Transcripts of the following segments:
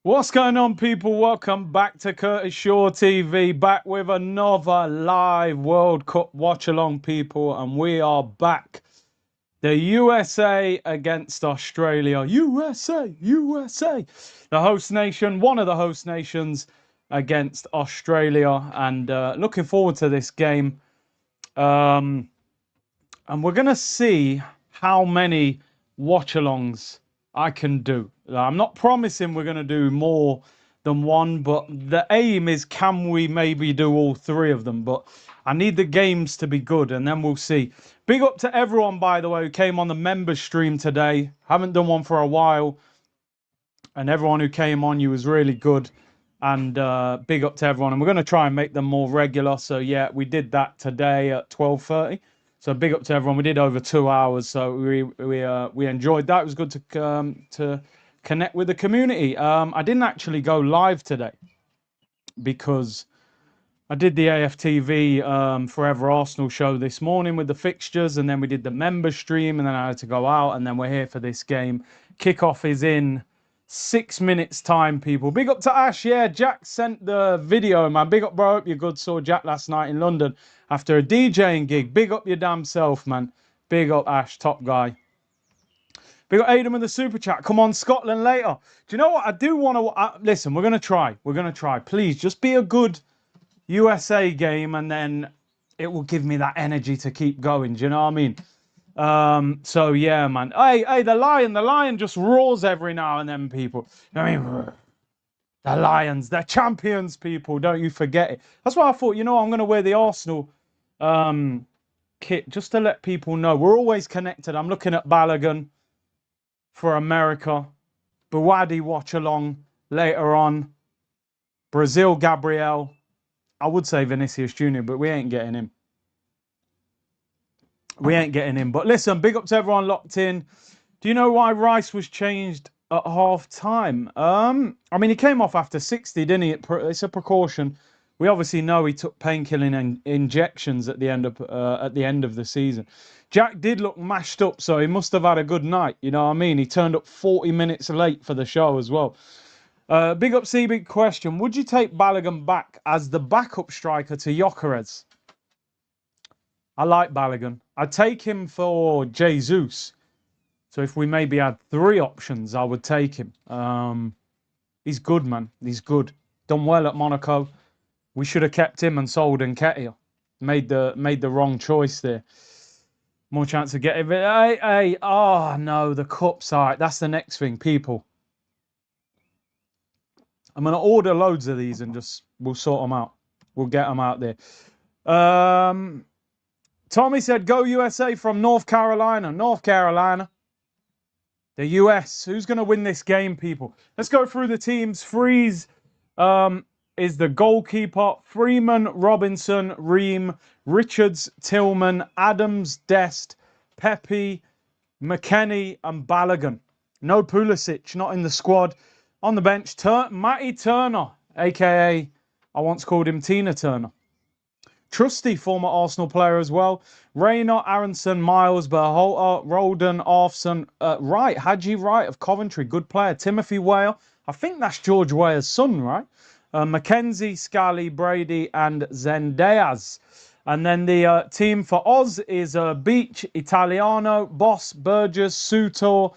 What's going on, people? Welcome back to Curtis Shaw TV, back with another live World Cup watch-along, people, and we are back. The USA against Australia. USA, USA. The host nation, one of the host nations against Australia, and looking forward to this game. And we're going to see how many watch-alongs I can do. I'm not promising we're going to do more than one, but the aim is, can we maybe do all three of them? But I need the games to be good, and then we'll see. Big up to everyone, by the way, who came on the members stream today. Haven't done one for a while. And everyone who came on, you was really good. And big up to everyone. And we're going to try and make them more regular. So, yeah, we did that today at 12:30. So big up to everyone. We did over 2 hours, so we enjoyed that. It was good to connect with the community. I didn't actually go live today because I did the AFTV Forever Arsenal show this morning with the fixtures, and then we did the member stream, and then I had to go out, and then we're here for this game. Kickoff is in 6 minutes time, people. Big up to Ash. Yeah, Jack sent the video, man. Big up, bro. Hope you're good. Saw Jack last night in London after a DJing gig. Big up your damn self, man. Big up, Ash. Top guy. Big up Aidan with the super chat. Come on, Scotland later. Do you know what? I do want to... listen, we're going to try. We're going to try. Please, just be a good USA game, and then it will give me that energy to keep going. Do you know what I mean? So yeah, man. Hey, the lion just roars every now and then, people. I mean, the Lions, they're champions, people. Don't you forget it. That's why I thought, I'm going to wear the Arsenal kit just to let people know we're always connected. I'm looking at Balogun for America, Buwadi Watchalong later on, Brazil Gabriel. I would say Vinicius Jr., but we ain't getting him. We ain't getting him. But listen, big up to everyone locked in. Do you know why Rice was changed at half time? I mean, he came off after 60, didn't he? It's a precaution. We obviously know he took painkilling injections at the end of the season. Jack did look mashed up, so he must have had a good night. You know what I mean? He turned up 40 minutes late for the show as well. Big up C, big question. Would you take Balogun back as the backup striker to Gyökeres? I like Balogun. I'd take him for Jesus. So if we maybe had 3 options, I would take him. He's good, man. He's good. Done well at Monaco. We should have kept him and sold Nketiah. Made the wrong choice there. More chance of getting it. Hey. Oh, no, the cups. All right, that's the next thing, people. I'm going to order loads of these and we'll sort them out. We'll get them out there. Tommy said, go USA from North Carolina. North Carolina. The US. Who's going to win this game, people? Let's go through the teams. Freeze is the goalkeeper. Freeman, Robinson, Ream, Richards, Tillman, Adams, Dest, Pepe, McKennie, and Balogun. No Pulisic, not in the squad. On the bench, Matty Turner, a.k.a. I once called him Tina Turner. Trusty, former Arsenal player as well. Rayner, Aronson, Miles, Berhalter, Roldan, Arfson, Wright, Haji Wright of Coventry, good player. Timothy Weah, I think that's George Weah's son, right? Mackenzie, Scally, Brady, and Zendayas. And then the team for Oz is Beach, Italiano, Boss, Burgess, Sutor,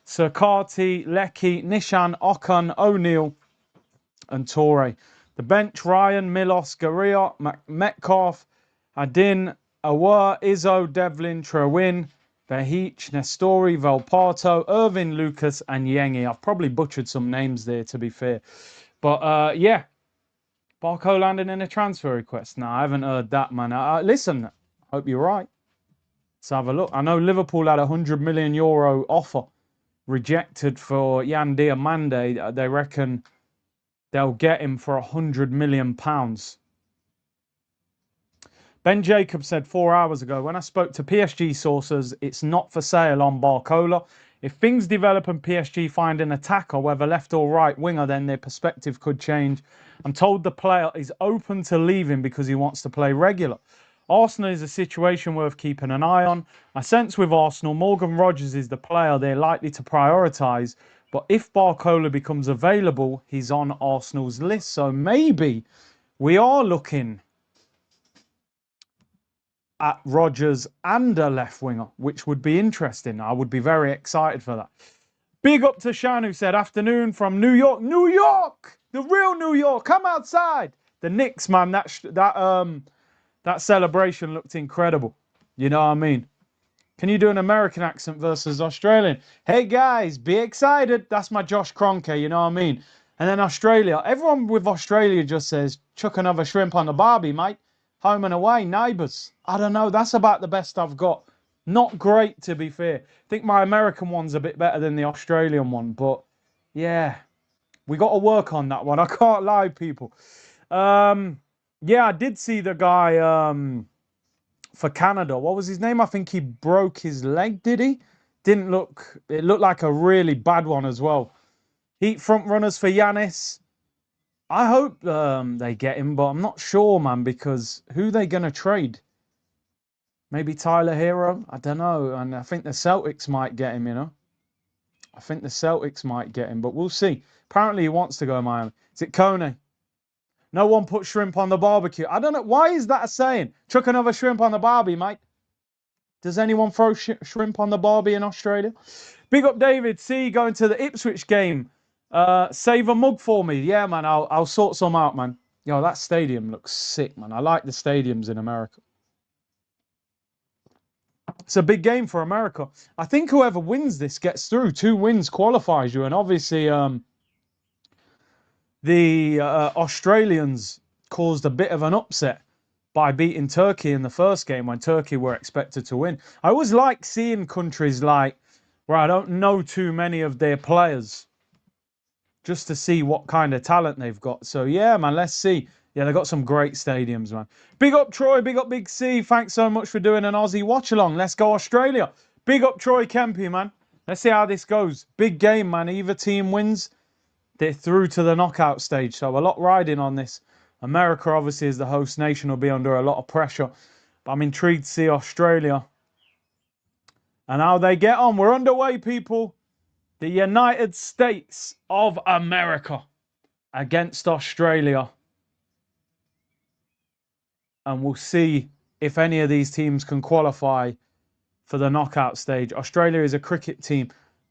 Sirkati, Lecky, Nishan, Okan, O'Neill, and Torre. The bench, Ryan, Milos, Garia, Metcalf, Adin, Awar, Izzo, Devlin, Trewin, Verheech, Nestori, Valparto, Irvin, Lucas, and Yengi. I've probably butchered some names there, to be fair. But, yeah. Barco landed in a transfer request. No, I haven't heard that, man. Listen, hope you're right. Let's have a look. I know Liverpool had a €100 million offer rejected for Yan Diomande. They reckon they'll get him for £100 million. Ben Jacobs said 4 hours ago, when I spoke to PSG sources, it's not for sale on Barcola. If things develop and PSG find an attacker, whether left or right winger, then their perspective could change. I'm told the player is open to leaving because he wants to play regular. Arsenal is a situation worth keeping an eye on. I sense with Arsenal, Morgan Rogers is the player they're likely to prioritise But if Barcola becomes available, he's on Arsenal's list. So maybe we are looking at Rodgers and a left winger, which would be interesting. I would be very excited for that. Big up to Shan, who said, afternoon from New York. New York! The real New York. Come outside. The Knicks, man, that celebration looked incredible. You know what I mean? Can you do an American accent versus Australian? Hey, guys, be excited. That's my Josh Kroenke, you know what I mean? And then Australia. Everyone with Australia just says, chuck another shrimp on the barbie, mate. Home and away, neighbours. I don't know. That's about the best I've got. Not great, to be fair. I think my American one's a bit better than the Australian one. But, yeah, we got to work on that one. I can't lie, people. Yeah, I did see the guy for Canada. What was his name? I think he broke his leg, did he? Didn't look... It looked like a really bad one as well. Heat front runners for Giannis. I hope they get him, but I'm not sure, man, because who are they going to trade? Maybe Tyler Hero? I don't know. And I think the Celtics might get him, you know. I think the Celtics might get him, but we'll see. Apparently he wants to go to Miami. Is it Kone? No one put shrimp on the barbecue. I don't know. Why is that a saying? Chuck another shrimp on the barbie, mate. Does anyone throw shrimp on the barbie in Australia? Big up David C going to the Ipswich game. Save a mug for me. Yeah, man, I'll sort some out, man. Yo, that stadium looks sick, man. I like the stadiums in America. It's a big game for America. I think whoever wins this gets through. 2 wins qualifies you. And obviously, the Australians caused a bit of an upset by beating Turkey in the first game when Turkey were expected to win. I always like seeing countries like where I don't know too many of their players just to see what kind of talent they've got. So, yeah, man, let's see. Yeah, they've got some great stadiums, man. Big up, Troy. Big up, Big C. Thanks so much for doing an Aussie watch-along. Let's go, Australia. Big up, Troy Kempy, man. Let's see how this goes. Big game, man. Either team wins, they're through to the knockout stage. So a lot riding on this. America, obviously, as the host nation, will be under a lot of pressure. But I'm intrigued to see Australia and how they get on. We're underway, people. The United States of America against Australia. And we'll see if any of these teams can qualify for the knockout stage. Australia is a cricket team.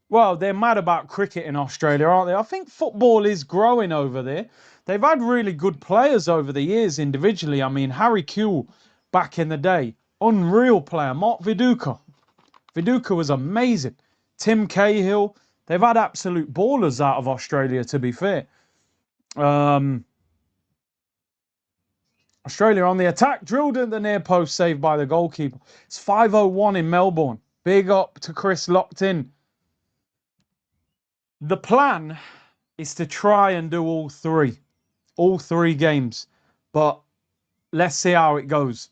Well, they're mad about cricket in Australia, aren't they? I think football is growing over there. They've had really good players over the years individually. I mean, Harry Kewell back in the day, unreal player. Mark Viduka. Viduka was amazing. Tim Cahill. They've had absolute ballers out of Australia, to be fair. Australia on the attack, drilled at the near post, saved by the goalkeeper. It's 5:01 in Melbourne. Big up to Chris locked in. The plan is to try and do all three games. But let's see how it goes.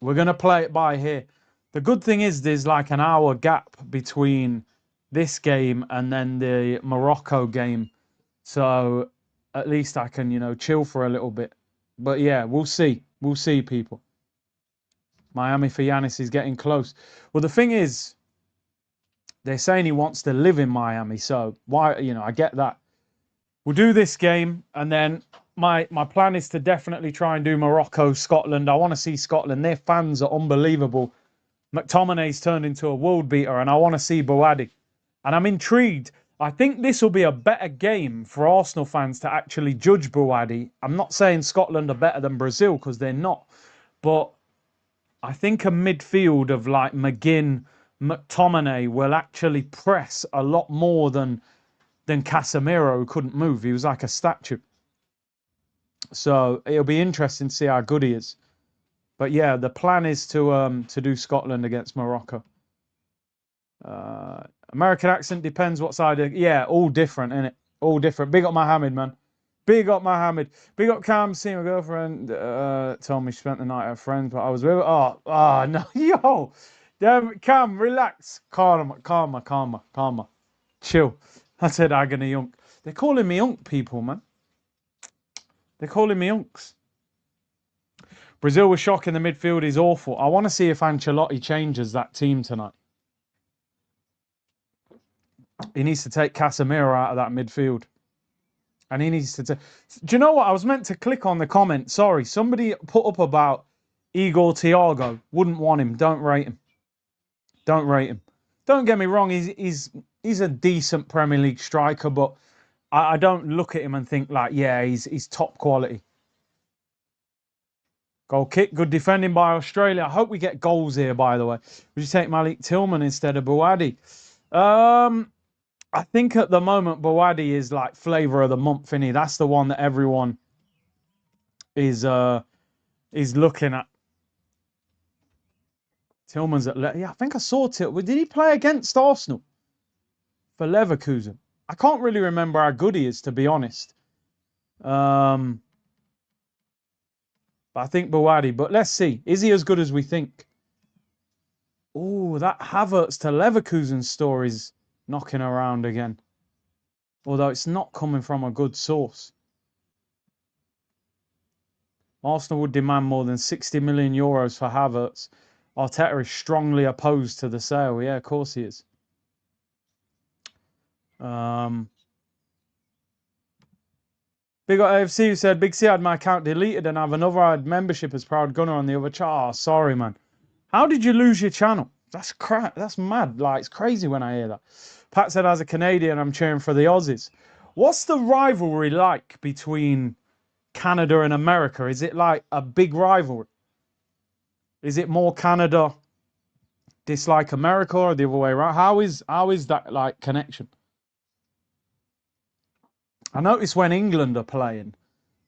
We're going to play it by here. The good thing is there's like an hour gap between this game and then the Morocco game. So at least I can, you know, chill for a little bit. But yeah, we'll see. We'll see, people. Miami for Giannis is getting close. Well, the thing is, they're saying he wants to live in Miami. So why, you know, I get that. We'll do this game. And then my plan is to definitely try and do Morocco, Scotland. I want to see Scotland. Their fans are unbelievable. McTominay's turned into a world beater. And I want to see Boadi. And I'm intrigued. I think this will be a better game for Arsenal fans to actually judge Boadi. I'm not saying Scotland are better than Brazil because they're not. But I think a midfield of like McGinn, McTominay will actually press a lot more than Casemiro, who couldn't move. He was like a statue. So it'll be interesting to see how good he is. But yeah, the plan is to do Scotland against Morocco. American accent depends what side. Yeah, all different, innit? All different. Big up Mohammed, man. Big up Mohammed. Big up Cam. Seeing my girlfriend told me she spent the night at her friends, but I was with her. Oh, no. Yo. Damn, Cam, relax. Calma. Chill. I said agony unk. They're calling me unk, people, man. They're calling me unks. Brazil was shocking. The midfield is awful. I want to see if Ancelotti changes that team tonight. He needs to take Casemiro out of that midfield. And he needs to... Do you know what? I was meant to click on the comment. Sorry. Somebody put up about Igor Thiago. Wouldn't want him. Don't rate him. Don't rate him. Don't get me wrong. He's a decent Premier League striker, but I don't look at him and think like, yeah, he's top quality. Goal kick. Good defending by Australia. I hope we get goals here, by the way. Would you take Malik Tillman instead of Bouadi? I think at the moment, Bouadi is like flavour of the month, isn't he? That's the one that everyone is looking at. Tillman's at... Yeah, I think I saw Tillman. Did he play against Arsenal? For Leverkusen? I can't really remember how good he is, to be honest. But I think Bouadi. But let's see. Is he as good as we think? Oh, that Havertz to Leverkusen story's knocking around again. Although it's not coming from a good source. Arsenal would demand more than 60 million euros for Havertz. Arteta is strongly opposed to the sale. Yeah, of course he is. Big up AFC who said, Big C had my account deleted and have another ad membership as Proud Gunner on the other chart. Oh, sorry, man. How did you lose your channel? That's crap. That's mad. Like, it's crazy when I hear that. Pat said, as a Canadian, I'm cheering for the Aussies. What's the rivalry like between Canada and America? Is it like a big rivalry? Is it more Canada dislike America or the other way around? How is that like connection? I notice when England are playing,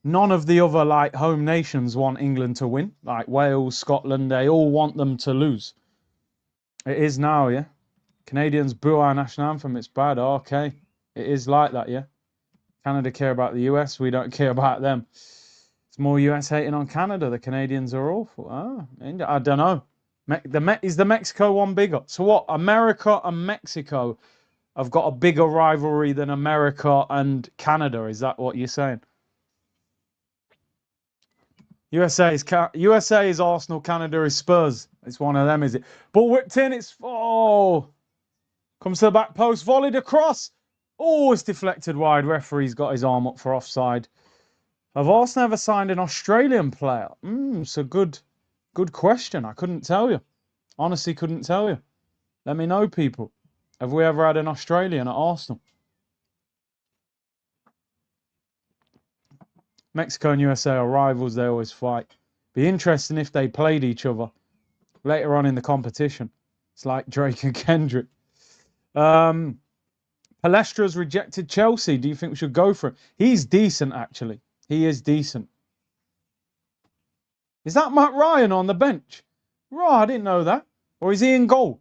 none of the other like home nations want England to win. Like Wales, Scotland, they all want them to lose. It is now, yeah. Canadians boo our national anthem. It's bad. Oh, okay. It is like that, yeah. Canada care about the US. We don't care about them. It's more US hating on Canada. The Canadians are awful. Oh, I don't know. Is the Mexico one bigger? So what? America and Mexico have got a bigger rivalry than America and Canada. Is that what you're saying? USA is Arsenal. Canada is Spurs. It's one of them, is it? Ball whipped in. It's comes to the back post. Volleyed across. Oh, it's deflected wide. Referee's got his arm up for offside. Have Arsenal ever signed an Australian player? It's a good question. I couldn't tell you. Honestly, couldn't tell you. Let me know, people. Have we ever had an Australian at Arsenal? Mexico and USA are rivals. They always fight. Be interesting if they played each other later on in the competition. It's like Drake and Kendrick. Palestra's rejected Chelsea. Do you think we should go for him? He's decent, actually. He is decent. Is that Matt Ryan on the bench? Right, I didn't know that. Or is he in goal?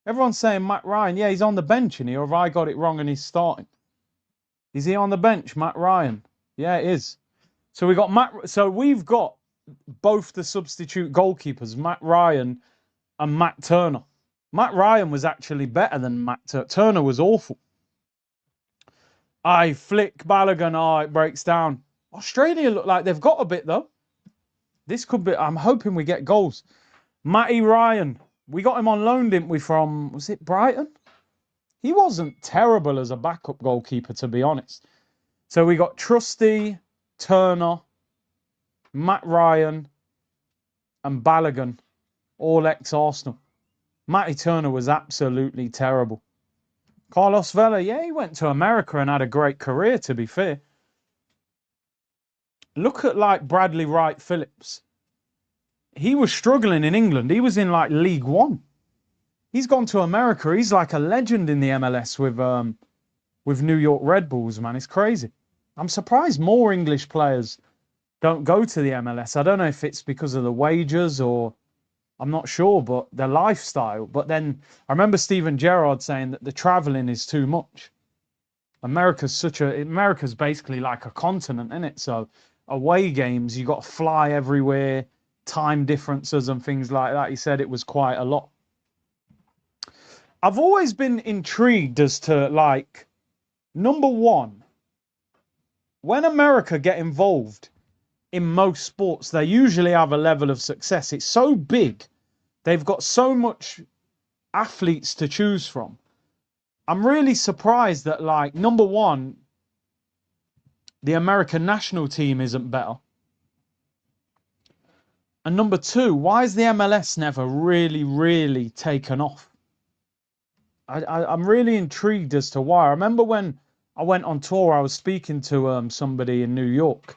Everyone's saying Matt Ryan. Yeah, he's on the bench in here. Or have I got it wrong and he's starting? Is he on the bench, Matt Ryan? Yeah, it is. So we've got both the substitute goalkeepers, Matt Ryan and Matt Turner. Matt Ryan was actually better than Matt Turner. Turner was awful. I flick Balogun. Oh, it breaks down. Australia look like they've got a bit, though. This could be... I'm hoping we get goals. Matty Ryan. We got him on loan, didn't we, from... Was it Brighton? He wasn't terrible as a backup goalkeeper, to be honest. So we got Trusty, Turner, Matt Ryan, and Balogun. All ex-Arsenal. Matty Turner was absolutely terrible. Carlos Vela, yeah, he went to America and had a great career, to be fair. Look at, like, Bradley Wright Phillips. He was struggling in England. He was in, like, League One. He's gone to America. He's like a legend in the MLS with New York Red Bulls, man. It's crazy. I'm surprised more English players don't go to the MLS. I don't know if it's because of the wages or... I'm not sure, but the lifestyle. But then I remember Steven Gerrard saying that the traveling is too much. America's basically like a continent, isn't it? So away games, you got to fly everywhere, time differences and things like that. He said it was quite a lot. I've always been intrigued as to, like, number one, when America get involved in most sports, they usually have a level of success. It's so big. They've got so much athletes to choose from. I'm really surprised that, like, number one, the American national team isn't better. And number two, why is the MLS never really taken off? I'm really intrigued as to why. I remember when I went on tour, I was speaking to somebody in New York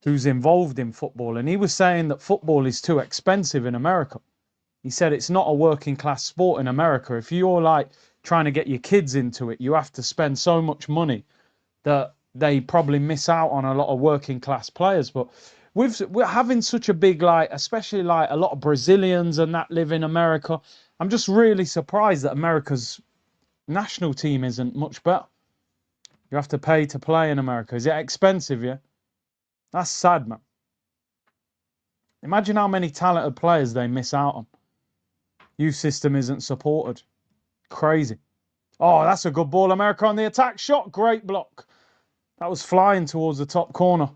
who's involved in football, and he was saying that football is too expensive in America. He said it's not a working class sport in America. If you're like trying to get your kids into it, you have to spend so much money that they probably miss out on a lot of working class players. But we're having such a big, like, especially like a lot of Brazilians and that live in America. I'm just really surprised that America's national team isn't much better. You have to pay to play in America. Is it expensive? Yeah, that's sad, man. Imagine how many talented players they miss out on. Youth system isn't supported. Crazy. Oh, that's a good ball. America on the attack. Shot. Great block. That was flying towards the top corner.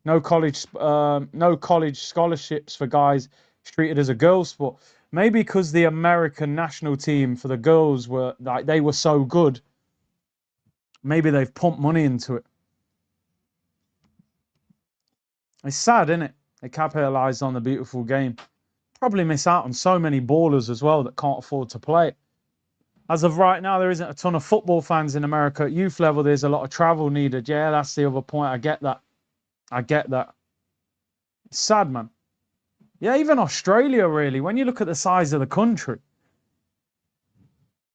No college scholarships for guys treated as a girls' sport. Maybe because the American national team for the girls were like they were so good. Maybe they've pumped money into it. It's sad, isn't it? They capitalised on the beautiful game. Probably miss out on so many ballers as well that can't afford to play it. As of right now, there isn't a ton of football fans in America at youth level. There's a lot of travel needed. Yeah, that's the other point. I get that. I get that. It's sad, man. Yeah, even Australia, really. When you look at the size of the country,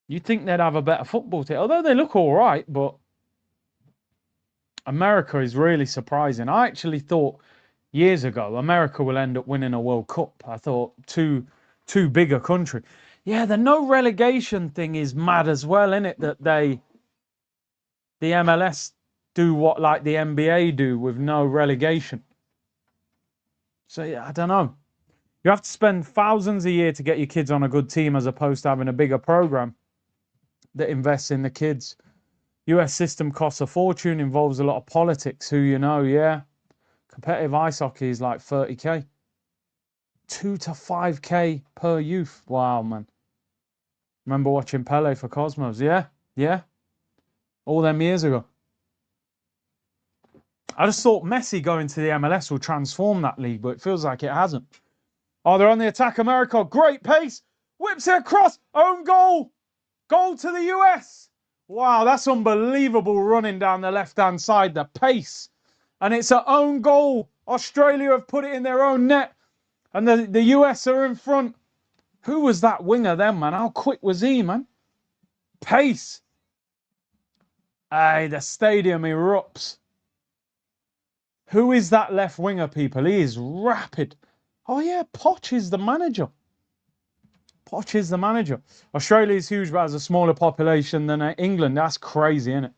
you'd think they'd have a better football team. Although they look all right, but America is really surprising. I actually thought years ago America will end up winning a World Cup. I thought too big a country. Yeah, the no relegation thing is mad as well, isn't it? That the MLS do what like the NBA do with no relegation. So yeah, I don't know. You have to spend thousands a year to get your kids on a good team as opposed to having a bigger program that invests in the kids. US system costs a fortune, involves a lot of politics. Who you know, yeah. Competitive ice hockey is like 30k. 2 to 5k per youth. Wow, man. Remember watching Pele for Cosmos? Yeah, yeah. All them years ago. I just thought Messi going to the MLS will transform that league, but it feels like it hasn't. Oh, they're on the attack, America. Great pace. Whips it across. Own goal. Goal to the US. Wow, that's unbelievable running down the left-hand side. The pace. And it's an own goal. Australia have put it in their own net. And the US are in front. Who was that winger then, man? How quick was he, man? Pace. Hey, the stadium erupts. Who is that left winger, people? He is rapid. Oh, yeah, Poch is the manager. Poch is the manager. Australia is huge, but has a smaller population than England. That's crazy, isn't it?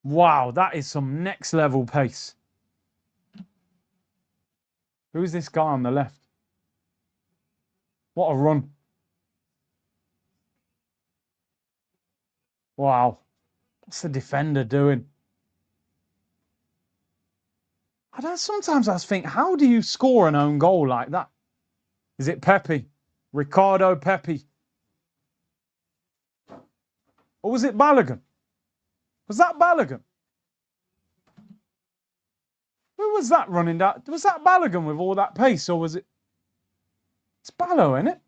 Wow, that is some next level pace. Who's this guy on the left? What a run. Wow. What's the defender doing? Sometimes I think, how do you score an own goal like that? Is it Pepe? Ricardo Pepe? Or was it Balogun? Was that Balogun? Who was that running down? Was that Balogun with all that pace, or was it? It's Ballo, isn't it?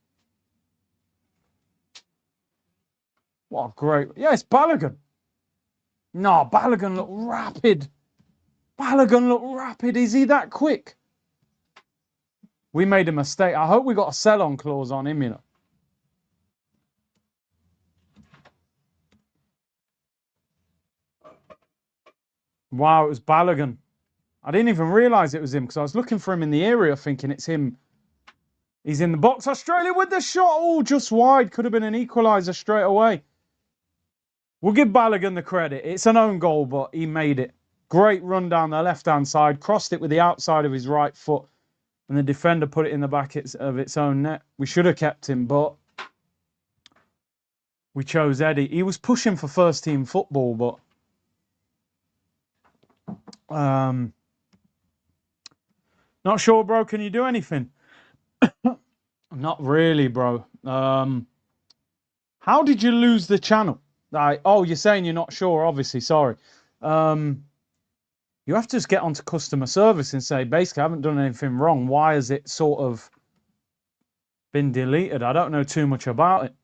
What a great... Yeah, it's Balogun. No, Balogun looked rapid. Balogun looked rapid. Is he that quick? We made a mistake. I hope we got a sell-on clause on him, you know. Wow, it was Balogun. I didn't even realise it was him because I was looking for him in the area thinking it's him. He's in the box. Australia with the shot. Oh, just wide. Could have been an equaliser straight away. We'll give Balogun the credit. It's an own goal, but he made it. Great run down the left-hand side. Crossed it with the outside of his right foot. And the defender put it in the back of its own net. We should have kept him, but we chose Eddie. He was pushing for first-team football, but... not sure, bro. Can you do anything? Not really, bro. How did you lose the channel? Like, oh, you're saying you're not sure, obviously, sorry. You have to just get onto customer service and say, basically, I haven't done anything wrong. Why has it sort of been deleted? I don't know too much about it.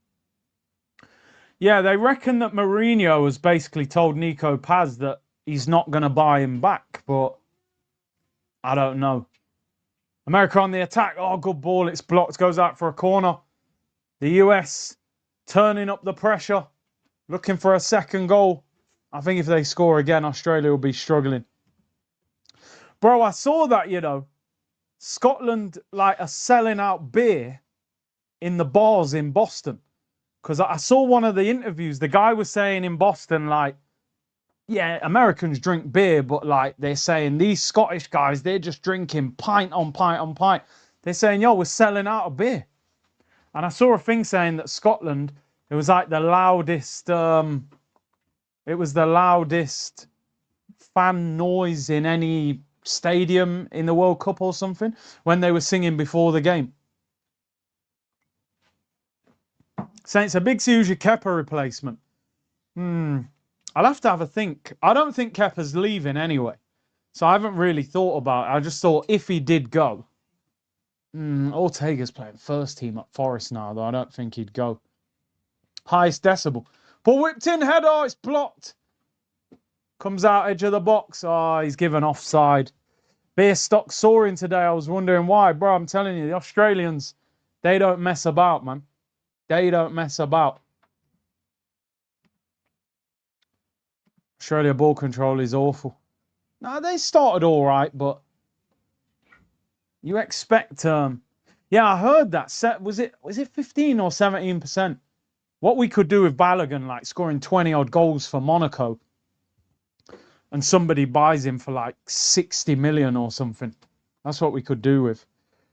Yeah, they reckon that Mourinho has basically told Nico Paz that he's not going to buy him back, but I don't know. America on the attack. Oh, good ball. It's blocked. Goes out for a corner. The US turning up the pressure, looking for a second goal. I think if they score again, Australia will be struggling. Bro, I saw that, you know. Scotland, like, are selling out beer in the bars in Boston. Because I saw one of the interviews. The guy was saying in Boston, like, yeah, Americans drink beer, but, like, they're saying these Scottish guys, they're just drinking pint on pint on pint. They're saying, yo, we're selling out of beer. And I saw a thing saying that Scotland, it was like the loudest, it was the loudest fan noise in any stadium in the World Cup or something when they were singing before the game. Saying it's a big Suzy Kepa replacement. I'll have to have a think. I don't think Kepa's leaving anyway. So I haven't really thought about it. I just thought if he did go. Ortega's playing first team at Forest now, though. I don't think he'd go. Highest decibel. But whipped in header. It's blocked. Comes out edge of the box. Oh, he's given offside. Beer stock soaring today. I was wondering why. Bro, I'm telling you, the Australians, they don't mess about, man. They don't mess about. Australia ball control is awful. No, they started all right, but you expect... yeah, I heard that. Was it 15 or 17%? What we could do with Balogun, like scoring 20-odd goals for Monaco, and somebody buys him for like 60 million or something. That's what we could do with.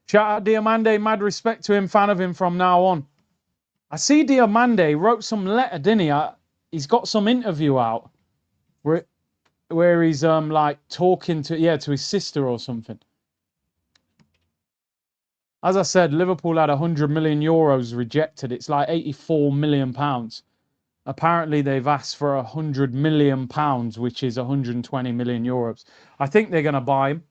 Shout out Diamande, mad respect to him, fan of him from now on. I see Diamande wrote some letter, didn't he? He's got some interview out where he's like talking to his sister or something. As I said, Liverpool had 100 million euros rejected. It's like 84 million pounds. Apparently, they've asked for 100 million pounds, which is 120 million euros. I think they're going to buy him.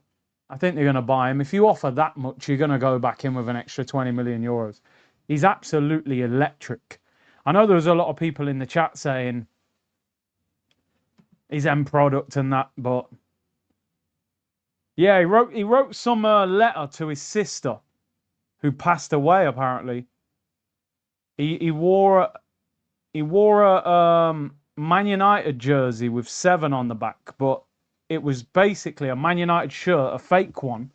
I think they're going to buy him. If you offer that much, you're going to go back in with an extra 20 million euros. He's absolutely electric. I know there was a lot of people in the chat saying he's end product and that, but yeah, he wrote some letter to his sister, who passed away. Apparently, he wore a Man United jersey with 7 on the back, but it was basically a Man United shirt, a fake one,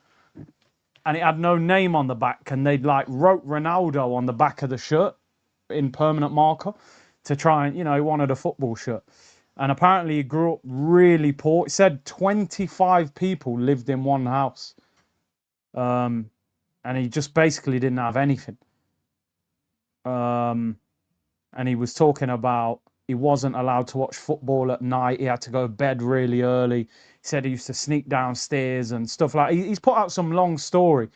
and it had no name on the back, and they'd like wrote Ronaldo on the back of the shirt in permanent marker to try and, you know, he wanted a football shirt. And apparently he grew up really poor. It said 25 people lived in one house. And he just basically didn't have anything. And he was talking about he wasn't allowed to watch football at night. He had to go to bed really early. He said he used to sneak downstairs and stuff like that. He's put out some long story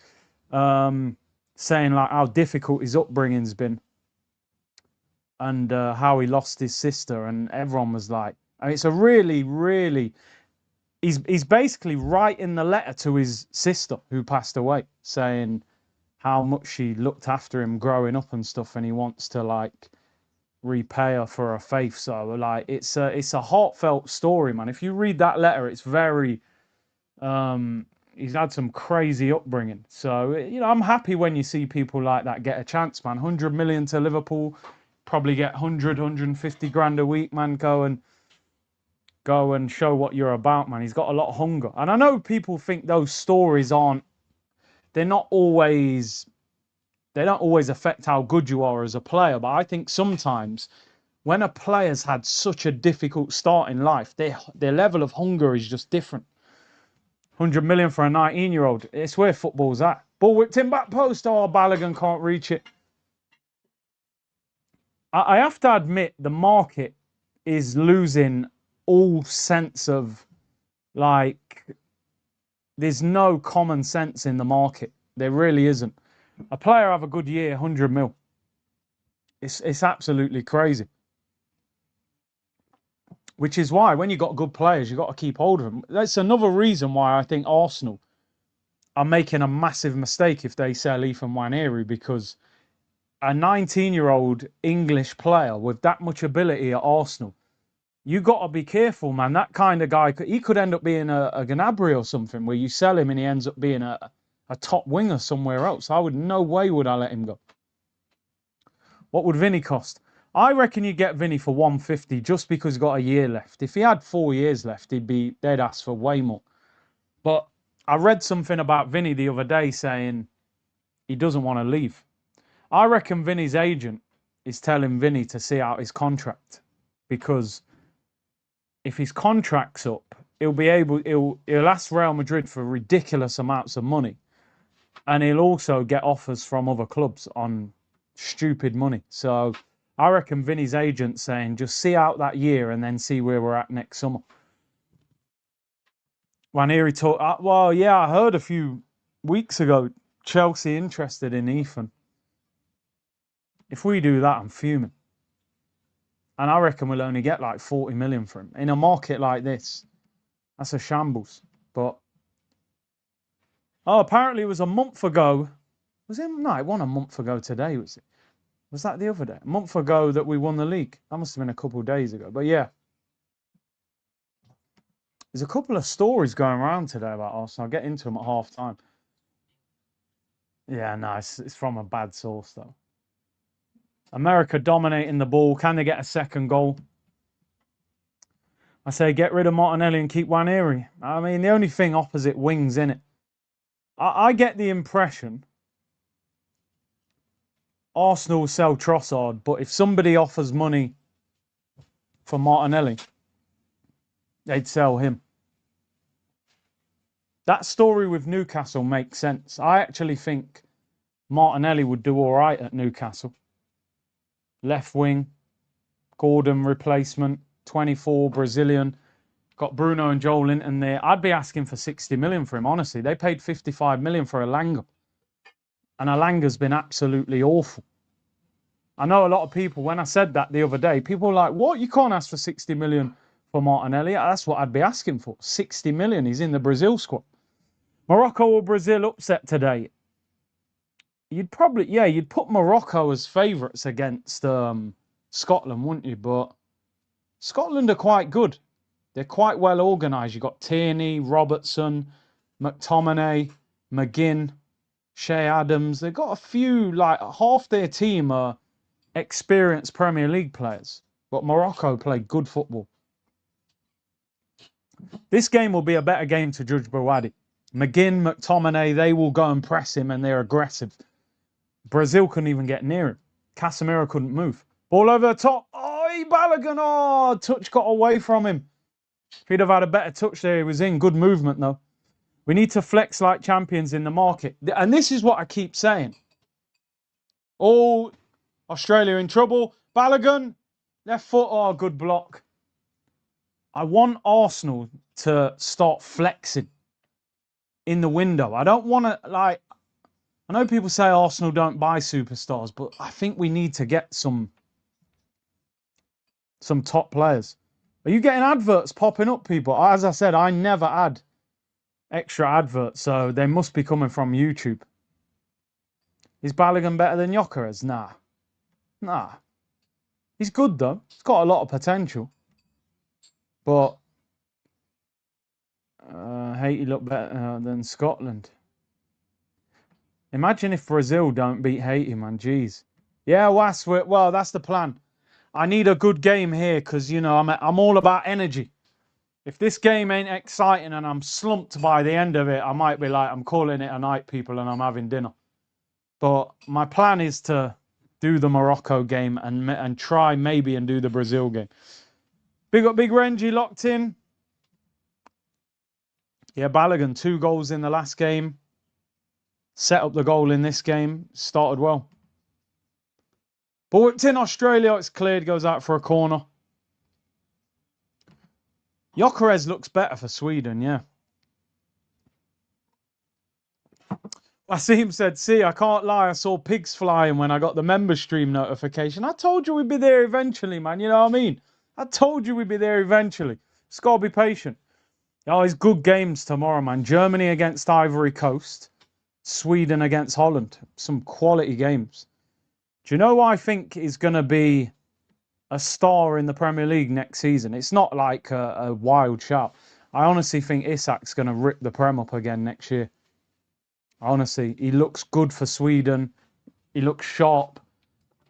saying like how difficult his upbringing's been and how he lost his sister. And everyone was like, I mean, it's a really, really... He's basically writing the letter to his sister who passed away, saying how much she looked after him growing up and stuff, and he wants to like repay her for her faith. So like it's a heartfelt story, man. If you read that letter, it's very he's had some crazy upbringing. So, you know, I'm happy when you see people like that get a chance, man. 100 million to Liverpool, probably get 150 grand a week, man. Go and show what you're about, man. He's got a lot of hunger. And I know people think those stories they don't always affect how good you are as a player. But I think sometimes when a player's had such a difficult start in life, their level of hunger is just different. 100 million for a 19-year-old. It's where football's at. Ball whipped in back post. Oh, Balogun can't reach it. I have to admit, the market is losing all sense of, like, there's no common sense in the market. There really isn't. A player have a good year, 100 mil. It's absolutely crazy. Which is why when you've got good players, you've got to keep hold of them. That's another reason why I think Arsenal are making a massive mistake if they sell Ethan Nwaneri, because a 19-year-old English player with that much ability at Arsenal, you got to be careful, man. That kind of guy, he could end up being a Gnabry or something, where you sell him and he ends up being a top winger somewhere else. No way would I let him go. What would Vinny cost? I reckon you get Vinny for 150 just because he's got a year left. If he had 4 years left, they'd ask for way more. But I read something about Vinny the other day saying he doesn't want to leave. I reckon Vinny's agent is telling Vinny to see out his contract, because if his contract's up, he'll ask Real Madrid for ridiculous amounts of money, and he'll also get offers from other clubs on stupid money. So I reckon Vinny's agent saying just see out that year and then see where we're at next summer. Nwaneri talk. Well, yeah, I heard a few weeks ago Chelsea interested in Ethan. If we do that, I'm fuming. And I reckon we'll only get like 40 million for him. In a market like this, that's a shambles. But, oh, apparently it was a month ago. Was it? No, it wasn't a month ago today, was it? Was that the other day? A month ago that we won the league. That must have been a couple of days ago. But yeah. There's a couple of stories going around today about Arsenal. I'll get into them at half time. Yeah, no, it's from a bad source, though. America dominating the ball. Can they get a second goal? I say get rid of Martinelli and keep Nwaneri. I mean, the only thing opposite wings, in it. I get the impression Arsenal will sell Trossard, but if somebody offers money for Martinelli, they'd sell him. That story with Newcastle makes sense. I actually think Martinelli would do all right at Newcastle. Left wing, Gordon replacement, 24, Brazilian. Got Bruno and Joel Linton there. I'd be asking for 60 million for him, honestly. They paid 55 million for Elanga. And Elanga's been absolutely awful. I know a lot of people, when I said that the other day, people were like, what? You can't ask for 60 million for Martinelli. That's what I'd be asking for. 60 million. He's in the Brazil squad. Morocco or Brazil upset today? You'd put Morocco as favourites against Scotland, wouldn't you? But Scotland are quite good. They're quite well organised. You've got Tierney, Robertson, McTominay, McGinn, Shea Adams. They've got a few, like half their team are experienced Premier League players. But Morocco play good football. This game will be a better game to judge Bawadi. McGinn, McTominay, they will go and press him and they're aggressive. Brazil couldn't even get near him. Casemiro couldn't move. Ball over the top. Oh, Balogun. Oh, touch got away from him. If he'd have had a better touch there, he was in. Good movement, though. We need to flex like champions in the market. And this is what I keep saying. Oh, Australia in trouble. Balogun, left foot. Oh, good block. I want Arsenal to start flexing in the window. I don't want to, like, I know people say Arsenal don't buy superstars, but I think we need to get some top players. Are you getting adverts popping up, people? As I said, I never add extra adverts, so they must be coming from YouTube. Is Balogun better than Gyökeres? Nah. He's good, though. He's got a lot of potential. But Haiti look better than Scotland. Imagine if Brazil don't beat Haiti, man. Jeez. Yeah, well, that's the plan. I need a good game here because, you know, I'm all about energy. If this game ain't exciting and I'm slumped by the end of it, I might be like, I'm calling it a night, people, and I'm having dinner. But my plan is to do the Morocco game and try maybe and do the Brazil game. Big Renji locked in. Yeah, Balogun, 2 goals in the last game. Set up the goal in this game. Started well. But it's in Australia. It's cleared. Goes out for a corner. Gyökeres looks better for Sweden, yeah. Wasim said, see, I can't lie, I saw pigs flying when I got the member stream notification. I told you we'd be there eventually, man. You know what I mean? I told you we'd be there eventually. Just gotta be patient. Oh, it's good games tomorrow, man. Germany against Ivory Coast. Sweden against Holland. Some quality games. Do you know who I think is going to be a star in the Premier League next season? It's not like a wild shout. I honestly think Isak's going to rip the Prem up again next year. Honestly, he looks good for Sweden. He looks sharp.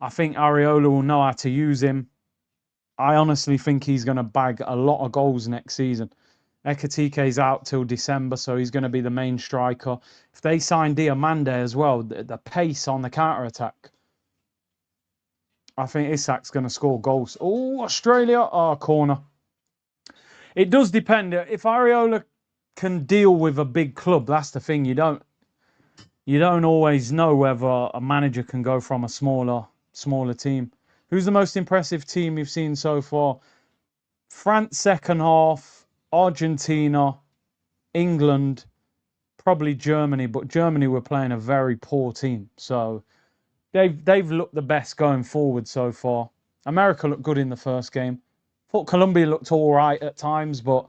I think Areola will know how to use him. I honestly think he's going to bag a lot of goals next season. Ekatike's out till December, so he's going to be the main striker. If they sign Diamande as well, the pace on the counter-attack, I think Isak's going to score goals. Oh, Australia. Oh, corner. It does depend. If Areola can deal with a big club, that's the thing. You don't always know whether a manager can go from a smaller team. Who's the most impressive team you've seen so far? France second half, Argentina, England, probably Germany, but Germany were playing a very poor team. So they've looked the best going forward so far. America looked good in the first game. Thought Colombia looked all right at times, but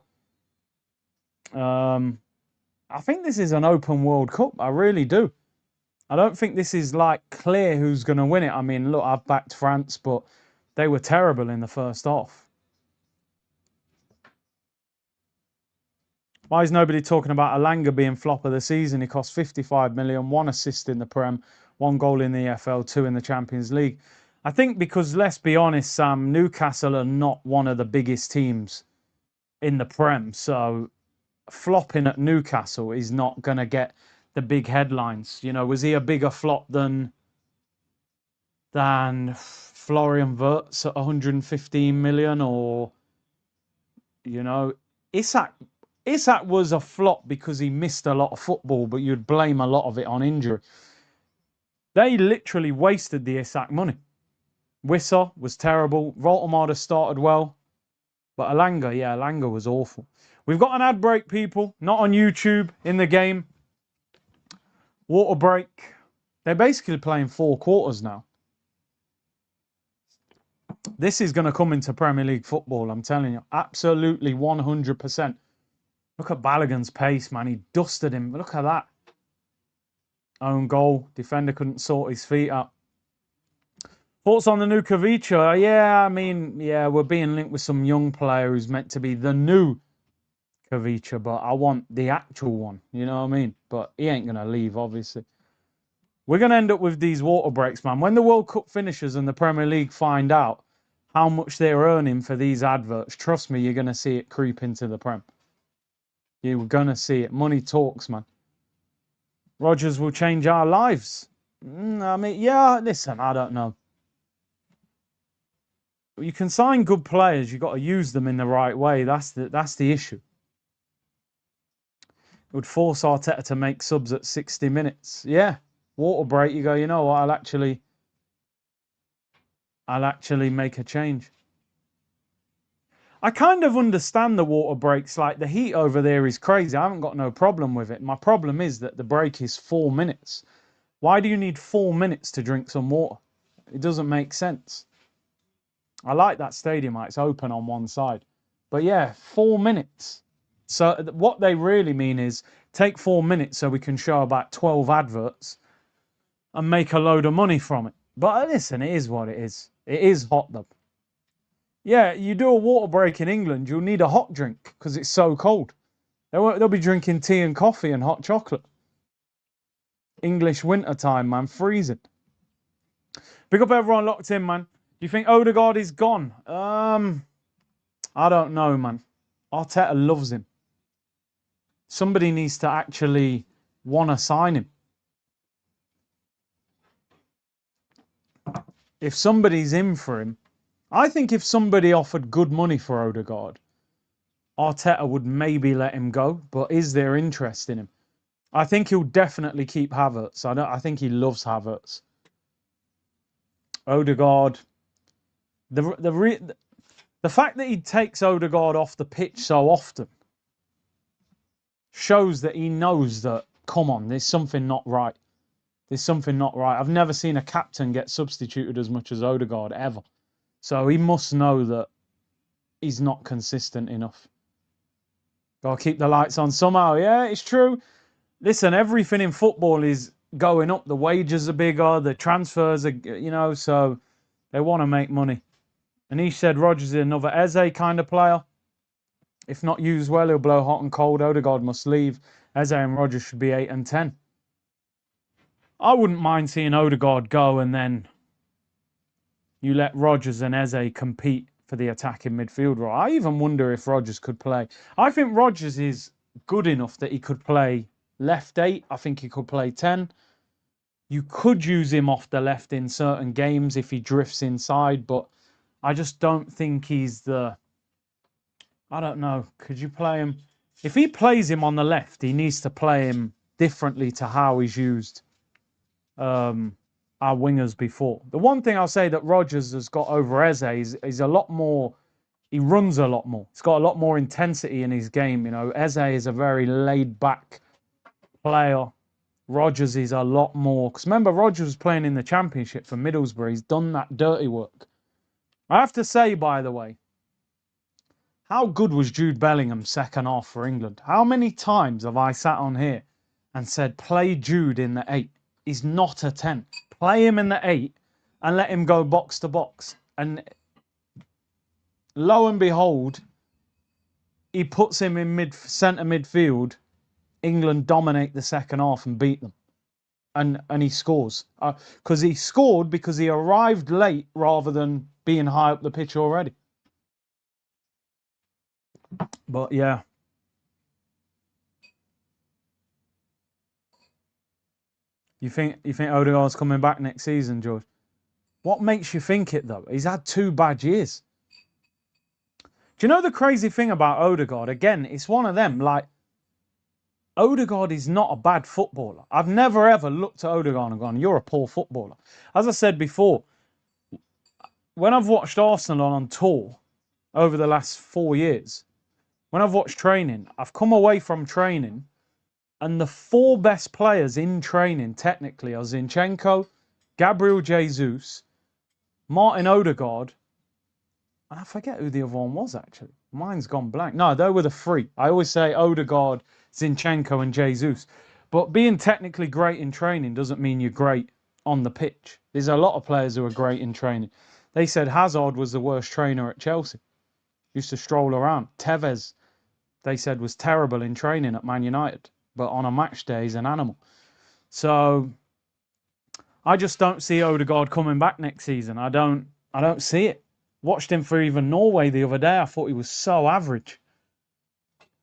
I think this is an open World Cup. I really do. I don't think this is like clear who's going to win it. I mean, look, I've backed France, but they were terrible in the first half. Why is nobody talking about Alanga being flop of the season? He cost 55 million, 1 assist in the Prem, 1 goal in the EFL, 2 in the Champions League. I think because, let's be honest, Sam, Newcastle are not one of the biggest teams in the Prem. So flopping at Newcastle is not going to get the big headlines. You know, was he a bigger flop than Florian Wirtz at 115 million? Or, you know, Isak was a flop because he missed a lot of football, but you'd blame a lot of it on injury. They literally wasted the Isak money. Wissa was terrible. Voltemade started well. But Alanga was awful. We've got an ad break, people. Not on YouTube, in the game. Water break. They're basically playing 4 quarters now. This is going to come into Premier League football, I'm telling you. Absolutely 100%. Look at Balogun's pace, man. He dusted him. Look at that. Own goal. Defender couldn't sort his feet out. Thoughts on the new Kavicha? Yeah, I mean, yeah, we're being linked with some young player who's meant to be the new Kavicha, but I want the actual one. You know what I mean? But he ain't going to leave, obviously. We're going to end up with these water breaks, man. When the World Cup finishes and the Premier League find out how much they're earning for these adverts, trust me, you're going to see it creep into the Prem. You're going to see it. Money talks, man. Rodgers will change our lives. I mean, yeah, listen, I don't know. You can sign good players. You've got to use them in the right way. That's the issue. It would force Arteta to make subs at 60 minutes. Yeah. Water break, you go, you know what, I'll actually make a change. I kind of understand the water breaks. Like, the heat over there is crazy. I haven't got no problem with it. My problem is that the break is 4 minutes. Why do you need 4 minutes to drink some water? It doesn't make sense. I like that stadium. It's open on one side. But yeah, 4 minutes. So what they really mean is take 4 minutes so we can show about 12 adverts and make a load of money from it. But listen, it is what it is. It is hot, though. Yeah, you do a water break in England, you'll need a hot drink because it's so cold. They'll be drinking tea and coffee and hot chocolate. English winter time, man, freezing. Pick up everyone locked in, man. Do you think Odegaard is gone? I don't know, man. Arteta loves him. Somebody needs to actually want to sign him. If somebody's in for him, I think if somebody offered good money for Odegaard, Arteta would maybe let him go. But is there interest in him? I think he'll definitely keep Havertz. I think he loves Havertz. Odegaard. The fact that he takes Odegaard off the pitch so often shows that he knows that come on, there's something not right. There's something not right. I've never seen a captain get substituted as much as Odegaard ever. So he must know that he's not consistent enough. Gotta keep the lights on somehow. Yeah, it's true. Listen, everything in football is going up. The wages are bigger, the transfers are, so they want to make money. And he said Rodgers is another Eze kind of player. If not used well, he'll blow hot and cold. Odegaard must leave. Eze and Rodgers should be 8 and 10. I wouldn't mind seeing Odegaard go and then you let Rodgers and Eze compete for the attacking midfield role. I even wonder if Rodgers could play. I think Rodgers is good enough that he could play left 8. I think he could play 10. You could use him off the left in certain games if he drifts inside, but I just don't think he's the... I don't know. Could you play him? If he plays him on the left, he needs to play him differently to how he's used our wingers before. The one thing I'll say that Rodgers has got over Eze is a lot more... He runs a lot more. He's got a lot more intensity in his game. Eze is a very laid-back player. Rodgers is a lot more... Because remember, Rodgers was playing in the Championship for Middlesbrough. He's done that dirty work. I have to say, by the way, how good was Jude Bellingham's second half for England? How many times have I sat on here and said, play Jude in the 8? He's not a 10. Play him in the 8 and let him go box to box. And lo and behold, he puts him in centre midfield. England dominate the second half and beat them. And he scores. Because he scored because he arrived late rather than being high up the pitch already. But yeah. You think Odegaard's coming back next season, George? What makes you think it, though? He's had 2 bad years. Do you know the crazy thing about Odegaard? Again, it's one of them. Like, Odegaard is not a bad footballer. I've never, ever looked at Odegaard and gone, you're a poor footballer. As I said before, when I've watched Arsenal on tour over the last 4 years, when I've watched training, I've come away from training and the 4 best players in training, technically, are Zinchenko, Gabriel Jesus, Martin Odegaard, and I forget who the other one was, actually. Mine's gone blank. No, they were the 3. I always say Odegaard, Zinchenko, and Jesus. But being technically great in training doesn't mean you're great on the pitch. There's a lot of players who are great in training. They said Hazard was the worst trainer at Chelsea. Used to stroll around. Tevez, they said, was terrible in training at Man United. But on a match day, he's an animal. So I just don't see Odegaard coming back next season. I don't see it. Watched him for even Norway the other day. I thought he was so average.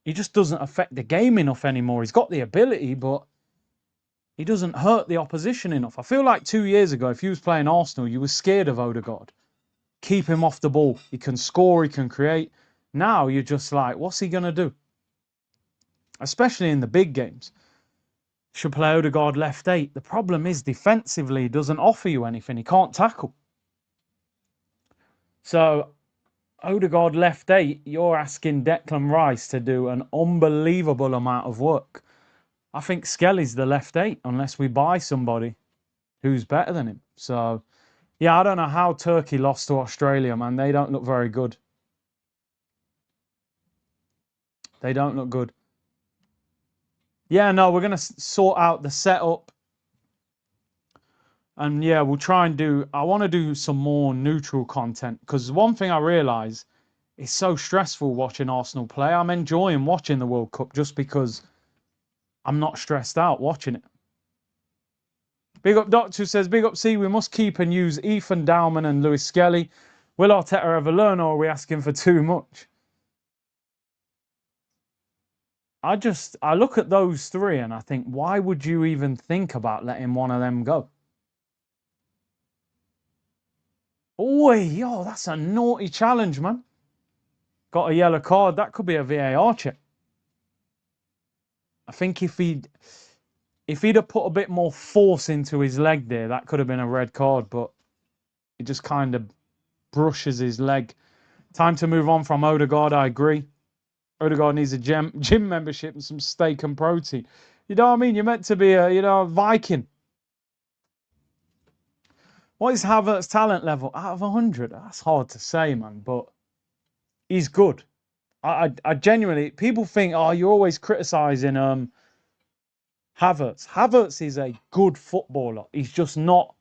He just doesn't affect the game enough anymore. He's got the ability, but he doesn't hurt the opposition enough. I feel like 2 years ago, if you was playing Arsenal, you were scared of Odegaard. Keep him off the ball. He can score, he can create. Now you're just like, what's he going to do? Especially in the big games. Should play Odegaard left 8. The problem is defensively, he doesn't offer you anything. He can't tackle. So Odegaard left 8, you're asking Declan Rice to do an unbelievable amount of work. I think Skelly's the left 8 unless we buy somebody who's better than him. So, yeah, I don't know how Turkey lost to Australia, man. They don't look very good. They don't look good. Yeah, no, we're going to sort out the setup. And yeah, we'll try and do... I want to do some more neutral content. Because one thing I realise, it's so stressful watching Arsenal play. I'm enjoying watching the World Cup just because I'm not stressed out watching it. Big up Doctor says, big up C, we must keep and use Ethan Dowman and Lewis Skelly. Will Arteta ever learn, or are we asking for too much? I look at those 3 and I think, why would you even think about letting one of them go? Oh, yo, that's a naughty challenge, man. Got a yellow card. That could be a VAR check. I think if he'd have put a bit more force into his leg there, that could have been a red card, but he just kind of brushes his leg. Time to move on from Odegaard, I agree. Odegaard needs a gym membership and some steak and protein. You know what I mean? You're meant to be a Viking. What is Havertz's talent level? Out of 100? That's hard to say, man, but he's good. I genuinely, people think, oh, you're always criticising Havertz. Havertz is a good footballer. He's just not.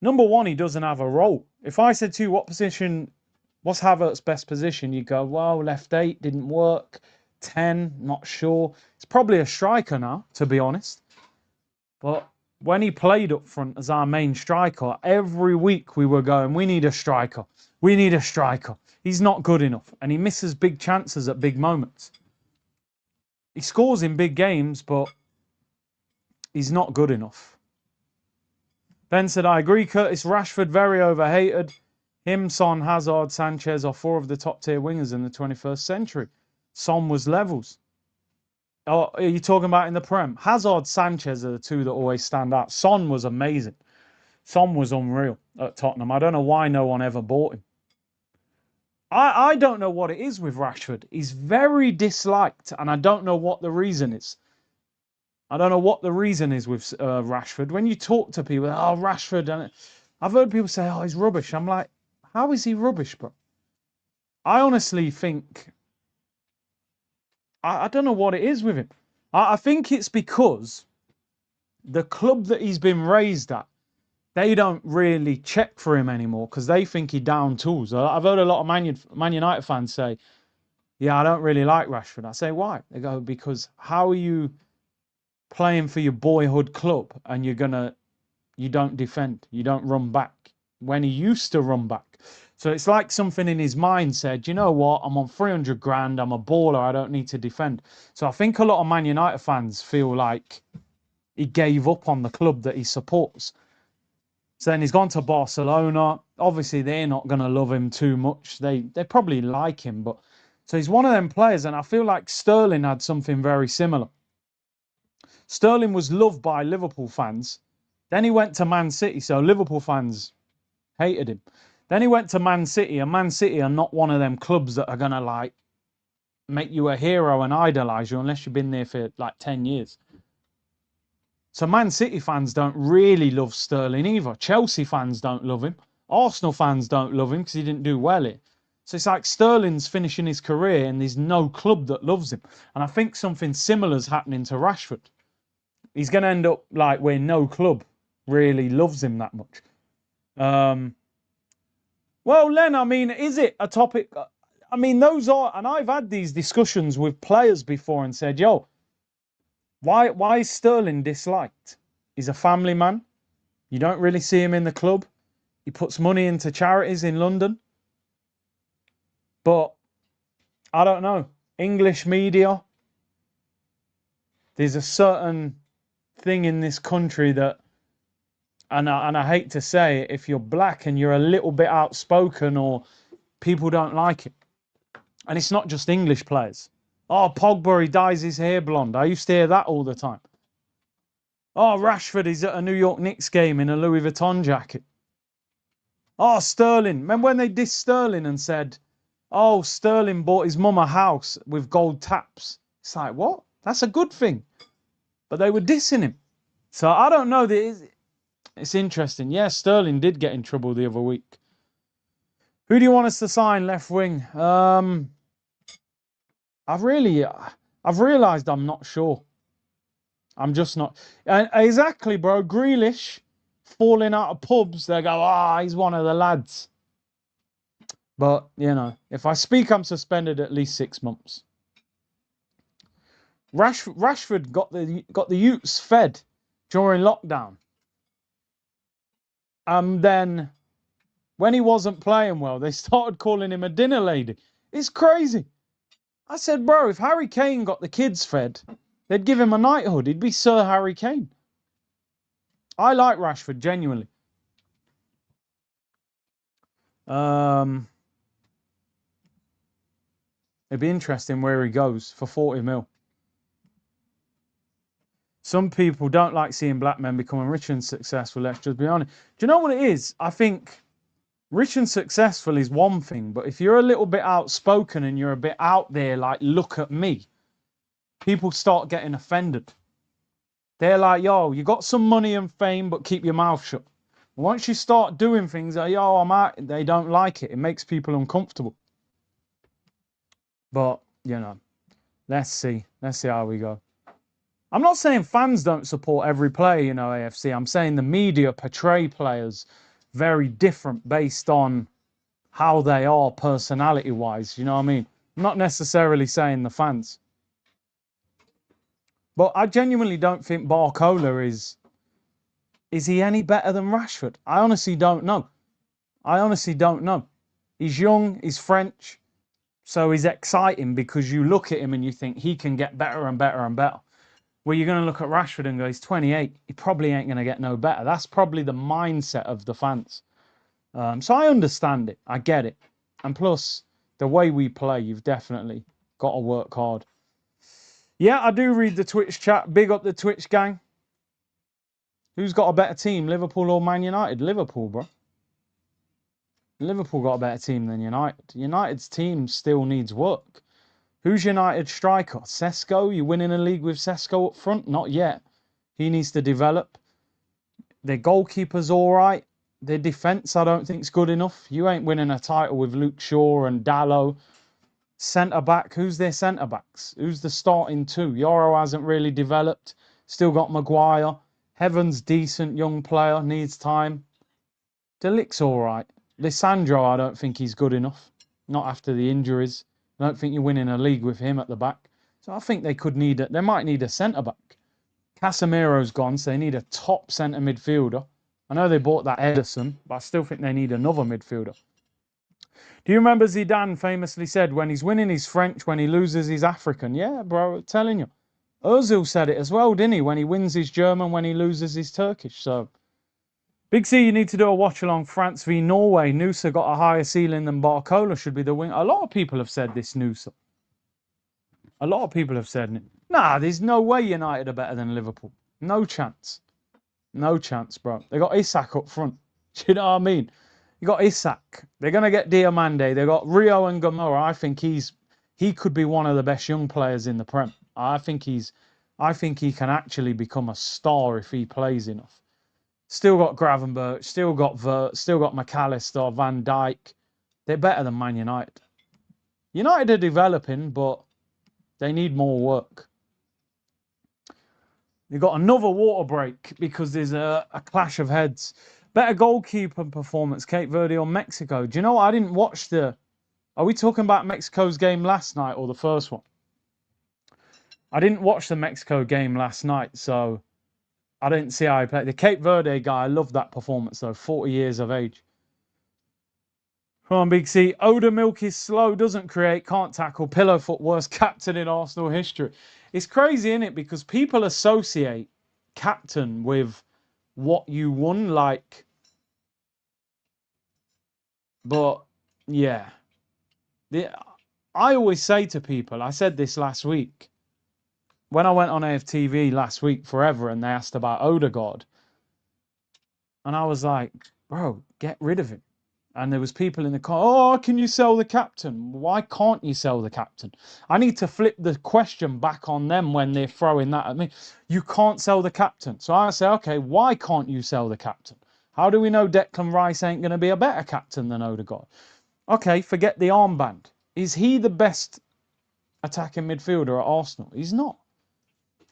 Number one, he doesn't have a role. If I said to you, what's Havertz's best position? You go, well, left 8 didn't work. 10, not sure. It's probably a striker now, to be honest. But when he played up front as our main striker, every week we were going, we need a striker. We need a striker. He's not good enough. And he misses big chances at big moments. He scores in big games, but he's not good enough. Ben said, I agree, Curtis Rashford, very overhated. Him, Son, Hazard, Sanchez are 4 of the top tier wingers in the 21st century. Son was levels. Oh, are you talking about in the Prem? Hazard, Sanchez are the 2 that always stand out. Son was amazing. Son was unreal at Tottenham. I don't know why no one ever bought him. I don't know what it is with Rashford. He's very disliked, and I don't know what the reason is. I don't know what the reason is with Rashford. When you talk to people, oh, Rashford, and I've heard people say, oh, he's rubbish. I'm like, how is he rubbish, bro? I honestly think, I don't know what it is with him. I think it's because the club that he's been raised at, they don't really check for him anymore because they think he down tools. I've heard a lot of Man United fans say, yeah, I don't really like Rashford. I say, why? They go, because how are you playing for your boyhood club and you don't defend, you don't run back when he used to run back? So it's like something in his mind said, you know what, I'm on 300 grand, I'm a baller, I don't need to defend. So I think a lot of Man United fans feel like he gave up on the club that he supports. So then he's gone to Barcelona. Obviously, they're not going to love him too much. They probably like him, but so he's one of them players, and I feel like Sterling had something very similar. Sterling was loved by Liverpool fans. Then he went to Man City, so Liverpool fans hated him. Then he went to Man City, and Man City are not one of them clubs that are going to like make you a hero and idolize you unless you've been there for like 10 years. So Man City fans don't really love Sterling either. Chelsea fans don't love him. Arsenal fans don't love him because he didn't do well here. So it's like Sterling's finishing his career and there's no club that loves him. And I think something similar is happening to Rashford. He's going to end up like where no club really loves him that much. Well, Len, I mean, is it a topic? I mean, those are, and I've had these discussions with players before and said, yo, why is Sterling disliked? He's a family man. You don't really see him in the club. He puts money into charities in London. But I don't know. English media, there's a certain thing in this country that, and I hate to say it, if you're black and you're a little bit outspoken or people don't like it. And it's not just English players. Oh, Pogba, he dyes his hair blonde. I used to hear that all the time. Oh, Rashford is at a New York Knicks game in a Louis Vuitton jacket. Oh, Sterling. Remember when they dissed Sterling and said, oh, Sterling bought his mum a house with gold taps. It's like, what? That's a good thing. But they were dissing him. So I don't know. It's interesting. Yeah, Sterling did get in trouble the other week. Who do you want us to sign left wing? I've realised I'm not sure. I'm just not. Exactly, bro. Grealish falling out of pubs. They go, he's one of the lads. But, you know, if I speak, I'm suspended at least 6 months. Rashford got the youths fed during lockdown. And then when he wasn't playing well, they started calling him a dinner lady. It's crazy. I said, bro, if Harry Kane got the kids fed, they'd give him a knighthood. He'd be Sir Harry Kane. I like Rashford, genuinely. It'd be interesting where he goes for 40 mil. Some people don't like seeing black men becoming rich and successful. Let's just be honest. Do you know what it is? I think rich and successful is one thing, but if you're a little bit outspoken and you're a bit out there, like, look at me, people start getting offended. They're like, yo, you got some money and fame, but keep your mouth shut. Once you start doing things like, yo, I'm out, they don't like it. It makes people uncomfortable. But, you know, let's see. Let's see how we go. I'm not saying fans don't support every player, you know, AFC. I'm saying the media portray players very different based on how they are personality-wise. You know what I mean? I'm not necessarily saying the fans. But I genuinely don't think Barcola is he any better than Rashford? I honestly don't know. I honestly don't know. He's young, he's French, so he's exciting because you look at him and you think he can get better and better and better. Where you're going to look at Rashford and go, he's 28, he probably ain't going to get no better. That's probably the mindset of the fans. So I understand it. I get it. And plus, the way we play, you've definitely got to work hard. Yeah, I do read the Twitch chat. Big up the Twitch gang. Who's got a better team, Liverpool or Man United? Liverpool, bro. Liverpool got a better team than United. United's team still needs work. Who's United's striker? Sesko? You winning a league with Sesko up front? Not yet. He needs to develop. Their goalkeeper's all right. Their defence, I don't think, is good enough. You ain't winning a title with Luke Shaw and Dalot. Centre-back, who's their centre-backs? Who's the starting two? Yoro hasn't really developed. Still got Maguire. Heaven's decent young player, needs time. De Ligt's all right. Lisandro, I don't think he's good enough. Not after the injuries. I don't think you're winning a league with him at the back. So I think they might need a centre-back. Casemiro's gone, so they need a top centre midfielder. I know they bought that Ederson, but I still think they need another midfielder. Do you remember Zidane famously said, when he's winning, he's French, when he loses, he's African? Yeah, bro, I'm telling you. Ozil said it as well, didn't he? When he wins, he's German, when he loses, he's Turkish. So, Big C, you need to do a watch-along France v Norway. Nusa got a higher ceiling than Barcola, should be the wing. A lot of people have said this, Nusa. A lot of people have said it. Nah, there's no way United are better than Liverpool. No chance. No chance, bro. They got Isak up front. Do you know what I mean? You got Isak. They're going to get Diomande. They got Rio and Gamora. I think he could be one of the best young players in the Prem. I think he can actually become a star if he plays enough. Still got Gravenberch, still got Vert, still got McAllister, Van Dijk. They're better than Man United. United are developing, but they need more work. You've got another water break because there's a clash of heads. Better goalkeeper performance, Cape Verde or Mexico? Do you know what? I didn't watch the... Are we talking about Mexico's game last night or the first one? I didn't watch the Mexico game last night, so I didn't see how he played. The Cape Verde guy, I love that performance, though. 40 years of age. Come on, Big C. Oda Milk is slow, doesn't create, can't tackle. Pillow foot, worst captain in Arsenal history. It's crazy, isn't it? Because people associate captain with what you won, like... But, yeah. I always say to people, I said this last week, when I went on AFTV last week forever and they asked about Odegaard, and I was like, bro, get rid of him. And there was people in the car, oh, can you sell the captain? Why can't you sell the captain? I need to flip the question back on them when they're throwing that at me. You can't sell the captain. So I say, okay, why can't you sell the captain? How do we know Declan Rice ain't going to be a better captain than Odegaard? Okay, forget the armband. Is he the best attacking midfielder at Arsenal? He's not.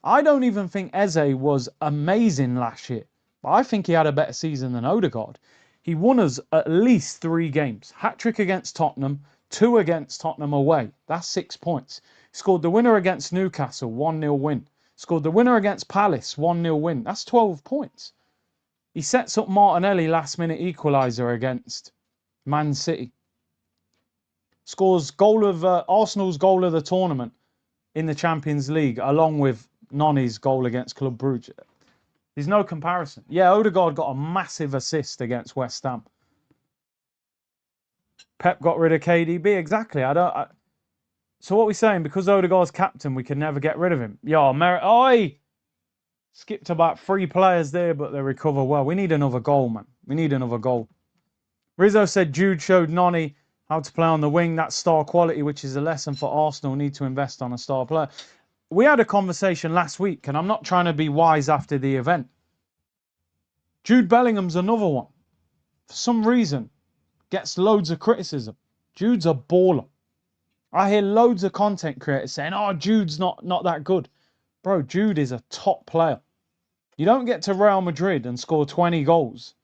I don't even think Eze was amazing last year, but I think he had a better season than Odegaard. He won us at least 3 games. Hat-trick against Tottenham, 2 against Tottenham away. That's 6 points. Scored the winner against Newcastle, 1-0 win. Scored the winner against Palace, 1-0 win. That's 12 points. He sets up Martinelli last-minute equaliser against Man City. Scores goal of Arsenal's goal of the tournament in the Champions League, along with Noni's goal against Club Brugge. There's no comparison. Yeah, Odegaard got a massive assist against West Ham. Pep got rid of KDB. Exactly. So what we're saying, because Odegaard's captain, we can never get rid of him. Yo, Oi! Skipped about 3 players there, but they recover well. We need another goal, man. We need another goal. Rizzo said Jude showed Noni how to play on the wing. That's star quality, which is a lesson for Arsenal. Need to invest on a star player. we had a conversation last week, and I'm not trying to be wise after the event. Jude Bellingham's another one. For some reason, gets loads of criticism. Jude's a baller. I hear loads of content creators saying, oh, Jude's not that good. Bro, Jude is a top player. You don't get to Real Madrid and score 20 goals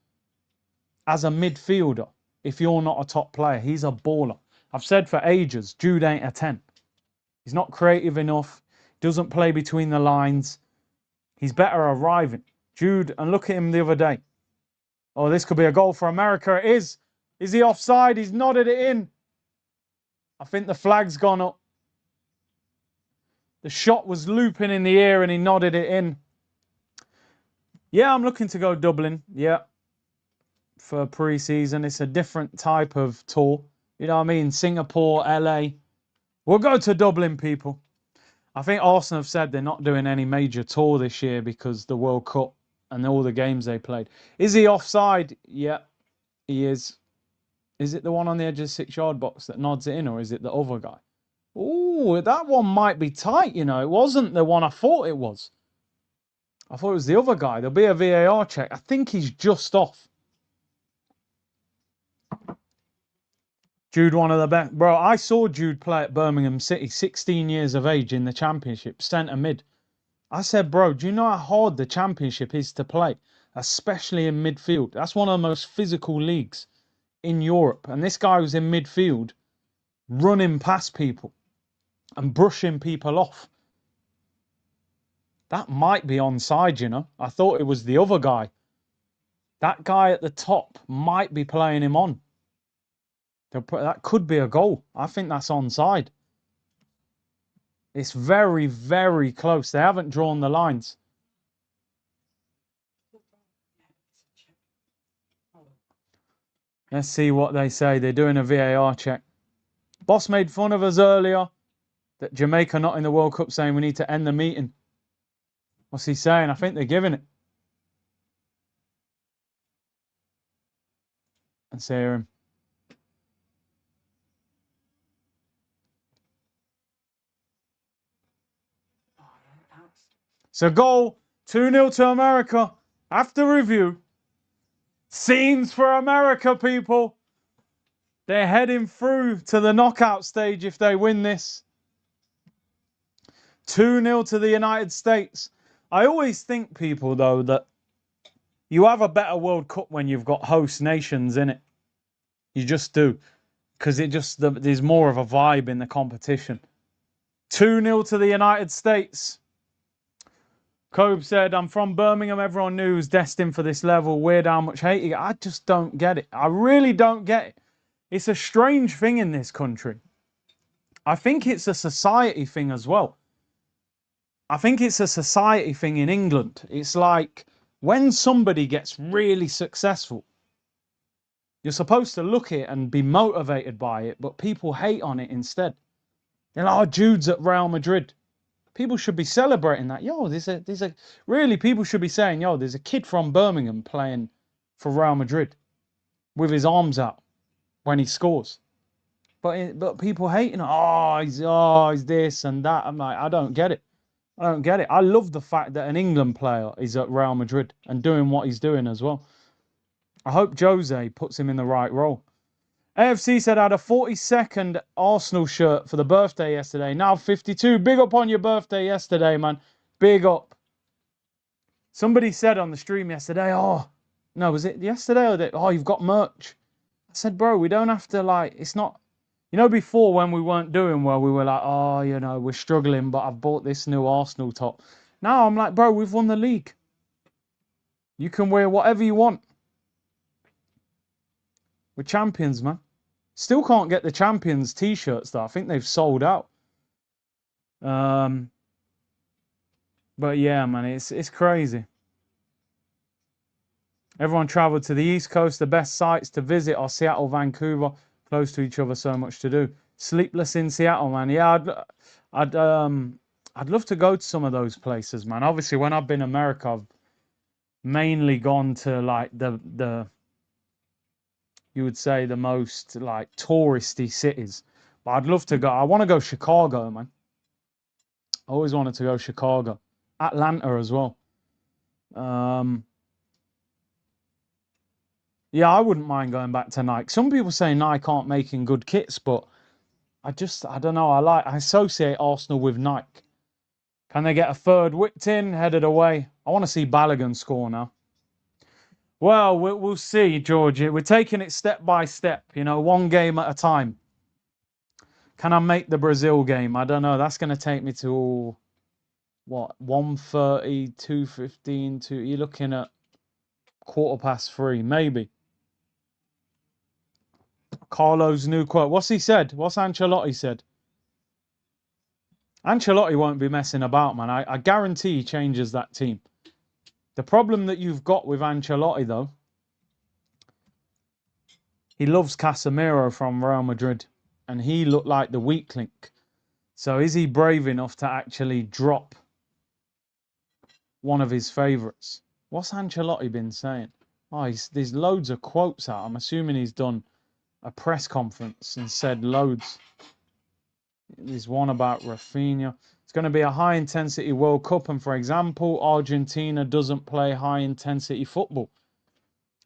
as a midfielder if you're not a top player. He's a baller. I've said for ages, Jude ain't a 10. He's not creative enough. Doesn't play between the lines. He's better arriving. Jude, and look at him the other day. Oh, this could be a goal for America. It is. Is he offside? He's nodded it in. I think the flag's gone up. The shot was looping in the air and he nodded it in. Yeah, I'm looking to go Dublin. Yeah. For pre-season. It's a different type of tour. You know what I mean? Singapore, LA. We'll go to Dublin, people. I think Arsenal have said they're not doing any major tour this year because the World Cup and all the games they played. Is he offside? Yeah, he is. Is it the one on the edge of the 6-yard box that nods it in, or is it the other guy? Oh, that one might be tight, you know. It wasn't the one I thought it was. I thought it was the other guy. There'll be a VAR check. I think he's just off. Jude, one of the best. Bro, I saw Jude play at Birmingham City, 16 years of age in the Championship, centre mid. I said, bro, do you know how hard the Championship is to play, especially in midfield? That's one of the most physical leagues in Europe. And this guy was in midfield, running past people and brushing people off. That might be onside, you know. I thought it was the other guy. That guy at the top might be playing him on. That could be a goal. I think that's onside. It's very, very close. They haven't drawn the lines. Let's see what they say. They're doing a VAR check. Boss made fun of us earlier that Jamaica not in the World Cup, saying we need to end the meeting. What's he saying? I think they're giving it. Let's hear him. So goal, 2-0 to America. After review, scenes for America, people. They're heading through to the knockout stage if they win this. 2-0 to the United States. I always think, people, though, that you have a better World Cup when you've got host nations in it. You just do. Because there's more of a vibe in the competition. 2-0 to the United States. Cobe said, I'm from Birmingham. Everyone knew he was destined for this level. Weird how much hate he got. I just don't get it. I really don't get it. It's a strange thing in this country. I think it's a society thing as well. I think it's a society thing in England. It's like when somebody gets really successful, you're supposed to look at it and be motivated by it, but people hate on it instead. They're like, oh, Jude's at Real Madrid. People should be celebrating that. Yo, really, people should be saying, yo, there's a kid from Birmingham playing for Real Madrid with his arms out when he scores. But people hating, he's this and that. I'm like, I don't get it. I don't get it. I love the fact that an England player is at Real Madrid and doing what he's doing as well. I hope Jose puts him in the right role. AFC said I had a 42nd Arsenal shirt for the birthday yesterday. Now 52. Big up on your birthday yesterday, man. Big up. Somebody said on the stream yesterday, no, was it yesterday? Or you've got merch. I said, bro, we don't have to, like, it's not, you know, before when we weren't doing well, we were like, we're struggling, but I've bought this new Arsenal top. Now I'm like, bro, we've won the league. You can wear whatever you want. We're champions, man. Still can't get the champions t-shirts though. I think they've sold out. But yeah, man, it's crazy. Everyone traveled to the East Coast. The best sites to visit are Seattle, Vancouver, close to each other. So much to do. Sleepless in Seattle, man. Yeah, I'd love to go to some of those places, man. Obviously, when I've been in America, I've mainly gone to like the you would say the most like touristy cities. But I'd love to go. I want to go Chicago, man. I always wanted to go Chicago. Atlanta as well. Yeah, I wouldn't mind going back to Nike. Some people say Nike aren't making good kits, but I don't know. I associate Arsenal with Nike. Can they get a third whipped in, headed away? I want to see Balogun score now. Well, we'll see, George. We're taking it step by step, one game at a time. Can I make the Brazil game? I don't know. That's going to take me to, what, 1:30, 2:15, you're looking at 3:15, maybe. Carlo's new quote. What's he said? What's Ancelotti said? Ancelotti won't be messing about, man. I guarantee he changes that team. The problem that you've got with Ancelotti, though, he loves Casemiro from Real Madrid, and he looked like the weak link. So is he brave enough to actually drop one of his favourites? What's Ancelotti been saying? Oh, there's loads of quotes out. I'm assuming he's done a press conference and said loads. There's one about Rafinha. It's going to be a high-intensity World Cup, and for example, Argentina doesn't play high-intensity football.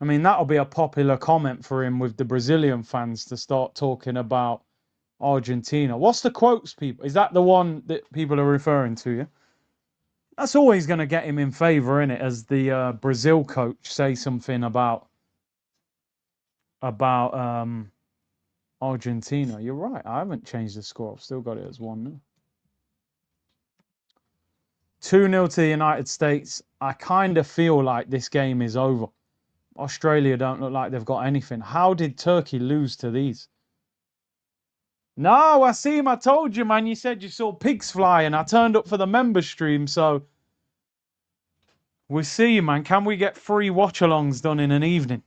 I mean, that'll be a popular comment for him with the Brazilian fans to start talking about Argentina. What's the quotes, people? Is that the one that people are referring to, yeah? That's always going to get him in favour, isn't it? As the Brazil coach say something about Argentina. You're right. I haven't changed the score. I've still got it as 1-0. 2-0 to the United States. I kind of feel like this game is over. Australia don't look like they've got anything. How did Turkey lose to these? No, Asim, I told you, man. You said you saw pigs flying. I turned up for the member stream, so we'll see, man. Can we get 3 watch-alongs done in an evening?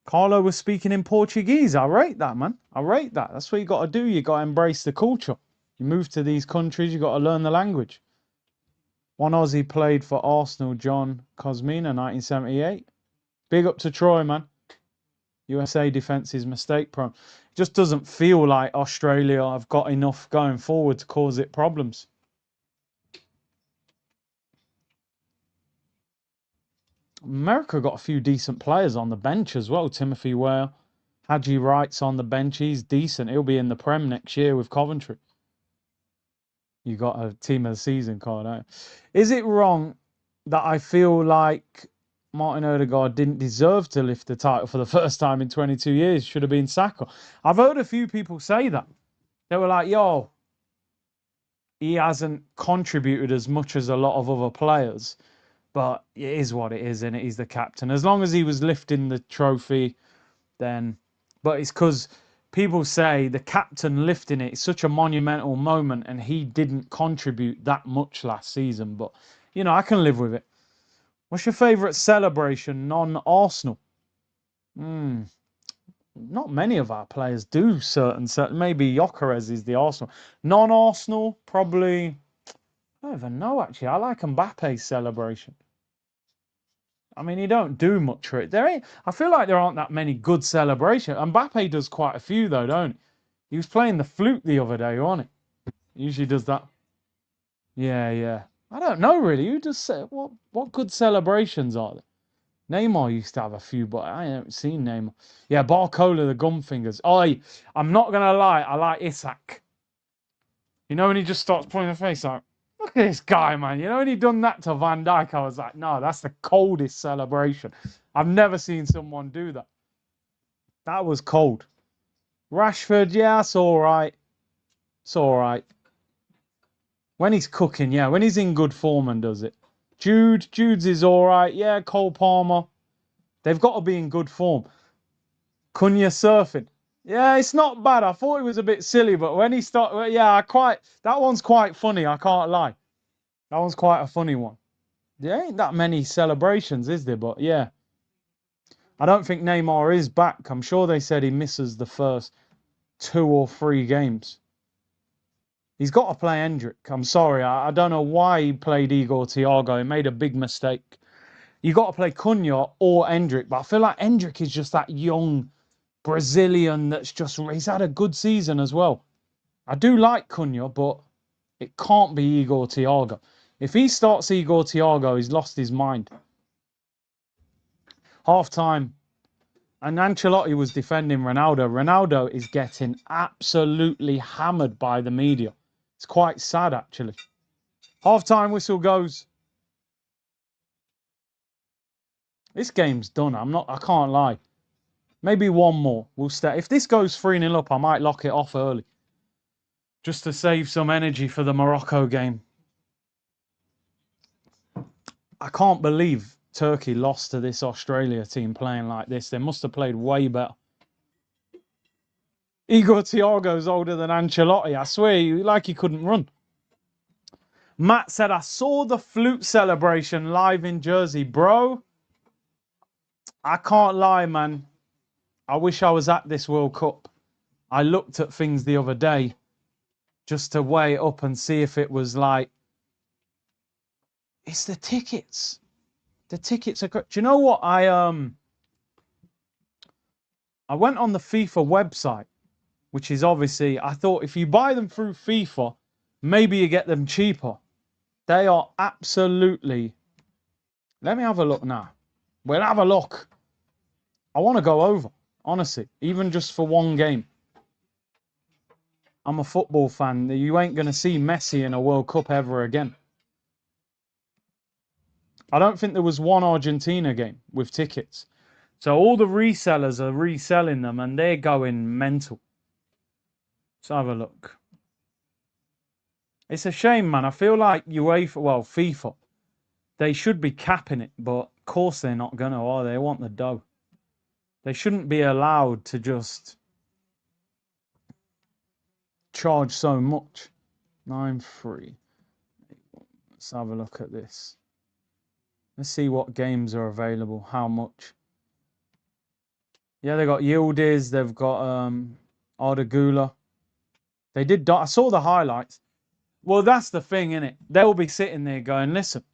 Carlo was speaking in Portuguese. I rate that, man. I rate that. That's what you got to do. You got to embrace the culture. You move to these countries, you got to learn the language. One Aussie played for Arsenal, John Cosmina, 1978. Big up to Troy, man. USA defence is mistake prone. It just doesn't feel like Australia have got enough going forward to cause it problems. America got a few decent players on the bench as well. Timothy Ware, Haji Wright's on the bench. He's decent. He'll be in the Prem next year with Coventry. You got a team of the season card out. Is it wrong that I feel like Martin Odegaard didn't deserve to lift the title for the first time in 22 years? Should have been Saka. I've heard a few people say that. They were like, yo, he hasn't contributed as much as a lot of other players. But it is what it is, and he's the captain. As long as he was lifting the trophy, then... But it's because people say the captain lifting it is such a monumental moment, and he didn't contribute that much last season. But, I can live with it. What's your favourite celebration, non-Arsenal? Not many of our players do certain... Maybe Gyökeres is the Arsenal. Non-Arsenal, probably... I don't even know, actually. I like Mbappe's celebration. I mean, he don't do much for it. I feel like there aren't that many good celebrations. Mbappe does quite a few, though, don't he? He was playing the flute the other day, wasn't he? Usually does that. Yeah. I don't know, really. Who does say... What good celebrations are there? Neymar used to have a few, but I haven't seen Neymar. Yeah, Barcola, the gum fingers. I'm not going to lie. I like Isak. When he just starts pulling the face out. Look at this guy, man. When he done that to Van Dijk, I was like, no, that's the coldest celebration. I've never seen someone do that. That was cold. Rashford, yeah, it's all right. It's all right. When he's cooking, yeah. When he's in good form and does it. Jude's is all right. Yeah, Cole Palmer. They've got to be in good form. Cunha surfing. Yeah, it's not bad. I thought it was a bit silly, but when he started, that one's quite funny. I can't lie. That one's quite a funny one. There ain't that many celebrations, is there? But yeah, I don't think Neymar is back. I'm sure they said he misses the first 2 or 3 games. He's got to play Endrick. I'm sorry. I don't know why he played Igor Thiago. He made a big mistake. You got to play Cunha or Endrick, but I feel like Endrick is just that young Brazilian that's he's had a good season as well. I do like Cunha, but it can't be Igor Thiago. If he starts Igor Thiago, he's lost his mind. Half time, and Ancelotti was defending Ronaldo. Ronaldo is getting absolutely hammered by the media. It's quite sad, actually. Half time whistle goes. This game's done. I can't lie. Maybe one more. We'll stay. If this goes 3-0 up, I might lock it off early, just to save some energy for the Morocco game. I can't believe Turkey lost to this Australia team playing like this. They must have played way better. Igor Thiago's older than Ancelotti. I swear, like he couldn't run. Matt said, I saw the flute celebration live in Jersey. Bro, I can't lie, man. I wish I was at this World Cup. I looked at things the other day just to weigh it up and see if it was like, it's the tickets. The tickets are good. Do you know what? I went on the FIFA website, which is obviously, I thought if you buy them through FIFA, maybe you get them cheaper. They are absolutely... Let me have a look now. We'll have a look. I want to go over, honestly, even just for one game. I'm a football fan. You ain't going to see Messi in a World Cup ever again. I don't think there was one Argentina game with tickets. So all the resellers are reselling them and they're going mental. Let's have a look. It's a shame, man. I feel like UEFA, well, FIFA, they should be capping it, but of course they're not going to, are they? They want the dough. They shouldn't be allowed to just charge so much. 9-3. Let's have a look at this. Let's see what games are available. How much? Yeah, they got Yildiz. They've got Arda Güler. They did. I saw the highlights. Well, that's the thing, innit? They'll be sitting there going, listen,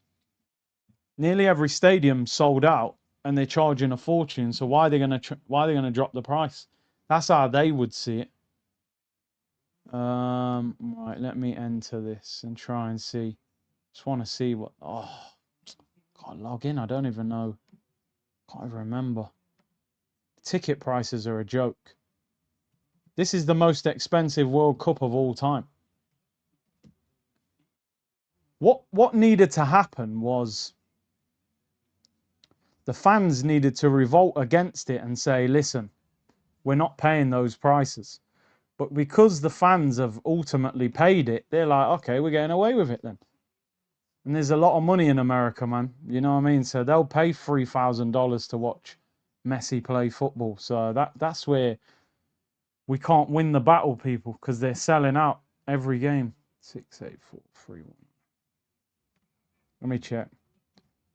nearly every stadium sold out and they're charging a fortune. So why are they gonna drop the price? That's how they would see it. Right, let me enter this and try and see. Just want to see what. Oh, can't log in. I don't even know. Can't even remember. Ticket prices are a joke. This is the most expensive World Cup of all time. What needed to happen was the fans needed to revolt against it and say, listen, we're not paying those prices. But because the fans have ultimately paid it, they're like, okay, we're getting away with it then. And there's a lot of money in America, man. You know what I mean? So they'll pay $3,000 to watch Messi play football. So that's where we can't win the battle, people, because they're selling out every game. 6, 8, 4, 3, 1. Let me check.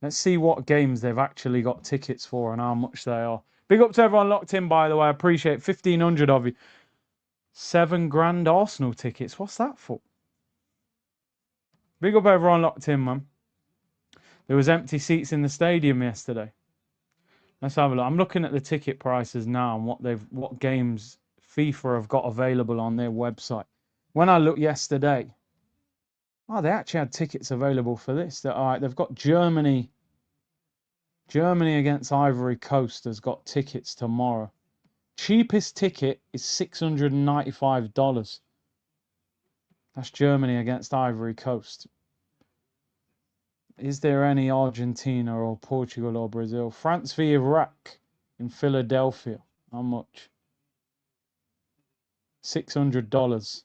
Let's see what games they've actually got tickets for and how much they are. Big up to everyone locked in, by the way. I appreciate it. 1,500 of you. 7 grand Arsenal tickets. What's that for? Big up everyone locked in, man. There was empty seats in the stadium yesterday. Let's have a look. I'm looking at the ticket prices now and what games FIFA have got available on their website. When I looked yesterday, oh, they actually had tickets available for this. All right, they've got Germany. Germany against Ivory Coast has got tickets tomorrow. Cheapest ticket is $695. That's Germany against Ivory Coast. Is there any Argentina or Portugal or Brazil? France v Iraq in Philadelphia. How much? $600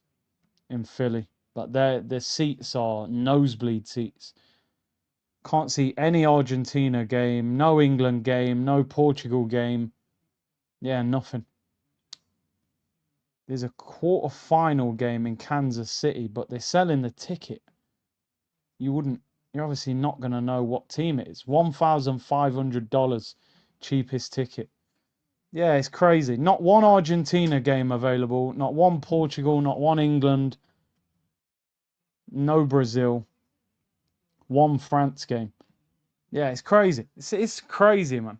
in Philly. But their seats are nosebleed seats. Can't see any Argentina game, no England game, no Portugal game. Yeah, nothing. There's a quarter-final game in Kansas City, but they're selling the ticket. You're obviously not going to know what team it is. $1,500 cheapest ticket. Yeah, it's crazy. Not one Argentina game available, not one Portugal, not one England, no Brazil, one France game. Yeah, it's crazy. It's crazy, man.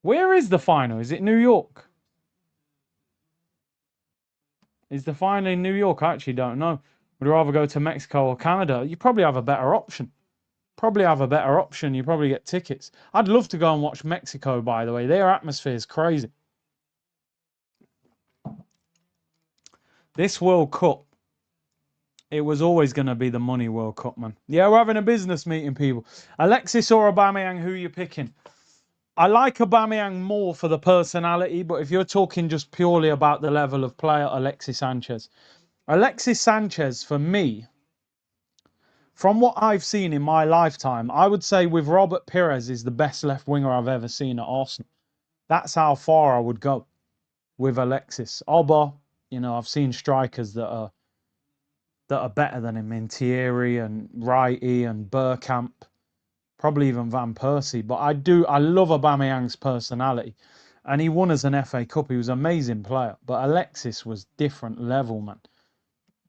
Where is the final? Is it New York? Is the final in New York? I actually don't know. Would you rather go to Mexico or Canada? You probably have a better option. You probably get tickets. I'd love to go and watch Mexico, by the way. Their atmosphere is crazy. This World Cup, it was always going to be the money World Cup, man. Yeah, we're having a business meeting, people. Alexis or Aubameyang, who are you picking? I like Aubameyang more for the personality, but if you're talking just purely about the level of player, Alexis Sanchez. Alexis Sanchez, for me, from what I've seen in my lifetime, I would say with Robert Pires is the best left winger I've ever seen at Arsenal. That's how far I would go with Alexis. Oba, you know, I've seen strikers that are better than him in Thierry and Wrighty and Bergkamp, probably even Van Persie. But I love Aubameyang's personality. And he won as an FA Cup. He was an amazing player. But Alexis was different level, man.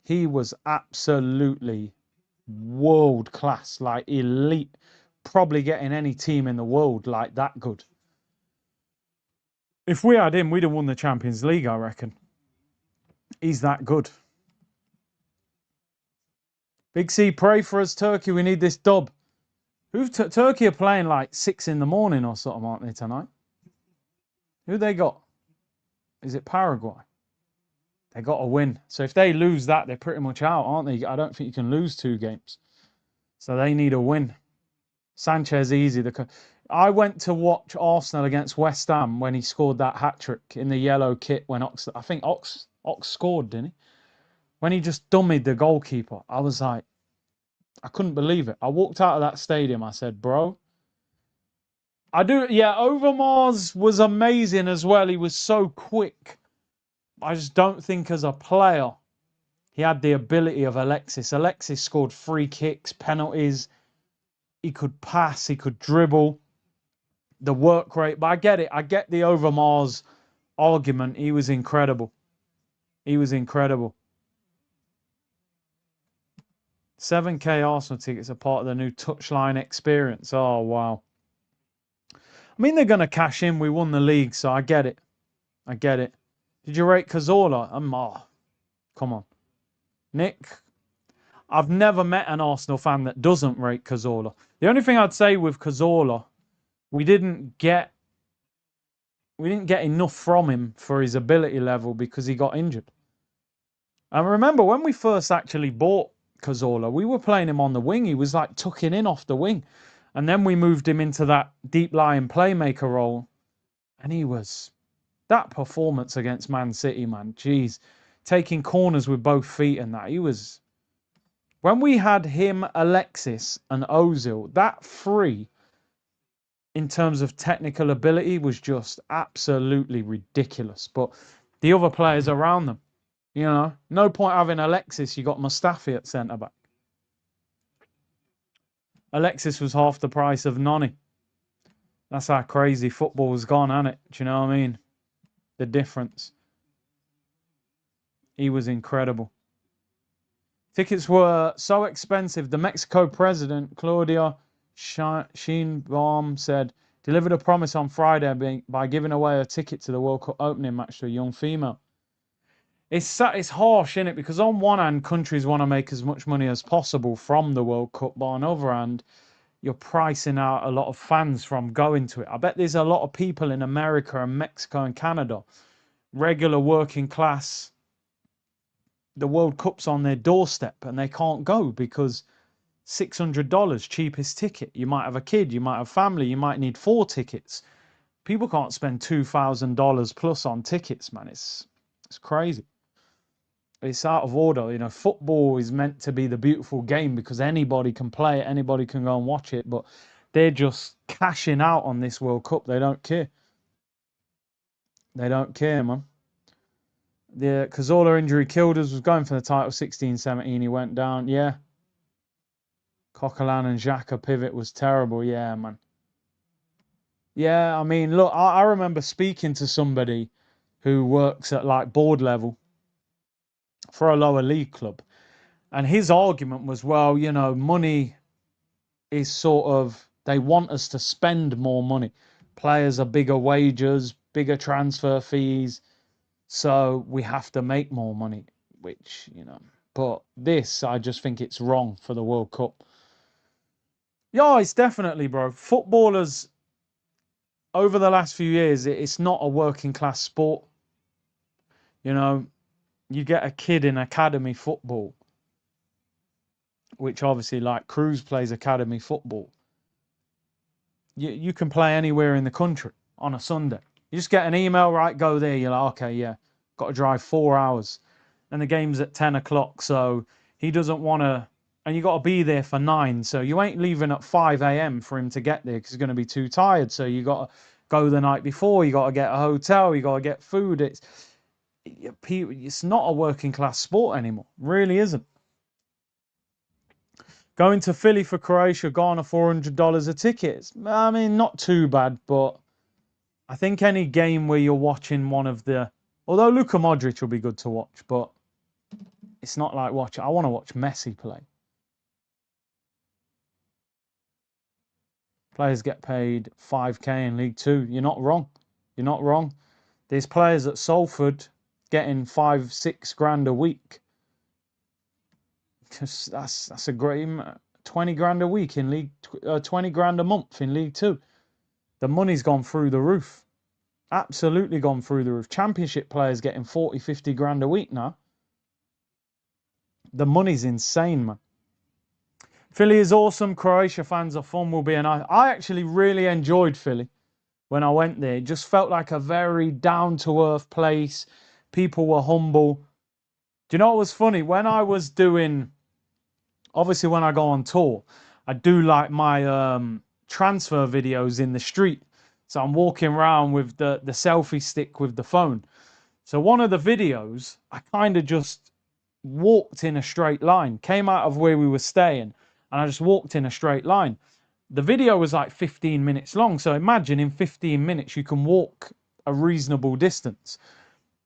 He was absolutely world class, like elite. Probably getting any team in the world like that good. If we had him, we'd have won the Champions League, I reckon. He's that good. Big C, pray for us, Turkey. We need this dub. Turkey are playing like 6 in the morning or something, aren't they, tonight? Who they got? Is it Paraguay? They got to win. So if they lose that, they're pretty much out, aren't they? I don't think you can lose 2 games. So they need a win. Sanchez easy. I went to watch Arsenal against West Ham when he scored that hat-trick in the yellow kit when I think Ox scored, didn't he? When he just dummied the goalkeeper. I was like, I couldn't believe it. I walked out of that stadium. I said, bro. Overmars was amazing as well. He was so quick. I just don't think as a player he had the ability of Alexis. Alexis scored free kicks, penalties. He could pass. He could dribble. The work rate. But I get it. I get the Overmars argument. He was incredible. 7K Arsenal tickets are part of the new touchline experience. Oh, wow. I mean, they're going to cash in. We won the league, so I get it. Did you rate Cazorla? Come on. Nick, I've never met an Arsenal fan that doesn't rate Cazorla. The only thing I'd say with Cazorla, we didn't get enough from him for his ability level because he got injured. And remember, when we first actually bought Cazorla, we were playing him on the wing. He was like tucking in off the wing. And then we moved him into that deep-lying playmaker role. And he was... That performance against Man City, man. Jeez. Taking corners with both feet and that. He was... When we had him, Alexis and Ozil, that three, in terms of technical ability, was just absolutely ridiculous. But the other players around them, you know, no point having Alexis. You got Mustafi at centre-back. Alexis was half the price of Noni. That's how crazy football's gone, hasn't it? Do you know what I mean? The difference. He was incredible. Tickets were so expensive. The Mexico president, Claudia Sheinbaum, said, delivered a promise on Friday by giving away a ticket to the World Cup opening match to a young female. It's harsh, isn't it? Because on one hand, countries want to make as much money as possible from the World Cup, but on the other hand, you're pricing out a lot of fans from going to it. I bet there's a lot of people in America and Mexico and Canada, regular working class, the World Cup's on their doorstep and they can't go because $600, cheapest ticket. You might have a kid, you might have family, you might need 4 tickets. People can't spend $2,000 plus on tickets, man. It's crazy. It's out of order. You know, football is meant to be the beautiful game because anybody can play it, anybody can go and watch it, but they're just cashing out on this World Cup. They don't care. They don't care, man. The Cazorla injury killed us. Was going for the title 16-17. He went down. Yeah. Coquelin and Xhaka pivot was terrible. Yeah, man. Yeah, I mean, look, I remember speaking to somebody who works at like board level for a lower league club. And his argument was, well, you know, money is sort of, they want us to spend more money. Players are bigger wages, bigger transfer fees. So we have to make more money, which, but this, I just think it's wrong for the World Cup. Yeah, it's definitely, bro. Footballers over the last few years, it's not a working class sport. You know, you get a kid in academy football, which obviously like Cruz plays academy football. You can play anywhere in the country on a Sunday. You just get an email, right? Go there. You're like, okay, yeah, got to drive 4 hours, and the game's at 10 o'clock. So he doesn't want to, and you got to be there for 9. So you ain't leaving at 5 a.m. for him to get there because he's going to be too tired. So you got to go the night before. You got to get a hotel. You got to get food. It's not a working class sport anymore. Really isn't. Going to Philly for Croatia, Ghana, $400 a ticket. I mean, not too bad, but I think any game where you're watching one of the, although Luka Modric will be good to watch, but it's not like watch. I want to watch Messi play. Players get paid 5K in League Two. You're not wrong. You're not wrong. There's players at Salford getting 5-6 grand a week. That's a great 20 grand a week in League, 20 grand a month in League Two. The money's gone through the roof. Absolutely gone through the roof. Championship players getting 40-50 grand a week now. The money's insane, man. Philly is awesome. Croatia fans are fun. Will be a nice. I actually really enjoyed Philly when I went there. It just felt like a very down-to-earth place. People were humble. Do you know what was funny? When I was doing, obviously when I go on tour, I do like my transfer videos in the street. So I'm walking around with the selfie stick with the phone. So one of the videos, I kind of just walked in a straight line, came out of where we were staying, and I just walked in a straight line. The video was like 15 minutes long. So imagine in 15 minutes, you can walk a reasonable distance.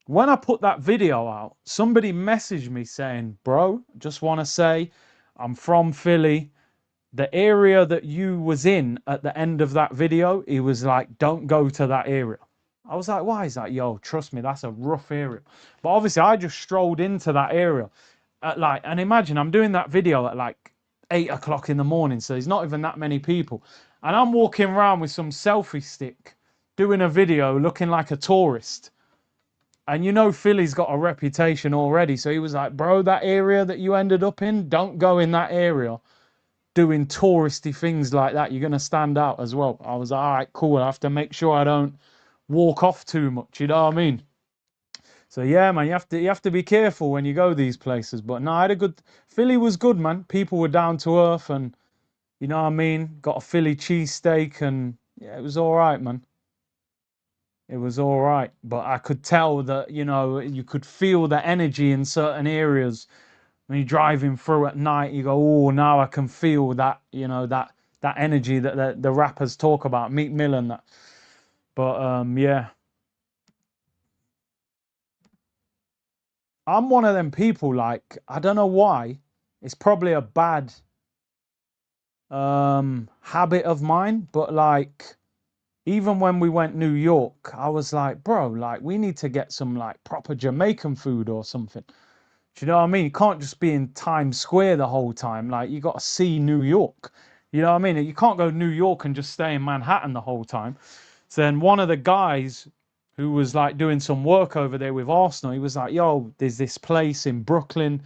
When I put that video out, somebody messaged me saying, bro, just want to say, I'm from Philly. The area that you was in at the end of that video, he was like, don't go to that area. I was like, why is that? Yo, trust me, that's a rough area. But obviously, I just strolled into that area at like, and imagine I'm doing that video at like 8 o'clock in the morning. So there's not even that many people. And I'm walking around with some selfie stick, doing a video looking like a tourist. And you know, Philly's got a reputation already. So he was like, bro, that area that you ended up in, don't go in that area doing touristy things like that. You're going to stand out as well. I was like, all right, cool. I have to make sure I don't walk off too much. You know what I mean? So yeah, man, you have to be careful when you go these places. But no, I had a good, Philly was good, man. People were down to earth and, you know what I mean? Got a Philly cheesesteak and yeah, it was all right, man. It was all right, but I could tell that, you could feel the energy in certain areas when you're driving through at night. You go, oh, now I can feel that, that energy that the rappers talk about, Meek Mill and that. But yeah, I'm one of them people. Like, I don't know why. It's probably a bad habit of mine, but like, even when we went New York, I was like, bro, like we need to get some like proper Jamaican food or something. Do you know what I mean? You can't just be in Times Square the whole time. Like you got to see New York. You know what I mean? You can't go to New York and just stay in Manhattan the whole time. So then one of the guys who was like doing some work over there with Arsenal, he was like, yo, there's this place in Brooklyn.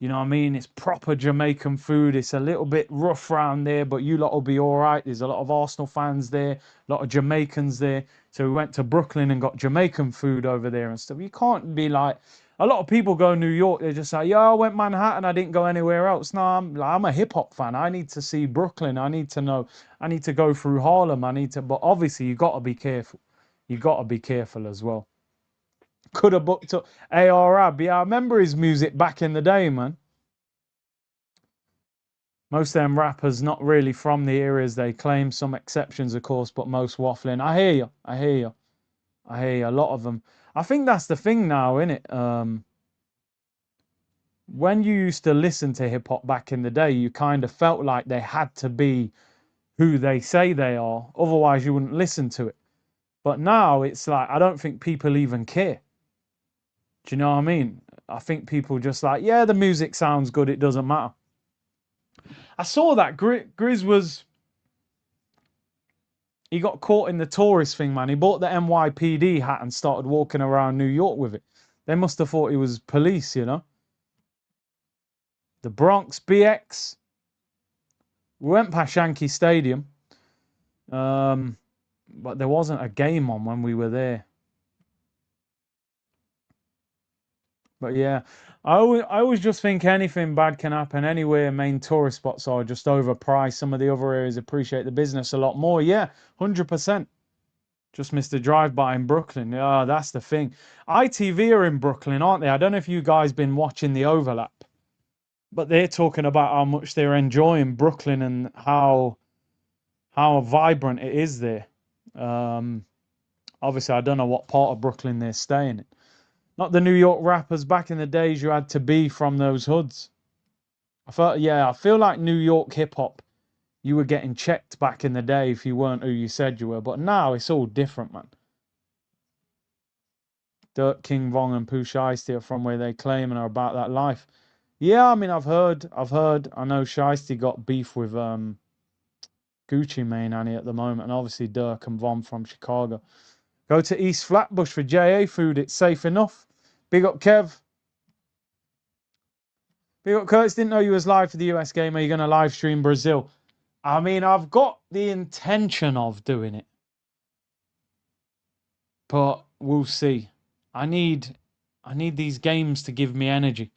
You know what I mean? It's proper Jamaican food. It's a little bit rough around there, but you lot will be all right. There's a lot of Arsenal fans there, a lot of Jamaicans there. So we went to Brooklyn and got Jamaican food over there and stuff. You can't be like, a lot of people go to New York, they're just like, yo, I went Manhattan, I didn't go anywhere else. No, I'm a hip hop fan. I need to see Brooklyn. I need to know, I need to go through Harlem. But obviously you got to be careful. You got to be careful as well. Could have booked up ARAB. Yeah, I remember his music back in the day, man. Most of them rappers not really from the areas they claim. Some exceptions, of course, but most waffling. I hear you. I hear you. I hear you. A lot of them. I think that's the thing now, isn't it? When you used to listen to hip hop back in the day, you kind of felt like they had to be who they say they are. Otherwise, you wouldn't listen to it. But now it's like, I don't think people even care. Do you know what I mean? I think people just like, yeah, the music sounds good. It doesn't matter. I saw that Grizz was, he got caught in the tourist thing, man. He bought the NYPD hat and started walking around New York with it. They must have thought he was police, you know. The Bronx BX. We went past Yankee Stadium, but there wasn't a game on when we were there. But yeah, I always just think anything bad can happen anywhere. Main tourist spots are just overpriced. Some of the other areas appreciate the business a lot more. Yeah, 100%. Just missed a drive-by in Brooklyn. Yeah, that's the thing. ITV are in Brooklyn, aren't they? I don't know if you guys been watching the overlap, but they're talking about how much they're enjoying Brooklyn and how vibrant it is there. Obviously, I don't know what part of Brooklyn they're staying in. Not the New York rappers. Back in the days, you had to be from those hoods. I feel like New York hip hop, you were getting checked back in the day if you weren't who you said you were. But now it's all different, man. Dirt King Von and Pooh Shiesty are from where they claim and are about that life. Yeah, I mean, I've heard. I know Shiesty got beef with Gucci Mane Annie at the moment, and obviously Dirk and Von from Chicago. Go to East Flatbush for JA food. It's safe enough. Big up, Kev. Big up, Curtis. Didn't know you was live for the US game. Are you going to live stream Brazil? I mean, I've got the intention of doing it, but we'll see. I need these games to give me energy.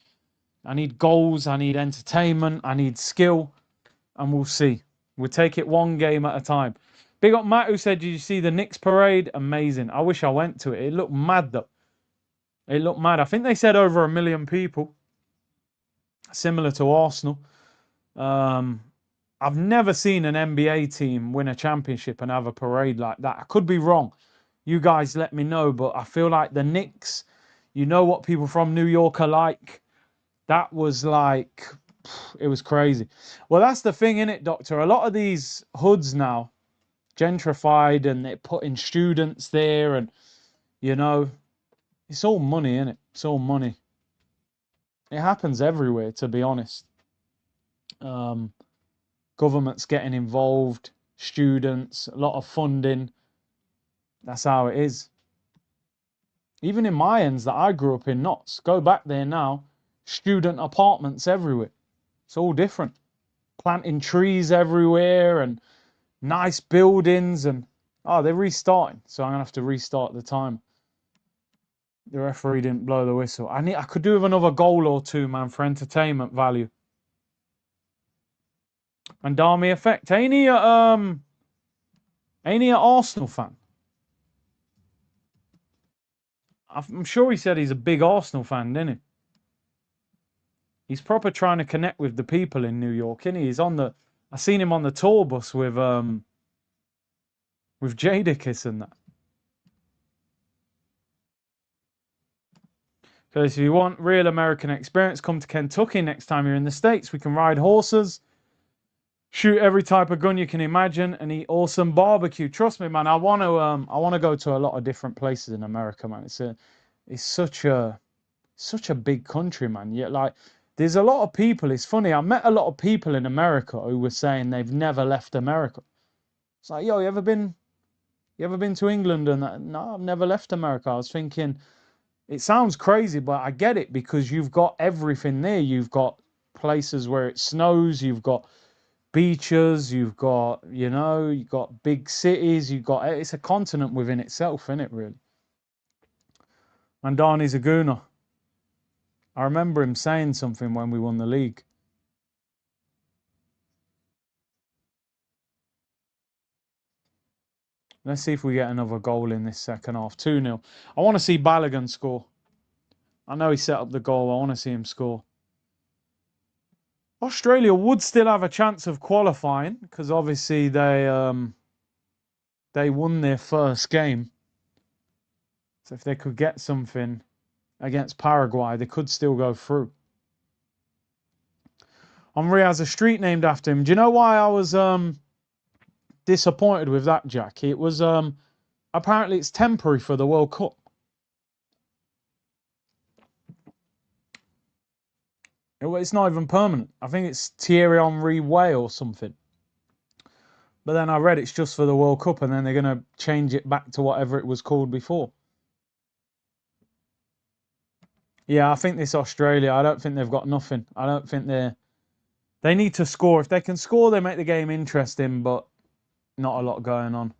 I need goals. I need entertainment. I need skill, and we'll see. We'll take it one game at a time. Big up Matt, who said, did you see the Knicks parade? Amazing. I wish I went to it. It looked mad, though. It looked mad. I think they said over 1 million people. Similar to Arsenal. I've never seen an NBA team win a championship and have a parade like that. I could be wrong. You guys let me know. But I feel like the Knicks, you know what people from New York are like. That was like, it was crazy. Well, that's the thing, innit, Doctor? A lot of these hoods now, gentrified, and they're putting students there, and you know, it's all money, innit? It's all money. It happens everywhere, to be honest. Government's getting involved, students, a lot of funding. That's how it is. Even in my ends that I grew up in, Notts, go back there now, student apartments everywhere. It's all different. Planting trees everywhere and nice buildings, and oh, they're restarting, so I'm gonna have to restart the time. The referee didn't blow the whistle. I could do with another goal or two, man, for entertainment value. And Darmy effect. Ain't he an Arsenal fan? I'm sure he said he's a big Arsenal fan, didn't he? He's proper trying to connect with the people in New York, isn't he? He's on the. I seen him on the tour bus with Jadakiss and that. So if you want real American experience, come to Kentucky next time you're in the States. We can ride horses, shoot every type of gun you can imagine, and eat awesome barbecue. Trust me, man. I want to go to a lot of different places in America, man. It's such a big country, man. Yet, like, there's a lot of people. It's funny. I met a lot of people in America who were saying they've never left America. It's like, yo, you ever been to England? And that? No, I've never left America. I was thinking, it sounds crazy, but I get it because you've got everything there. You've got places where it snows. You've got beaches. You've got, you've got big cities. It's a continent within itself, isn't it, really? And Darnie's a gooner. I remember him saying something when we won the league. Let's see if we get another goal in this second half. 2-0. I want to see Balogun score. I know he set up the goal. I want to see him score. Australia would still have a chance of qualifying because obviously they won their first game. So if they could get something against Paraguay, they could still go through. Henri has a street named after him. Do you know why I was disappointed with that, Jack? It was apparently it's temporary for the World Cup. It's not even permanent. I think it's Thierry Henry Way or something. But then I read it's just for the World Cup, and then they're going to change it back to whatever it was called before. Yeah, I think this Australia, I don't think they've got nothing. I don't think they need to score. If they can score, they make the game interesting, but not a lot going on.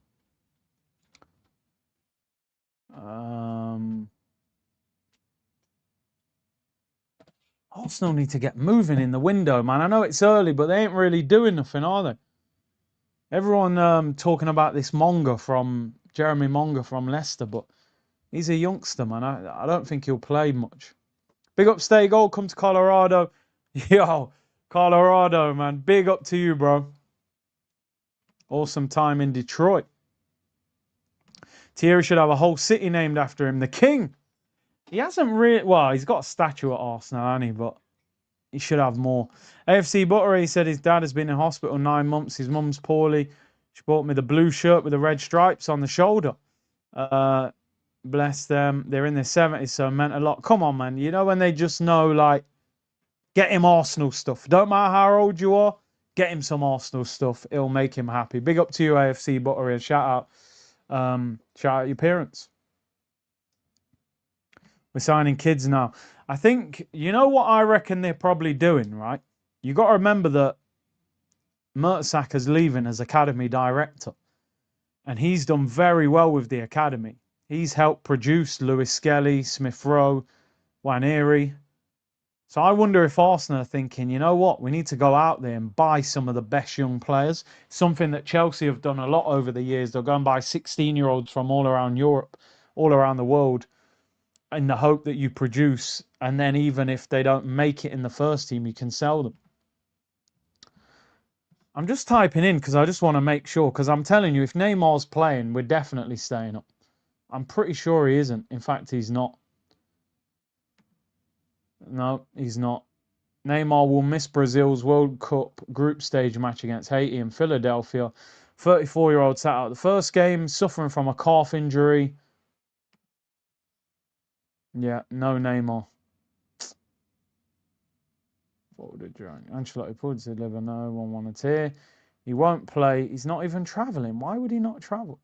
Arsenal need to get moving in the window, man. I know it's early, but they ain't really doing nothing, are they? Everyone talking about this Jeremy Monga from Leicester, but he's a youngster, man. I don't think he'll play much. Big up, Stay Gold. Come to Colorado. Yo, Colorado, man. Big up to you, bro. Awesome time in Detroit. Thierry should have a whole city named after him. The King. He hasn't really... Well, he's got a statue at Arsenal, hasn't he? But he should have more. AFC Buttery said his dad has been in hospital 9 months. His mum's poorly. She bought me the blue shirt with the red stripes on the shoulder. Bless them. They're in their 70s, so it meant a lot. Come on, man. You know when they just know, like, get him Arsenal stuff. Don't matter how old you are, get him some Arsenal stuff. It'll make him happy. Big up to you, AFC Buttery, and shout out your parents. We're signing kids now. I think, you know what I reckon they're probably doing, right? You got to remember that Mertesacker's leaving as academy director, and he's done very well with the academy. He's helped produce Lewis Skelly, Smith Rowe, Waneri. So I wonder if Arsenal are thinking, you know what, we need to go out there and buy some of the best young players. Something that Chelsea have done a lot over the years. They'll go and buy 16-year-olds from all around Europe, all around the world, in the hope that you produce. And then even if they don't make it in the first team, you can sell them. I'm just typing in because I just want to make sure. Because I'm telling you, if Neymar's playing, we're definitely staying up. I'm pretty sure he isn't. In fact, he's not. No, he's not. Neymar will miss Brazil's World Cup group stage match against Haiti in Philadelphia. 34-year-old sat out the first game, suffering from a calf injury. Yeah, no Neymar. Forwarded during Ancelotti pulled to deliver no 1-1 at here. He won't play. He's not even travelling. Why would he not travel?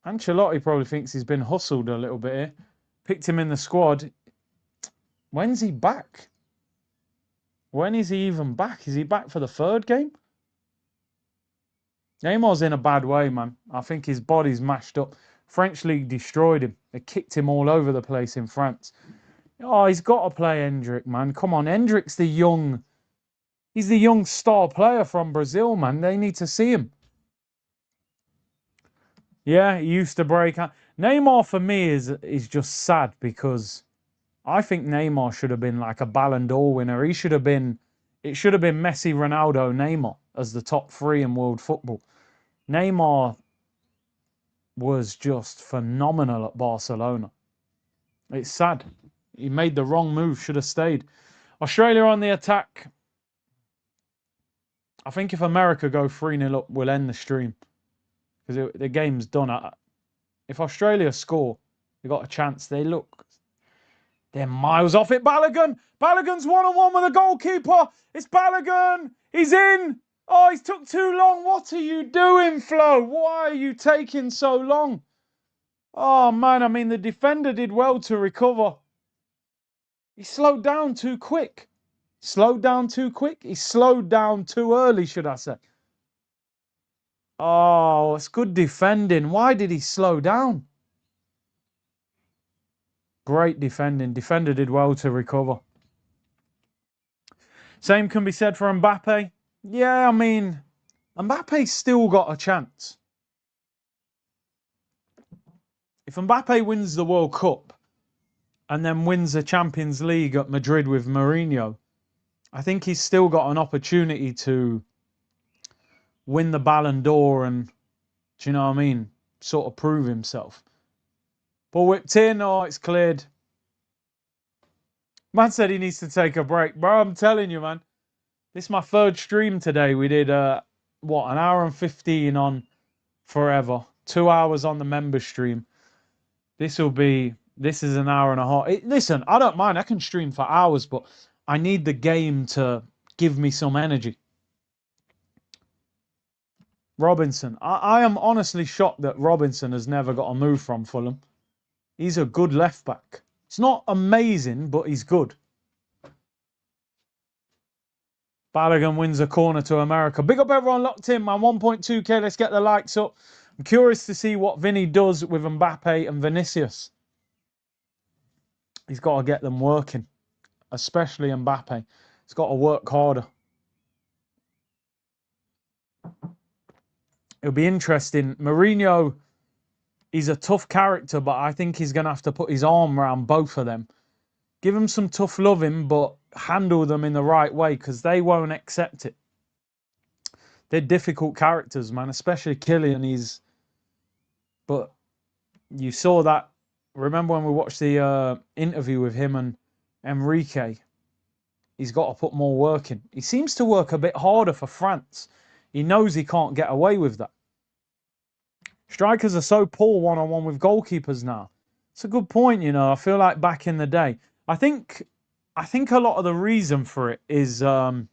Ancelotti probably thinks he's been hustled a little bit here. Picked him in the squad. When's he back? When is he even back? Is he back for the third game? Neymar's in a bad way, man. I think his body's mashed up. French league destroyed him. They kicked him all over the place in France. Oh, he's got to play Hendrick, man. Come on, Hendrick's he's the young star player from Brazil, man. They need to see him. Yeah, he used to break out. Neymar for me is just sad because I think Neymar should have been like a Ballon d'Or winner. It should have been Messi, Ronaldo, Neymar as the top three in world football. Neymar was just phenomenal at Barcelona. It's sad. He made the wrong move, should have stayed. Australia on the attack. I think if America go 3-0 up, we'll end the stream. Because the game's done. If Australia score, they got a chance. They're miles off it. Balogun! Balogun's 1-on-1 with the goalkeeper. It's Balogun. He's in. Oh, he's took too long. What are you doing, Flo? Why are you taking so long? Oh, man, I mean, the defender did well to recover. He slowed down too quick. Slowed down too quick? He slowed down too early, should I say. Oh, it's good defending. Why did he slow down? Great defending. Defender did well to recover. Same can be said for Mbappe. Yeah, I mean, Mbappe's still got a chance. If Mbappe wins the World Cup and then wins the Champions League at Madrid with Mourinho, I think he's still got an opportunity to win the Ballon d'Or and, do you know what I mean, sort of prove himself. Ball whipped in. Oh, it's cleared. Man said he needs to take a break. Bro, I'm telling you, man. This is my third stream today. We did, what, an hour and 15 on Forever. 2 hours on the member stream. This will be This is an hour and a half. Listen, I don't mind. I can stream for hours, but I need the game to give me some energy. Robinson. I am honestly shocked that Robinson has never got a move from Fulham. He's a good left back. It's not amazing, but he's good. Balogun wins a corner to America. Big up everyone locked in, man. 1.2k. Let's get the likes up. I'm curious to see what Vinny does with Mbappe and Vinicius. He's got to get them working, especially Mbappe. He's got to work harder. It'll be interesting. Mourinho, he's a tough character, but I think he's going to have to put his arm around both of them. Give them some tough loving, but handle them in the right way because they won't accept it. They're difficult characters, man, especially Kylian. But you saw that. Remember when we watched the interview with him and Enrique? He's got to put more work in. He seems to work a bit harder for France. He knows he can't get away with that. Strikers are so poor one-on-one with goalkeepers now. It's a good point, you know. I feel like back in the day. I think a lot of the reason for it is, and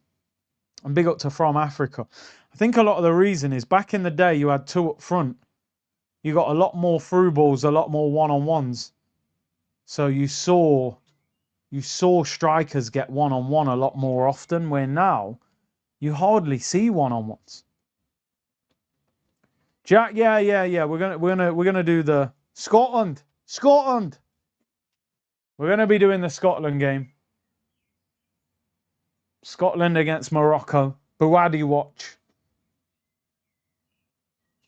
big up to From Africa. I think a lot of the reason is back in the day you had two up front. You got a lot more through balls, a lot more one-on-ones. So you saw strikers get one-on-one a lot more often, where now you hardly see one-on-ones. Jack, yeah. We're gonna do the Scotland. We're gonna be doing the Scotland game. Scotland against Morocco. Buwadi watch.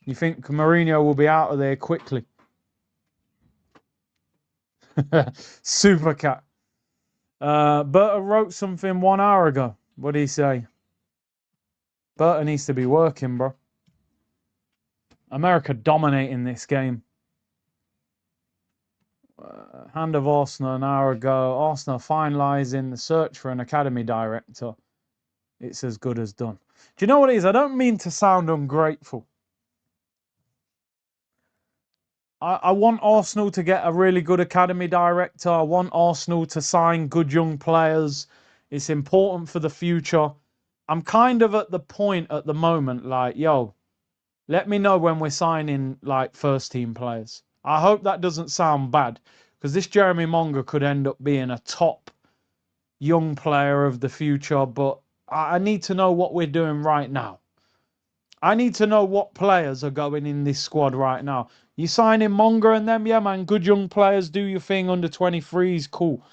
You think Mourinho will be out of there quickly? Super cat. Berta wrote something 1 hour ago. What did he say? Berta needs to be working, bro. America dominating this game. Hand of Arsenal an hour ago. Arsenal finalising the search for an academy director. It's as good as done. Do you know what it is? I don't mean to sound ungrateful. I want Arsenal to get a really good academy director. I want Arsenal to sign good young players. It's important for the future. I'm kind of at the point at the moment, like, yo, let me know when we're signing, like, first-team players. I hope that doesn't sound bad, because this Jeremy Monger could end up being a top young player of the future, but I need to know what we're doing right now. I need to know what players are going in this squad right now. You signing Monger and them, yeah, man, good young players, do your thing, under 23s, cool.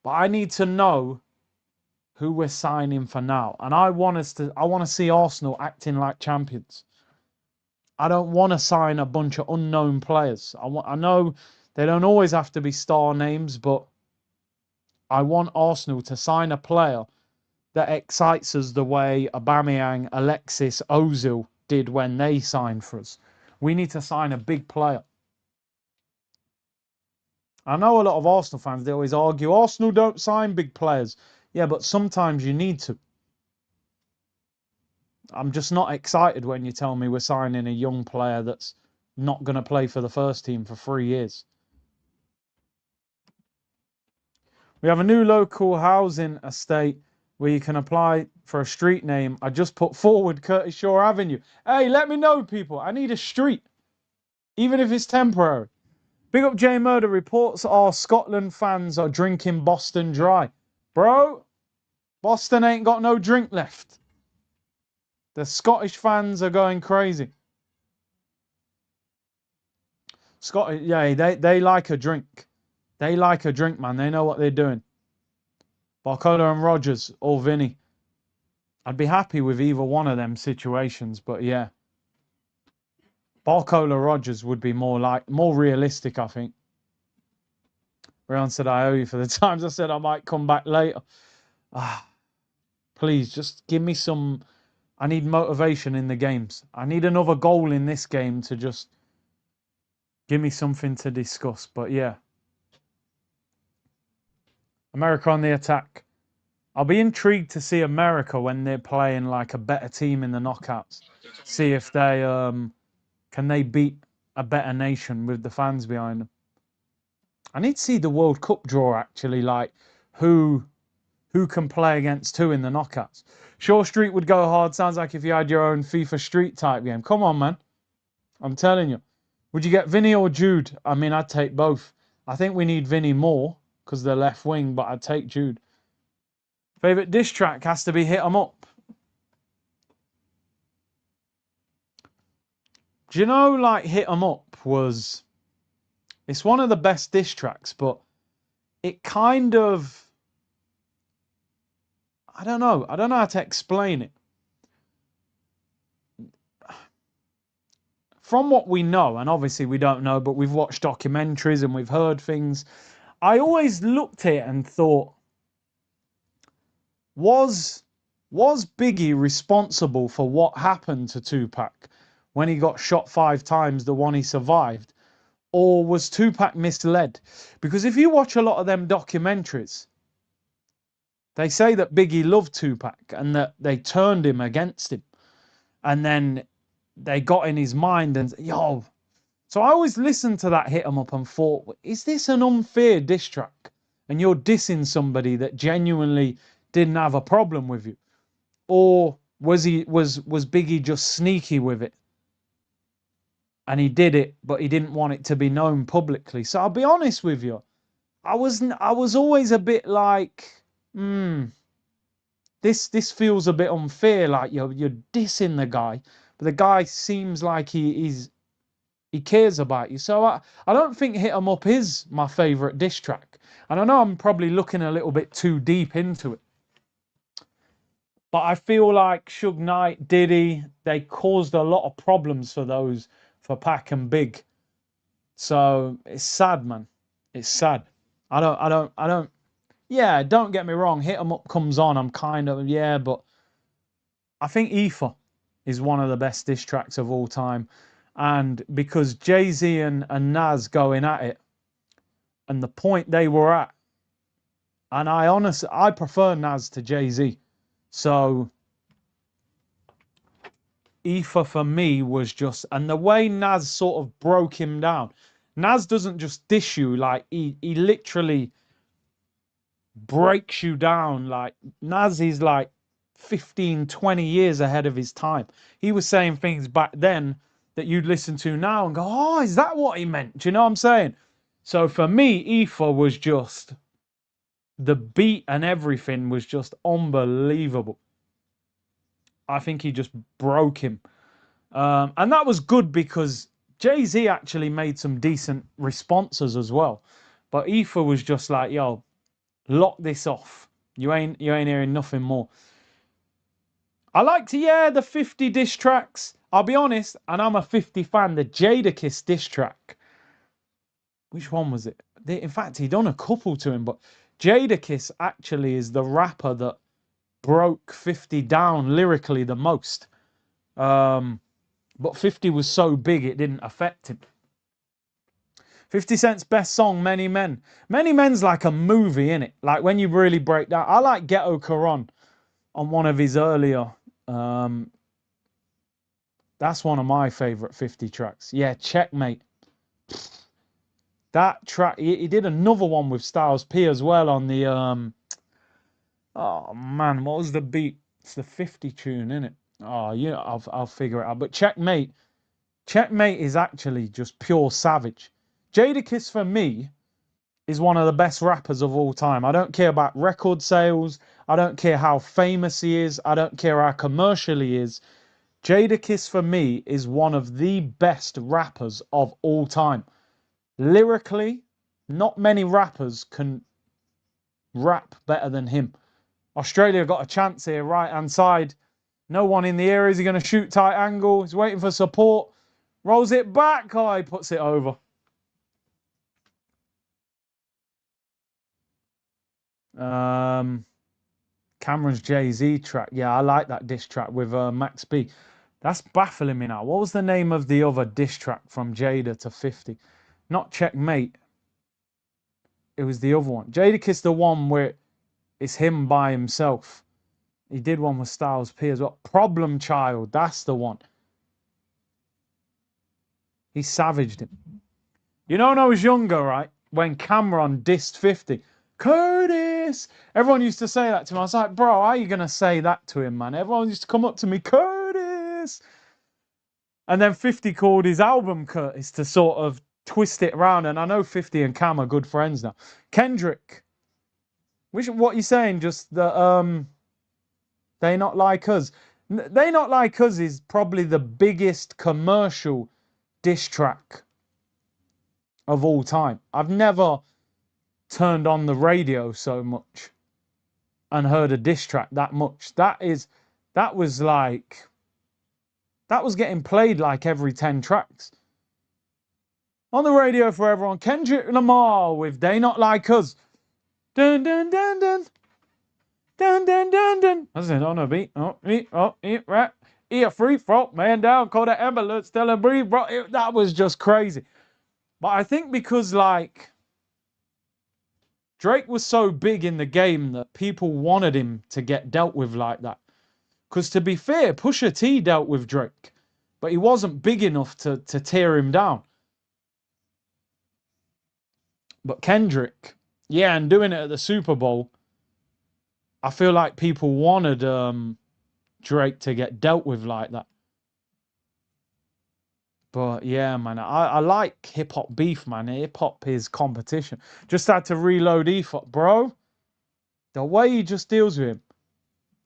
But I need to know who we're signing for now. And I want to see Arsenal acting like champions. I don't want to sign a bunch of unknown players. I know they don't always have to be star names, but I want Arsenal to sign a player that excites us the way Aubameyang, Alexis, Ozil did when they signed for us. We need to sign a big player. I know a lot of Arsenal fans, they always argue, Arsenal don't sign big players. Yeah, but sometimes you need to. I'm just not excited when you tell me we're signing a young player that's not going to play for the first team for 3 years. We have a new local housing estate where you can apply for a street name. I just put forward Curtis Shaw Avenue. Hey, let me know, people. I need a street, even if it's temporary. Big up J Murder. Reports are Scotland fans are drinking Boston dry. Bro, Boston ain't got no drink left. The Scottish fans are going crazy. Yeah, they like a drink. They like a drink, man. They know what they're doing. Barcola and Rogers or Vinny. I'd be happy with either one of them situations, but yeah. Barcola Rogers would be more realistic, I think. Rian said, I owe you for the times I said I might come back later. Please, just give me some... I need motivation in the games. I need another goal in this game to just give me something to discuss. But yeah. America on the attack. I'll be intrigued to see America when they're playing like a better team in the knockouts. See if they can they beat a better nation with the fans behind them. I need to see the World Cup draw actually, like who can play against who in the knockouts. Shore Street would go hard. Sounds like if you had your own FIFA Street type game. Come on, man. I'm telling you. Would you get Vinny or Jude? I mean, I'd take both. I think we need Vinny more because they're left wing, but I'd take Jude. Favorite diss track has to be Hit 'Em Up. Do you know, like, Hit 'Em Up was... It's one of the best diss tracks, but it kind of... I don't know how to explain it. From what we know, and obviously we don't know, but we've watched documentaries and we've heard things, I always looked at it and thought, was Biggie responsible for what happened to Tupac when he got shot 5 times, the one he survived? Or was Tupac misled? Because if you watch a lot of them documentaries, they say that Biggie loved Tupac and that they turned him against him. And then they got in his mind and, yo. So I always listened to that Hit 'Em Up and thought, is this an unfair diss track? And you're dissing somebody that genuinely didn't have a problem with you? Or was Biggie just sneaky with it? And he did it, but he didn't want it to be known publicly. So I'll be honest with you. I was always a bit like, this feels a bit unfair. Like you're dissing the guy, but the guy seems like he cares about you. So I don't think Hit 'Em Up is my favourite diss track. And I know I'm probably looking a little bit too deep into it. But I feel like Suge Knight, Diddy, they caused a lot of problems for Pac and Big. So it's sad, man. It's sad. I don't. Yeah, don't get me wrong. Hit 'Em Up comes on. I'm kind of, yeah, but I think Ether is one of the best diss tracks of all time. And because Jay-Z and Nas going at it, and the point they were at, and I prefer Nas to Jay-Z. So Ether for me was just, and the way Nas sort of broke him down. Nas doesn't just diss you, like he literally breaks you down. Like Nas is like 15, 20 years ahead of his time. He was saying things back then that you'd listen to now and go, oh, is that what he meant? Do you know what I'm saying? So for me, Ether was just, the beat and everything was just unbelievable. I think he just broke him. And that was good because Jay-Z actually made some decent responses as well. But Ether was just like, yo, lock this off. You ain't hearing nothing more. I liked, the 50 diss tracks. I'll be honest, and I'm a 50 fan. The Jadakiss diss track. Which one was it? In fact, he done a couple to him, but Jadakiss actually is the rapper that broke 50 down lyrically the most. But 50 was so big it didn't affect him. 50 Cent's best song, Many Men. Many Men's like a movie, innit? Like when you really break down. I like Ghetto Coron on one of his earlier. That's one of my favourite 50 tracks. Yeah, Checkmate. That track, he did another one with Styles P as well on the, oh man, what was the beat? It's the 50 tune, innit? Oh, yeah, I'll figure it out. But Checkmate is actually just pure savage. Jadakiss for me is one of the best rappers of all time. I don't care about record sales. I don't care how famous he is. I don't care how commercial he is. Jadakiss for me is one of the best rappers of all time. Lyrically, not many rappers can rap better than him. Australia got a chance here, right hand side. No one in the area. Is he going to shoot tight angle? He's waiting for support. Rolls it back. Oh, he puts it over. Cameron's Jay-Z track. Yeah, I like that diss track with Max B. That's baffling me now. What was the name of the other diss track from Jada to 50? Not Checkmate. It was the other one. Jadakiss, the one where it's him by himself. He did one with Styles P as well. Problem Child. That's the one. He savaged him. You know when I was younger, right? when Cameron dissed 50. Curtis! Everyone used to say that to him. I was like, bro, how are you going to say that to him, man? Everyone used to come up to me, Curtis! And then 50 called his album Curtis to sort of twist it around. And I know 50 and Cam are good friends now. Kendrick. What are you saying? Just that They Not Like Us. They Not Like Us is probably the biggest commercial diss track of all time. I've never turned on the radio so much and heard a diss track that much. That was getting played like every 10 tracks. On the radio for everyone, Kendrick Lamar with They Not Like Us. Dun dun dun dun. Dun dun dun dun. I said on a beat. Right. Eat a free throw, man down, call the ambulance, tell him breathe, bro. That was just crazy. But I think because like Drake was so big in the game that people wanted him to get dealt with like that. Because to be fair, Pusha T dealt with Drake, but he wasn't big enough to tear him down. But Kendrick, yeah, and doing it at the Super Bowl, I feel like people wanted Drake to get dealt with like that. But yeah, man, I like hip-hop beef, man. Hip-hop is competition. Just had to reload E-Fop, bro. The way he just deals with him.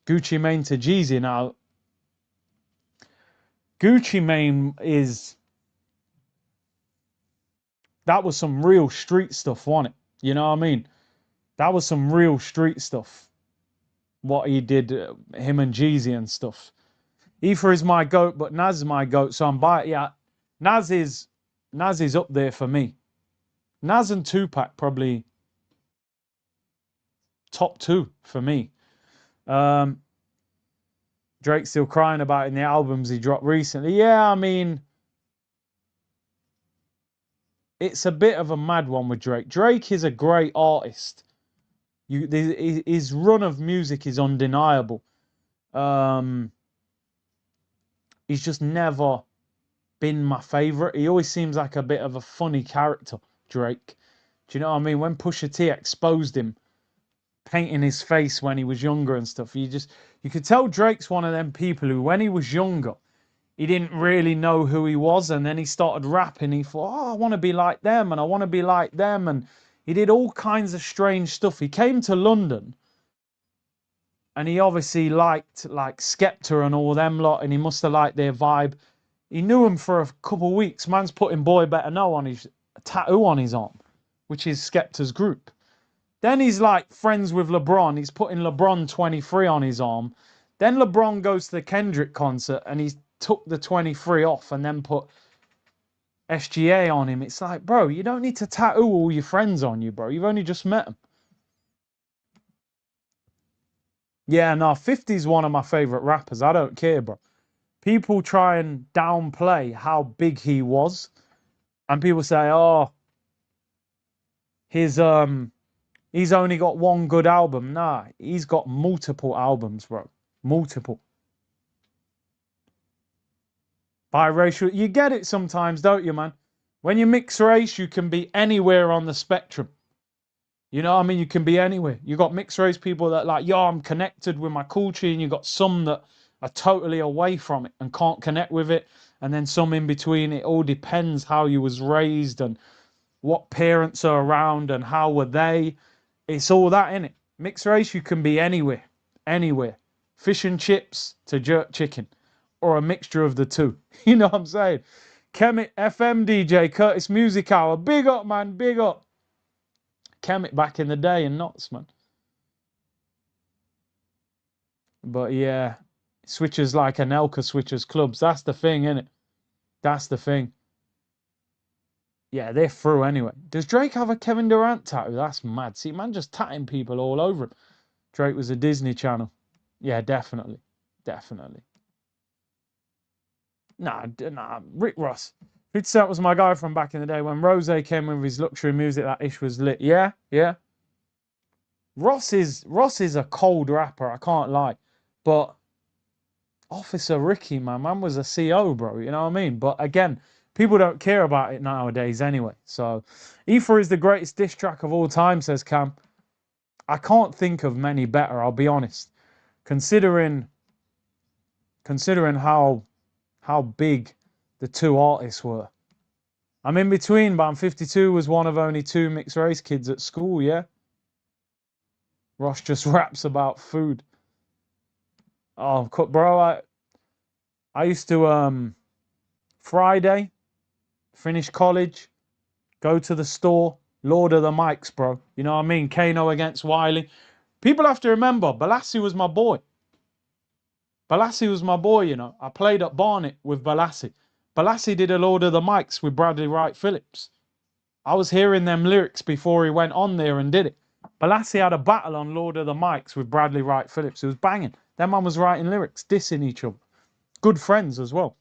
Gucci Mane to Jeezy now. Gucci Mane is... That was some real street stuff, wasn't it? You know what I mean? That was some real street stuff. What he did, him and Jeezy and stuff. Ether is my GOAT, but Nas is my GOAT, so I'm by it. Yeah, Nas is up there for me. Nas and Tupac probably top 2 for me. Drake's still crying about it in the albums he dropped recently. Yeah, I mean, it's a bit of a mad one with Drake. Drake is a great artist. His run of music is undeniable. He's just never been my favorite. He always seems like a bit of a funny character, Drake. Do you know what I mean? When Pusha T exposed him, painting his face when he was younger and stuff, you could tell Drake's one of them people who, when he was younger, he didn't really know who he was, and then he started rapping. He thought, oh, I want to be like them, and I want to be like them, and he did all kinds of strange stuff. He came to London, and he obviously liked like Skepta and all them lot, and he must have liked their vibe. He knew him for a couple of weeks. Man's putting Boy Better Know on his tattoo on his arm, which is Skepta's group. Then he's like friends with LeBron. He's putting LeBron 23 on his arm. Then LeBron goes to the Kendrick concert and he took the 23 off and then put SGA on him. It's like, bro, you don't need to tattoo all your friends on you, bro. You've only just met them. Yeah, no, 50's one of my favorite rappers. I don't care, bro. People try and downplay how big he was. And people say, oh, he's only got one good album. Nah, he's got multiple albums, bro. Multiple. Biracial. You get it sometimes, don't you, man? When you mix race, you can be anywhere on the spectrum. You know what I mean? You can be anywhere. You got mixed race people that like, yo, I'm connected with my culture, and you got some that are totally away from it and can't connect with it, and then some in between. It all depends how you was raised and what parents are around and how were they. It's all that, innit? Mixed race, you can be anywhere. Anywhere. Fish and chips to jerk chicken. Or a mixture of the two. You know what I'm saying? Kemet FM DJ, Curtis Music Hour. Big up, man. Big up. Kemet back in the day in Knots, man. But yeah, switches like Anelka switches clubs. That's the thing, innit? That's the thing. Yeah, they're through anyway. Does Drake have a Kevin Durant tattoo? That's mad. See, man, just tatting people all over him. Drake was a Disney Channel. Yeah, definitely. Definitely. Nah, Rick Ross. 50 Cent was my guy from back in the day. When Rose came with his luxury music, that ish was lit. Yeah, yeah. Ross is a cold rapper, I can't lie. But Officer Ricky, man was a CO, bro. You know what I mean? But again, People don't care about it nowadays anyway. So Ether is the greatest diss track of all time, says Cam. I can't think of many better, I'll be honest. Considering how big the two artists were. I'm in between, but I'm 52, was one of only two mixed race kids at school, yeah? Ross just raps about food. Oh, bro, I used to, Friday, finish college, go to the store, Lord of the Mics, bro. You know what I mean? Kano against Wiley. People have to remember, Balassi was my boy. Balassi was my boy, you know. I played at Barnet with Balassi. Balassi did a Lord of the Mics with Bradley Wright Phillips. I was hearing them lyrics before he went on there and did it. Balassi had a battle on Lord of the Mics with Bradley Wright Phillips. It was banging. That man was writing lyrics, dissing each other. Good friends as well.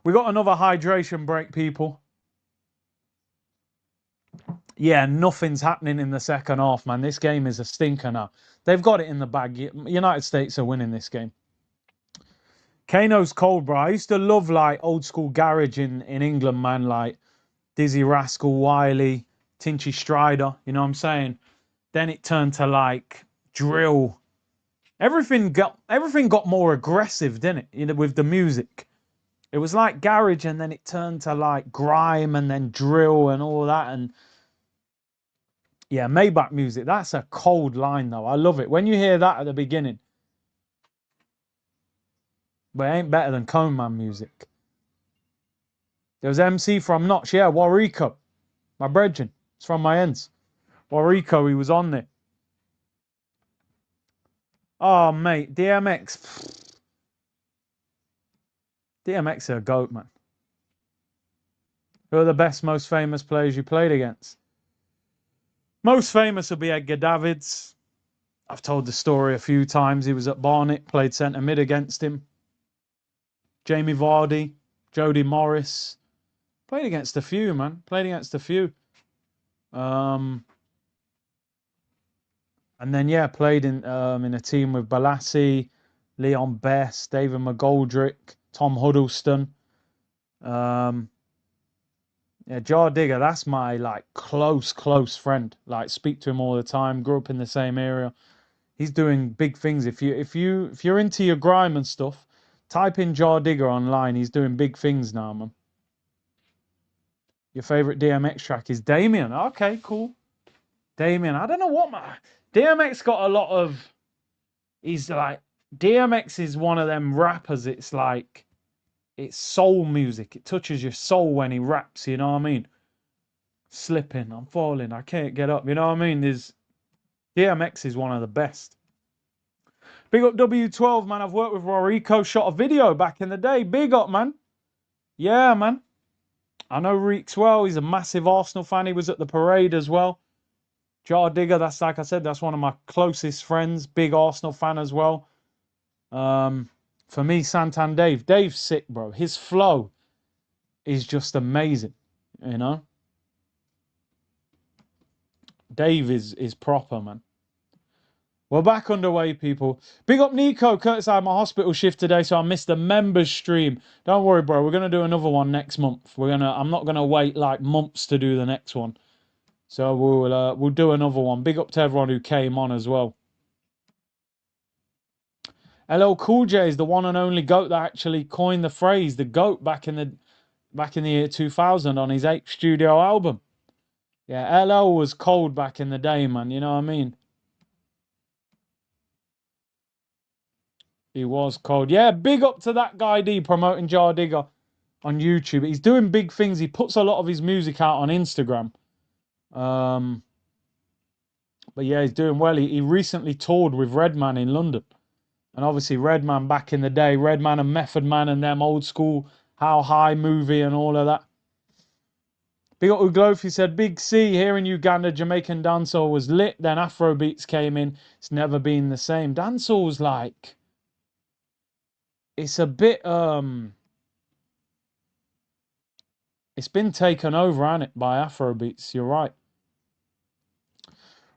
We got another hydration break, people. Yeah, nothing's happening in the second half, man. This game is a stinker now. They've got it in the bag. United States are winning this game. Kano's cold, bro. I used to love, like, old school garage in England, man. Like Dizzy Rascal, Wiley, Tinchy Strider. You know what I'm saying? Then it turned to, like, drill. Everything got more aggressive, didn't it? You know, with the music. It was like garage, and then it turned to, like, grime and then drill and all that. And yeah, Maybach music. That's a cold line, though. I love it. When you hear that at the beginning. But it ain't better than Cone Man music. There was MC from Notch. Yeah, Warrico. My brethren. It's from my ends. Warrico, he was on there. Oh, mate. DMX. DMX is a goat, man. Who are the best, most famous players you played against? Most famous would be Edgar Davids. I've told the story a few times. He was at Barnet, played centre mid against him. Jamie Vardy, Jody Morris. Played against a few, man. Played against a few. And then, yeah, played in a team with Balassi, Leon Best, David McGoldrick, Tom Huddleston. Yeah, Jar Digger, that's my, like, close friend. Like, speak to him all the time. Grew up in the same area. He's doing big things. If you're into your grime and stuff, type in Jar Digger online. He's doing big things now, man. Your favorite DMX track is Damien. Okay, cool. Damien. I don't know what DMX got a lot of. He's like, DMX is one of them rappers. It's like, it's soul music. It touches your soul when he raps. You know what I mean? Slipping, I'm falling, I can't get up. You know what I mean? DMX is one of the best. Big up W12, man. I've worked with Rorico, shot a video back in the day. Big up, man. Yeah, man. I know Reeks well. He's a massive Arsenal fan. He was at the parade as well. Jar Digger, that's, like I said, that's one of my closest friends. Big Arsenal fan as well. For me, Santan Dave. Dave's sick, bro. His flow is just amazing, you know? Dave is proper, man. We're back underway, people. Big up Nico. Curtis, I had my hospital shift today, so I missed the members stream. Don't worry, bro. We're gonna do another one next month. I'm not gonna wait like months to do the next one. So we'll do another one. Big up to everyone who came on as well. LL Cool J is the one and only GOAT that actually coined the phrase the GOAT back in the year 2000 on his 8th studio album. Yeah, LL was cold back in the day, man. You know what I mean? He was cold. Yeah, big up to that guy D promoting Jar Digger on YouTube. He's doing big things. He puts a lot of his music out on Instagram. But yeah, he's doing well. He recently toured with Redman in London. And obviously Redman back in the day, Redman and Method Man and them old school How High movie and all of that. Big up Uglofi said, Big C here in Uganda, Jamaican dancehall was lit. Then Afrobeats came in. It's never been the same. Dancehall's like, it's a bit, it's been taken over, hasn't it, by Afrobeats. You're right.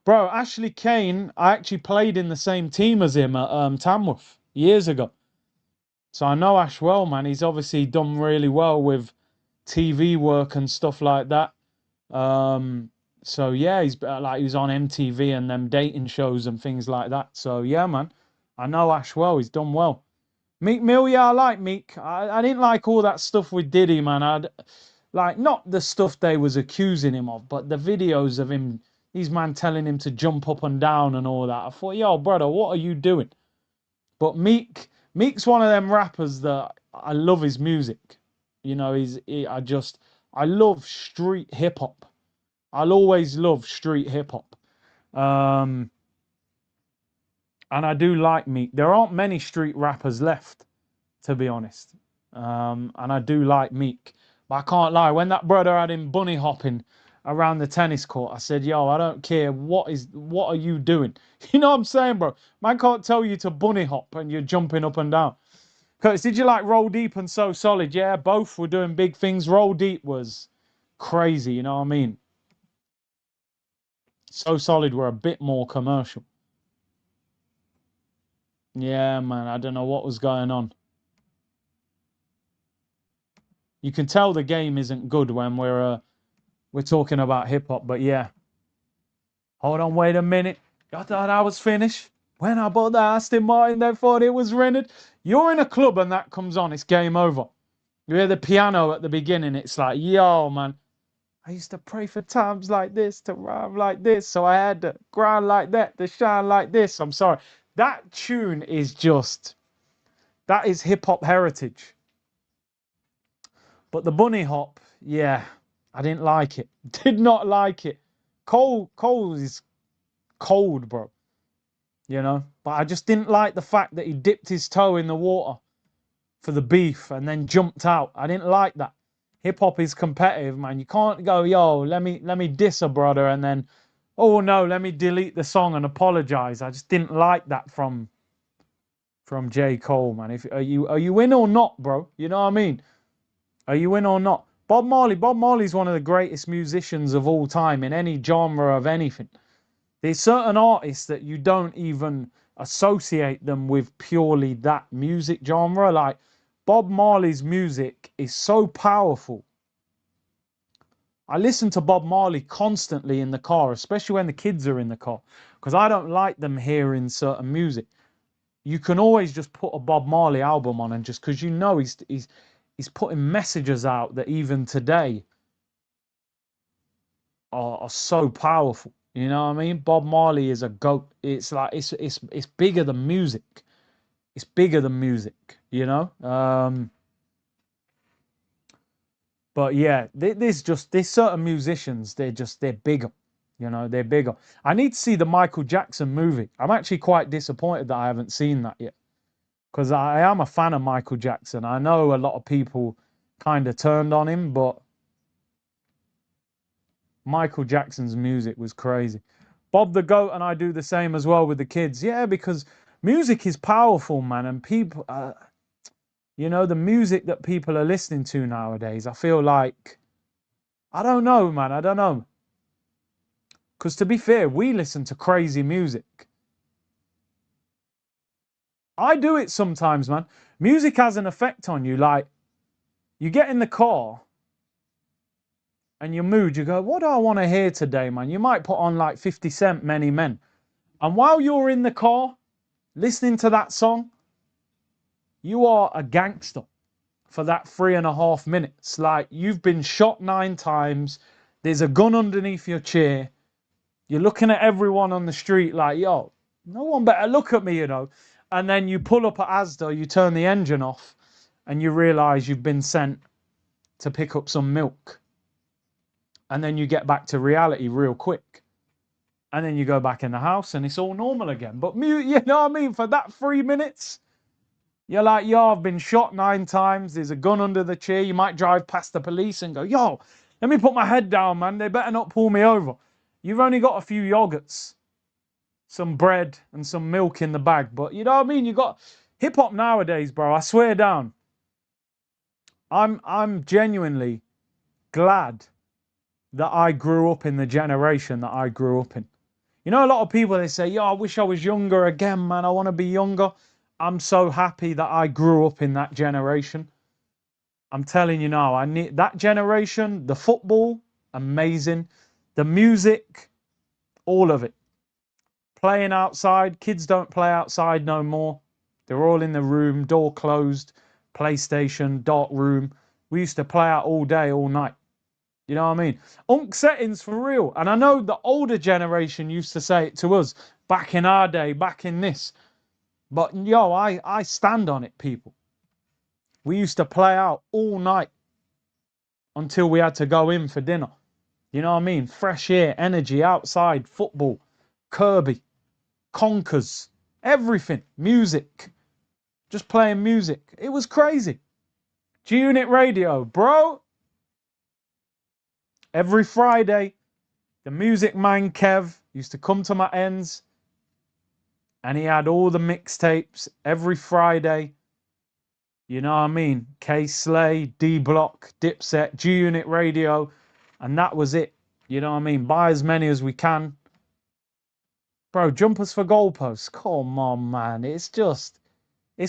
Bro, Ashley Kane, I actually played in the same team as him at Tamworth years ago. So I know Ash well, man. He's obviously done really well with TV work and stuff like that. So yeah, he's like he was on MTV and them dating shows and things like that. So yeah, man, I know Ash well. He's done well. Meek Mill, yeah, I like Meek. I didn't like all that stuff with Diddy, man. I'd like not the stuff they was accusing him of, but the videos of him, these man telling him to jump up and down and all that. I thought, yo, brother, what are you doing? But Meek's one of them rappers that I love his music. You know, I love street hip hop. I'll always love street hip hop. Um, and I do like Meek. There aren't many street rappers left, to be honest. And I do like Meek. But I can't lie, when that brother had him bunny hopping around the tennis court, I said, yo, I don't care. What are you doing? You know what I'm saying, bro? Man can't tell you to bunny hop and you're jumping up and down. Curtis, did you like Roll Deep and So Solid? Yeah, both were doing big things. Roll Deep was crazy, you know what I mean? So Solid were a bit more commercial. Yeah, man, I don't know what was going on. You can tell the game isn't good when we're talking about hip hop, but yeah. Hold on, wait a minute. I thought I was finished. When I bought the Aston Martin, they thought it was rented. You're in a club and that comes on, it's game over. You hear the piano at the beginning, it's like, yo, man, I used to pray for times like this, to rhyme like this, so I had to grind like that, to shine like this. I'm sorry. That tune is just, that is hip hop heritage. But the bunny hop, yeah, I didn't like it. Did not like it. Cole is cold, bro. You know, but I just didn't like the fact that he dipped his toe in the water for the beef and then jumped out. I didn't like that. Hip hop is competitive, man. You can't go, yo, let me diss a brother and then, oh no, let me delete the song and apologize. I just didn't like that from J. Cole, man. Are you in or not, bro? You know what I mean? Are you in or not? Bob Marley's one of the greatest musicians of all time in any genre of anything. There's certain artists that you don't even associate them with purely that music genre. Like Bob Marley's music is so powerful. I listen to Bob Marley constantly in the car, especially when the kids are in the car, because I don't like them hearing certain music. You can always just put a Bob Marley album on, and just because you know he's putting messages out that even today are so powerful. You know what I mean? Bob Marley is a goat. It's like it's bigger than music. It's bigger than music, you know? But yeah, there's certain musicians, they're bigger. You know, they're bigger. I need to see the Michael Jackson movie. I'm actually quite disappointed that I haven't seen that yet. Because I am a fan of Michael Jackson. I know a lot of people kind of turned on him, but Michael Jackson's music was crazy. Bob the Goat and I do the same as well with the kids. Yeah, because music is powerful, man. And people, you know, the music that people are listening to nowadays, I feel like, I don't know, man. I don't know. Because to be fair, we listen to crazy music. I do it sometimes, man. Music has an effect on you. Like, you get in the car and your mood, you go, what do I want to hear today, man? You might put on like 50 Cent, Many Men. And while you're in the car listening to that song, you are a gangster for that 3.5 minutes. Like, you've been shot 9 times. There's a gun underneath your chair. You're looking at everyone on the street like, yo, no one better look at me, you know. And then you pull up at Asda, you turn the engine off, and you realize you've been sent to pick up some milk. And then you get back to reality real quick. And then you go back in the house and it's all normal again. But you know what I mean? For that 3 minutes, you're like, yo, I've been shot 9 times. There's a gun under the chair. You might drive past the police and go, yo, let me put my head down, man. They better not pull me over. You've only got a few yogurts, some bread and some milk in the bag. But you know what I mean? You got hip hop nowadays, bro. I swear down. I'm genuinely glad that I grew up in the generation that I grew up in. You know, a lot of people, they say, yo, I wish I was younger again, man. I want to be younger. I'm so happy that I grew up in that generation. I'm telling you now, I need that generation, the football, amazing. The music, all of it. Playing outside, kids don't play outside no more. They're all in the room, door closed, PlayStation, dark room. We used to play out all day, all night. You know what I mean? Unk settings for real. And I know the older generation used to say it to us back in our day, back in this. But yo, I stand on it, people. We used to play out all night until we had to go in for dinner. You know what I mean? Fresh air, energy, outside, football, Kirby, Conkers, everything, music, just playing music. It was crazy. G-Unit Radio, bro. Every Friday, the music man Kev used to come to my ends and he had all the mixtapes every Friday. You know what I mean? K-Slay, D-Block, Dipset, G-Unit Radio, and that was it. You know what I mean? Buy as many as we can. Bro, jumpers for goalposts. Come on, man. It's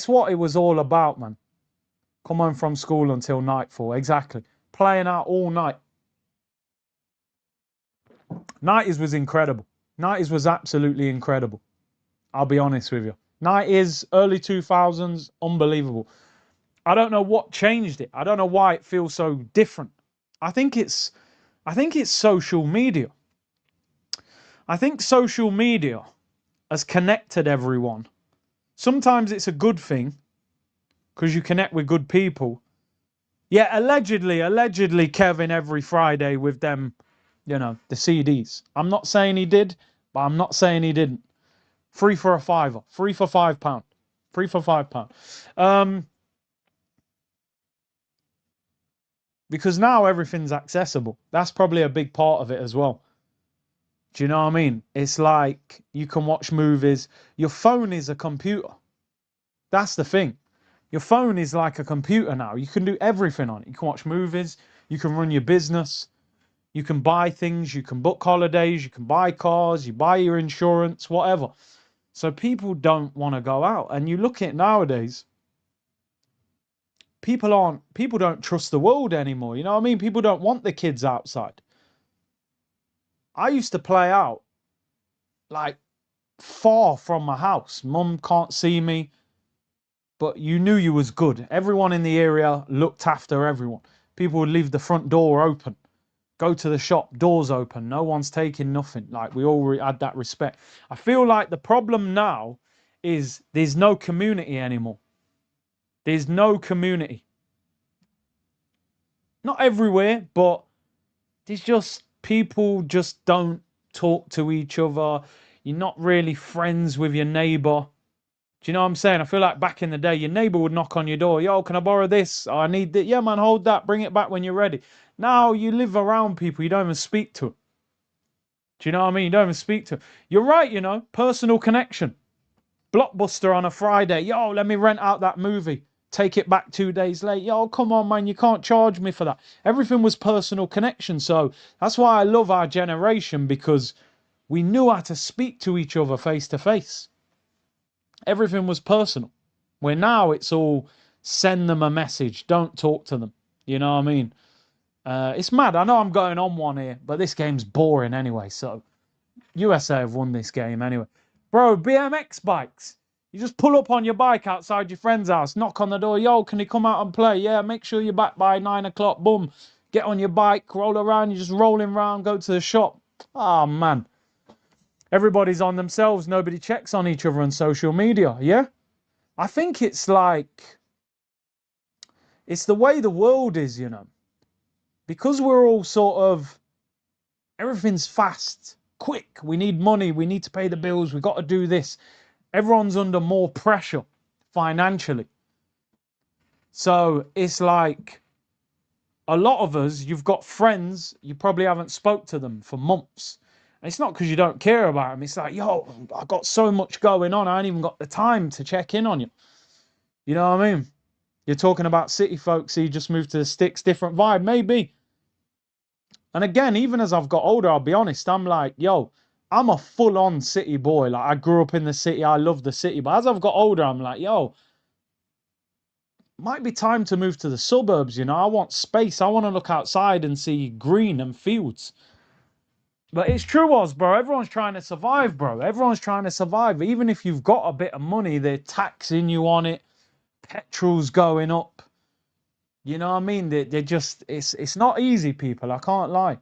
what it was all about, man. Come home from school until nightfall. Exactly. Playing out all night. 90s was incredible. 90s was absolutely incredible. I'll be honest with you. 90s, early 2000s, unbelievable. I don't know what changed it. I don't know why it feels so different. I think it's social media. I think social media has connected everyone. Sometimes it's a good thing because you connect with good people. Yeah, allegedly Kevin every Friday with them, you know, the CDs. I'm not saying he did, but I'm not saying he didn't. 3 for a fiver. 3 for £5. 3 for £5. Because now everything's accessible. That's probably a big part of it as well. Do you know what I mean? It's like you can watch movies. Your phone is a computer. That's the thing. Your phone is like a computer now. You can do everything on it. You can watch movies. You can run your business. You can buy things. You can book holidays. You can buy cars. You buy your insurance, whatever. So people don't want to go out. And you look at it nowadays, people don't trust the world anymore. You know what I mean? People don't want the kids outside. I used to play out like far from my house. Mum can't see me, but you knew you was good. Everyone in the area looked after everyone. People would leave the front door open, go to the shop, doors open. No one's taking nothing. Like, we all had that respect. I feel like the problem now is there's no community anymore. There's no community. Not everywhere, but there's just people just don't talk to each other. You're not really friends with your neighbor. Do you know what I'm saying? I feel like back in the day, your neighbor would knock on your door. Yo, can I borrow this? Oh, I need that. Yeah, man, hold that. Bring it back when you're ready. Now you live around people. You don't even speak to them. Do you know what I mean? You don't even speak to them. You're right, you know, personal connection. Blockbuster on a Friday. Yo, let me rent out that movie. Take it back 2 days late. Yo, come on, man. You can't charge me for that. Everything was personal connection. So that's why I love our generation, because we knew how to speak to each other face to face. Everything was personal. Where now it's all send them a message. Don't talk to them. You know what I mean? It's mad. I know I'm going on one here, but this game's boring anyway. So USA have won this game anyway. Bro, BMX bikes. You just pull up on your bike outside your friend's house, knock on the door. Yo, can you come out and play? Yeah, make sure you're back by 9 o'clock. Boom. Get on your bike, roll around. You're just rolling around, go to the shop. Oh, man. Everybody's on themselves. Nobody checks on each other on social media. Yeah? I think it's like, it's the way the world is, you know. Because we're all sort of, everything's fast, quick. We need money. We need to pay the bills. We've got to do this. Everyone's under more pressure financially. So it's like, a lot of us, you've got friends, you probably haven't spoke to them for months. And it's not because you don't care about them. It's like, yo, I've got so much going on. I ain't even got the time to check in on you. You know what I mean? You're talking about city folks who just moved to the sticks, different vibe, maybe. And again, even as I've got older, I'll be honest, I'm like, yo, I'm a full-on city boy. Like, I grew up in the city. I love the city. But as I've got older, I'm like, yo, might be time to move to the suburbs, you know. I want space. I want to look outside and see green and fields. But it's true, Oz, bro. Everyone's trying to survive, bro. Everyone's trying to survive. Even if you've got a bit of money, they're taxing you on it. Petrol's going up. You know what I mean? They're just, it's not easy, people. I can't lie.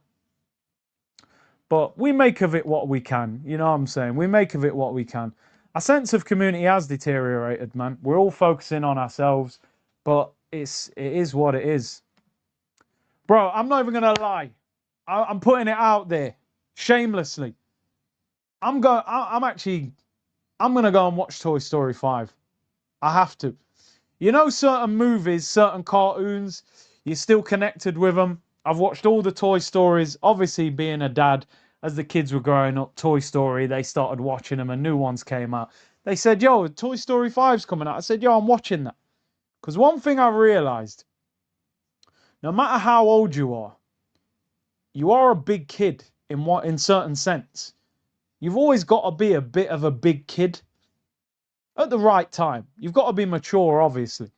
But we make of it what we can. You know what I'm saying? We make of it what we can. Our sense of community has deteriorated, man. We're all focusing on ourselves, but it is what it is. Bro, I'm not even going to lie. I'm putting it out there shamelessly. I'm going to go and watch Toy Story 5. I have to. You know, certain movies, certain cartoons, you're still connected with them. I've watched all the Toy Stories. Obviously, being a dad, as the kids were growing up, Toy Story, they started watching them and new ones came out. They said, yo, Toy Story 5's coming out. I said, yo, I'm watching that. Because one thing I realized, no matter how old you are a big kid in certain sense. You've always got to be a bit of a big kid at the right time. You've got to be mature, obviously.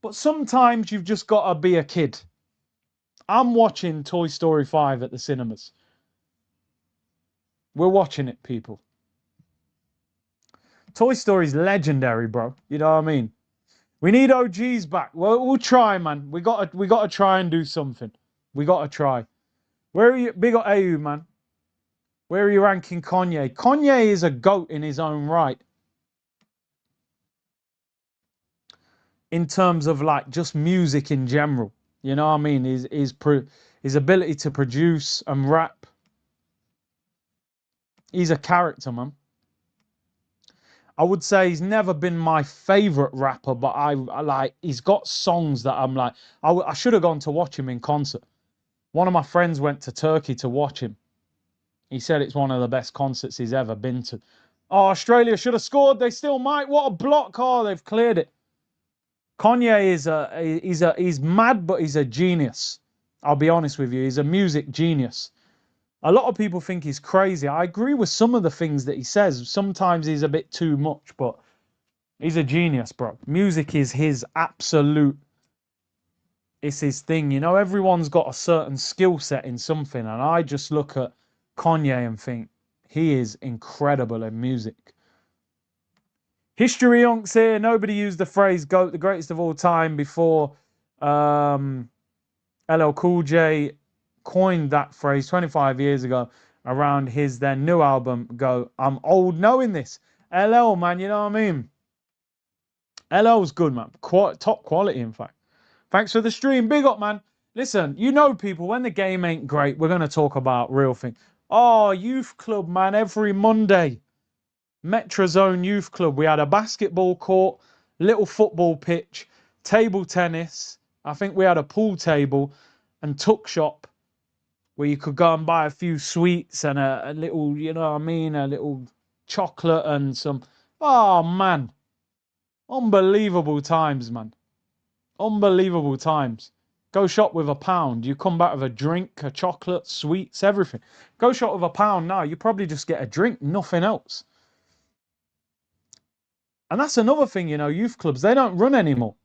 But sometimes you've just got to be a kid. I'm watching Toy Story 5 at the cinemas. We're watching it, people. Toy Story's legendary, bro. You know what I mean? We need OGs back. Well, we'll try, man. We got to try and do something. We got to try. Where are you? Big up AU, man. Where are you ranking Kanye? Kanye is a GOAT in his own right. In terms of like just music in general. You know what I mean? His ability to produce and rap. He's a character, man. I would say he's never been my favorite rapper, but I like, he's got songs that I'm like, I should have gone to watch him in concert. One of my friends went to Turkey to watch him. He said it's one of the best concerts he's ever been to. Oh, Australia should have scored. They still might. What a block. Oh, they've cleared it. Kanye he's mad, but he's a genius. I'll be honest with you. He's a music genius. A lot of people think he's crazy. I agree with some of the things that he says. Sometimes he's a bit too much, but he's a genius, bro. Music is his absolute, it's his thing. You know, everyone's got a certain skill set in something, and I just look at Kanye and think he is incredible in music. History Unks here. Nobody used the phrase GOAT, the greatest of all time, before LL Cool J coined that phrase 25 years ago around his then new album, Go. I'm old knowing this. LL, man, you know what I mean? LL's good, man. Top quality, in fact. Thanks for the stream. Big up, man. Listen, you know, people, when the game ain't great, we're going to talk about real things. Oh, youth club, man, every Monday. Metrazone Youth Club. We had a basketball court, little football pitch, table tennis. I think we had a pool table and tuck shop where you could go and buy a few sweets and a little, you know what I mean, a little chocolate and some. Oh, man. Unbelievable times, man. Unbelievable times. Go shop with £1. You come back with a drink, a chocolate, sweets, everything. Go shop with £1 now. You probably just get a drink, nothing else. And that's another thing, you know, youth clubs, they don't run anymore.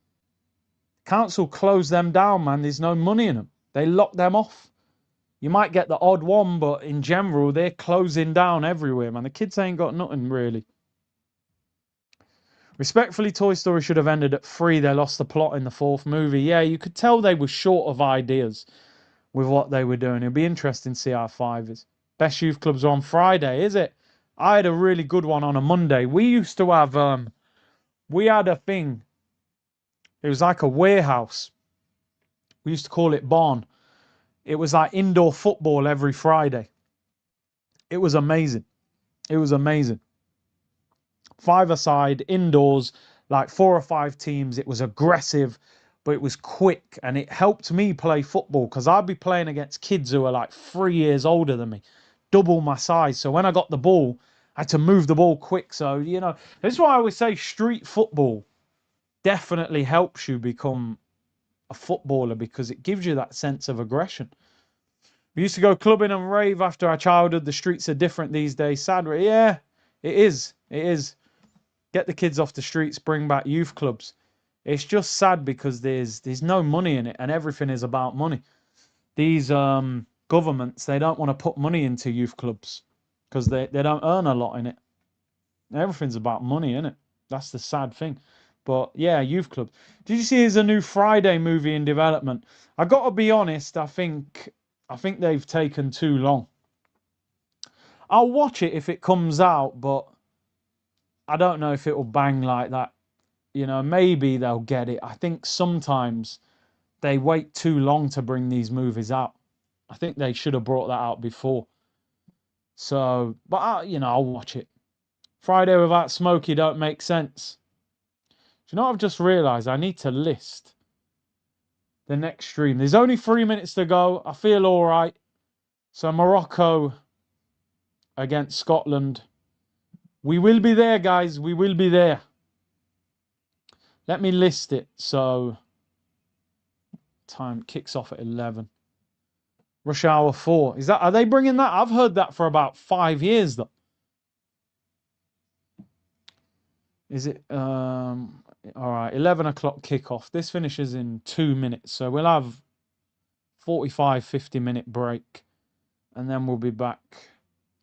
Council closed them down, man. There's no money in them. They lock them off. You might get the odd one, but in general, they're closing down everywhere, man. The kids ain't got nothing, really. Respectfully, Toy Story should have ended at 3. They lost the plot in the 4th movie. Yeah, you could tell they were short of ideas with what they were doing. It'll be interesting to see how 5 is. Best youth clubs are on Friday, is it? I had a really good one on a Monday. We used to have, we had a thing. It was like a warehouse. We used to call it barn. It was like indoor football every Friday. It was amazing. It was amazing. 5-a-side, indoors, like 4 or 5 teams. It was aggressive, but it was quick, and it helped me play football because I'd be playing against kids who are like 3 years older than me, double my size. So when I got the ball, I had to move the ball quick. So, you know, this is why I always say street football definitely helps you become a footballer because it gives you that sense of aggression. We used to go clubbing and rave after our childhood. The streets are different these days. Sad, yeah, it is. It is. Get the kids off the streets, bring back youth clubs. It's just sad because there's no money in it, and everything is about money. These governments, they don't want to put money into youth clubs because they don't earn a lot in it. Everything's about money, isn't it? That's the sad thing. But yeah, youth club. Did you see there's a new Friday movie in development? I gotta be honest, I think they've taken too long. I'll watch it if it comes out, but I don't know if it'll bang like that. You know, maybe they'll get it. I think sometimes they wait too long to bring these movies out. I think they should have brought that out before. So, but I'll watch it. Friday without Smokey don't make sense. Do you know what I've just realised? I need to list the next stream. There's only 3 minutes to go. I feel all right. So Morocco against Scotland. We will be there, guys. We will be there. Let me list it. So time kicks off at 11. Rush hour 4. Are they bringing that? I've heard that for about 5 years though. Is it all right, 11 o'clock kickoff. This finishes in 2 minutes, so we'll have 45-50 minute break and then we'll be back.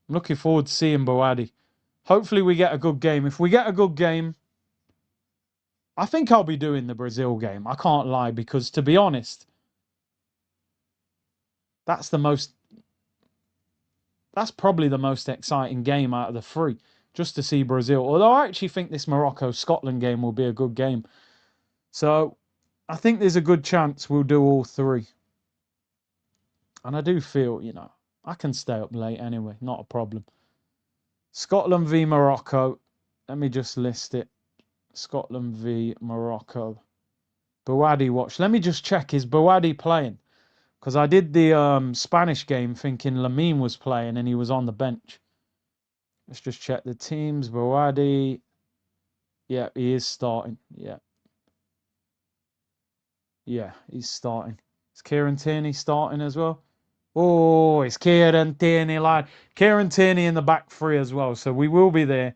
I'm looking forward to seeing Boadi. Hopefully we get a good game. If we get a good game, I think I'll be doing the Brazil game. I can't lie, because to be honest, that's probably the most exciting game out of the three, just to see Brazil. Although I actually think this Morocco-Scotland game will be a good game. So I think there's a good chance we'll do all three. And I do feel, I can stay up late anyway, not a problem. Scotland v Morocco. Let me just list it. Scotland v Morocco. Boadi watch. Let me just check, is Boadi playing? Because I did the Spanish game thinking Lamine was playing and he was on the bench. Let's just check the teams. Boadi. Yeah, he is starting. Yeah. Yeah, he's starting. Is Kieran Tierney starting as well? Oh, it's Kieran Tierney, lad. Kieran Tierney in the back three as well. So we will be there.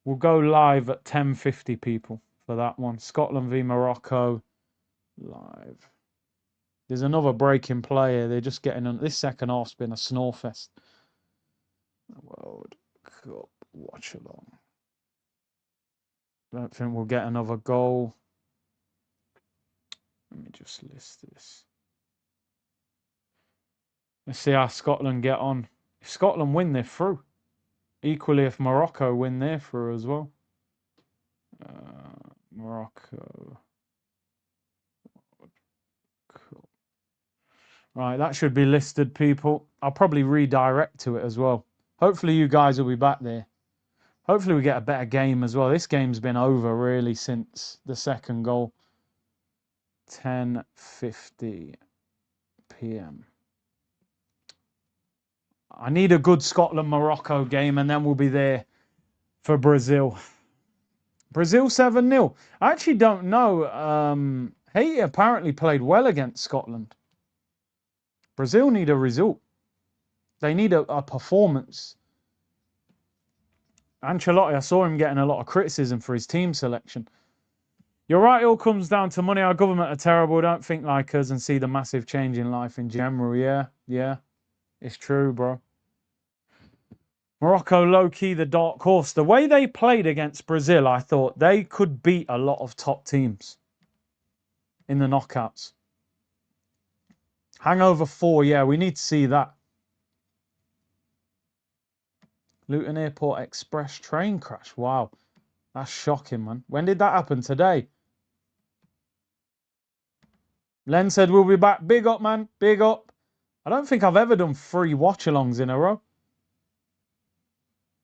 We'll go live at 10:50, people, for that one. Scotland v Morocco. Live. There's another breaking player. They're just getting on. This second half's been a snore fest. World Cup watch along. Don't think we'll get another goal. Let me just list this. Let's see how Scotland get on. If Scotland win, they're through. Equally, if Morocco win, they're through as well. Morocco. Cool. Right, that should be listed, people. I'll probably redirect to it as well. Hopefully you guys will be back there. Hopefully we get a better game as well. This game's been over really since the second goal. 10:50 p.m. I need a good Scotland-Morocco game and then we'll be there for Brazil. Brazil 7-0. I actually don't know. Haiti apparently played well against Scotland. Brazil need a result. They need a performance. Ancelotti, I saw him getting a lot of criticism for his team selection. You're right, it all comes down to money. Our government are terrible, don't think like us and see the massive change in life in general. Yeah. It's true, bro. Morocco, low-key, the dark horse. The way they played against Brazil, I thought they could beat a lot of top teams in the knockouts. Hangover 4, yeah, we need to see that. Luton Airport Express train crash. Wow, that's shocking, man. When did that happen? Today? Len said we'll be back. Big up, man. Big up. I don't think I've ever done 3 watch-alongs in a row.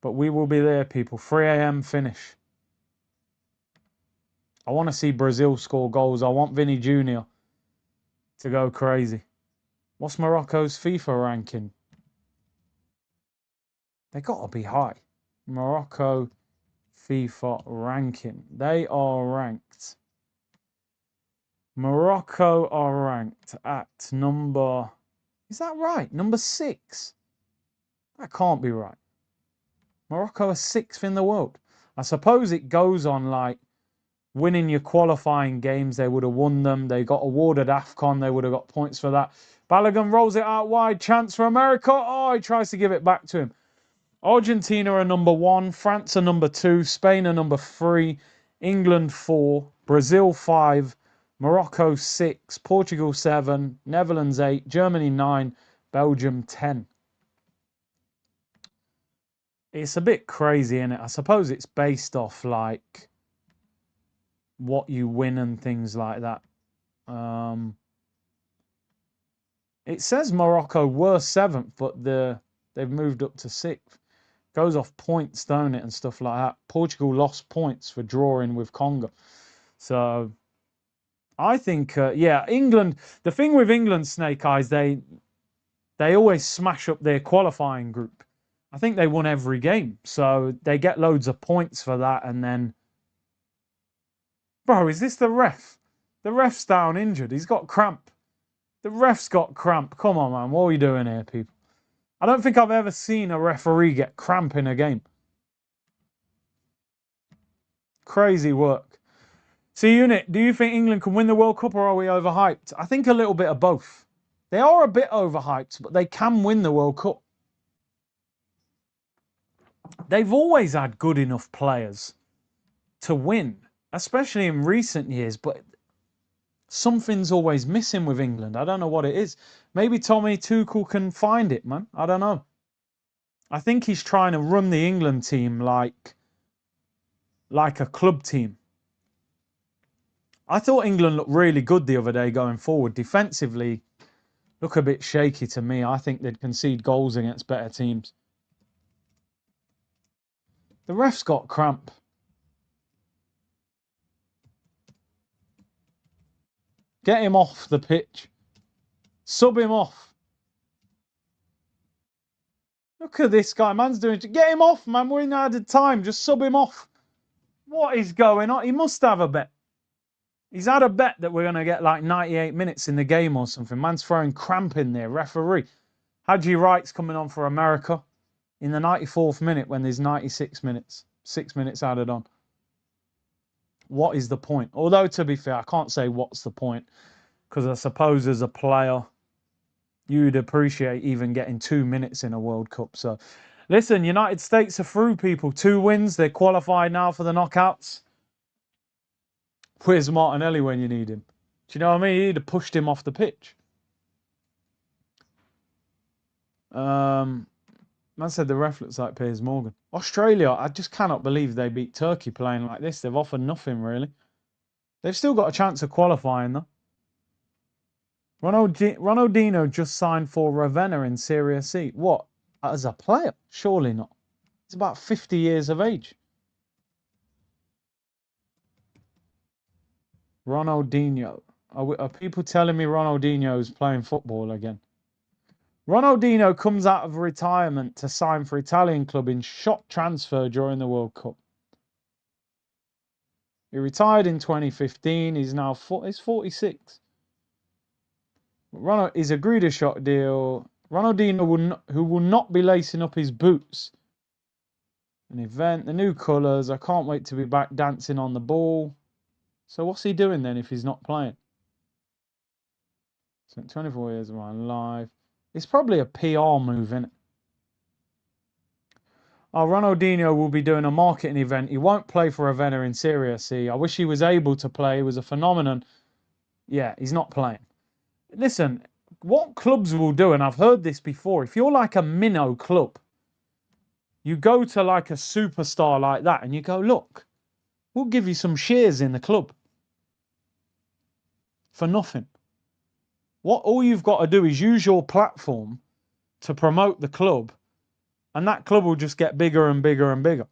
But we will be there, people. 3 a.m. finish. I want to see Brazil score goals. I want Vinny Jr. to go crazy. What's Morocco's FIFA ranking? They got to be high. Morocco FIFA ranking. They are ranked. Morocco are ranked at number... Is that right? Number 6? That can't be right. Morocco are 6th in the world. I suppose it goes on like winning your qualifying games, they would have won them. They got awarded AFCON, they would have got points for that. Balogun rolls it out wide, chance for America. Oh, he tries to give it back to him. Argentina are number 1, France are number 2, Spain are number 3, England 4, Brazil 5, Morocco 6, Portugal 7, Netherlands 8, Germany 9, Belgium 10. It's a bit crazy, isn't it? I suppose it's based off like what you win and things like that. It says Morocco were 7th, but they've moved up to 6th. Goes off points, don't it, and stuff like that. Portugal lost points for drawing with Congo. So I think, yeah, England. The thing with England, Snake Eyes, they always smash up their qualifying group. I think they won every game, so they get loads of points for that. And then, bro, is this the ref? The ref's down injured. He's got cramp. The ref's got cramp. Come on, man. What are we doing here, people? I don't think I've ever seen a referee get cramp in a game. Crazy work. So, Unit, do you think England can win the World Cup or are we overhyped? I think a little bit of both. They are a bit overhyped, but they can win the World Cup. They've always had good enough players to win, especially in recent years, but something's always missing with England. I don't know what it is. Maybe Tommy Tuchel can find it, man. I don't know. I think he's trying to run the England team like a club team. I thought England looked really good the other day going forward. Defensively, look a bit shaky to me. I think they'd concede goals against better teams. The ref's got cramp. Get him off the pitch. Sub him off. Look at this guy. Man's doing it. Get him off, man. We're in added time. Just sub him off. What is going on? He must have a bet. He's had a bet that we're going to get like 98 minutes in the game or something. Man's throwing cramp in there. Referee. Haji Wright's coming on for America in the 94th minute when there's 96 minutes. 6 minutes added on. What is the point? Although, to be fair, I can't say what's the point, because I suppose as a player, you'd appreciate even getting 2 minutes in a World Cup. So, listen, United States are through, people. 2 wins. They're qualified now for the knockouts. Where's Martinelli when you need him? Do you know what I mean? He'd have pushed him off the pitch. Man said the ref looks like Piers Morgan. Australia, I just cannot believe they beat Turkey playing like this. They've offered nothing, really. They've still got a chance of qualifying, though. Ronaldinho just signed for Ravenna in Serie C. What? As a player? Surely not. He's about 50 years of age. Ronaldinho. Are people telling me Ronaldinho is playing football again? Ronaldinho comes out of retirement to sign for Italian club in shock transfer during the World Cup. He retired in 2015. He's now 46. He's agreed a shock deal. Ronaldinho, who will not be lacing up his boots. An event, the new colours. I can't wait to be back dancing on the ball. So what's he doing then if he's not playing? Spent 24 years of my life. It's probably a PR move, isn't it? Oh, Ronaldinho will be doing a marketing event. He won't play for Ravenna in Serie C. I wish he was able to play. He was a phenomenon. Yeah, he's not playing. Listen, what clubs will do, and I've heard this before, if you're like a minnow club, you go to like a superstar like that and you go, look, we'll give you some shares in the club for nothing. All you've got to do is use your platform to promote the club, and that club will just get bigger and bigger and bigger.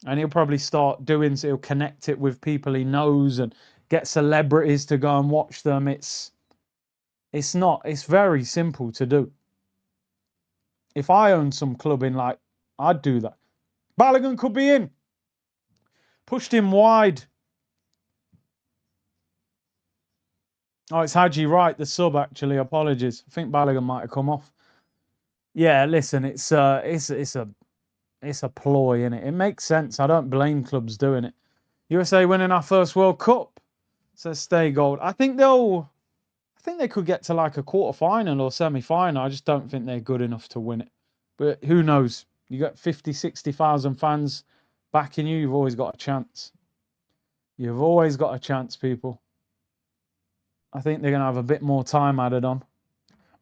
And he'll probably start doing, so he'll connect it with people he knows and get celebrities to go and watch them. It's very simple to do. If I owned some club I'd do that. Balogun could be in. Pushed him wide. Oh, it's Haji Wright, the sub, actually. Apologies. I think Balogun might have come off. Yeah, listen, it's a ploy, innit? It makes sense. I don't blame clubs doing it. USA winning our first World Cup, says Stay Gold. I think they could get to like a quarter final or semi final. I just don't think they're good enough to win it. But who knows? You got 50, 60,000 fans backing you. You've always got a chance. You've always got a chance, people. I think they're going to have a bit more time added on.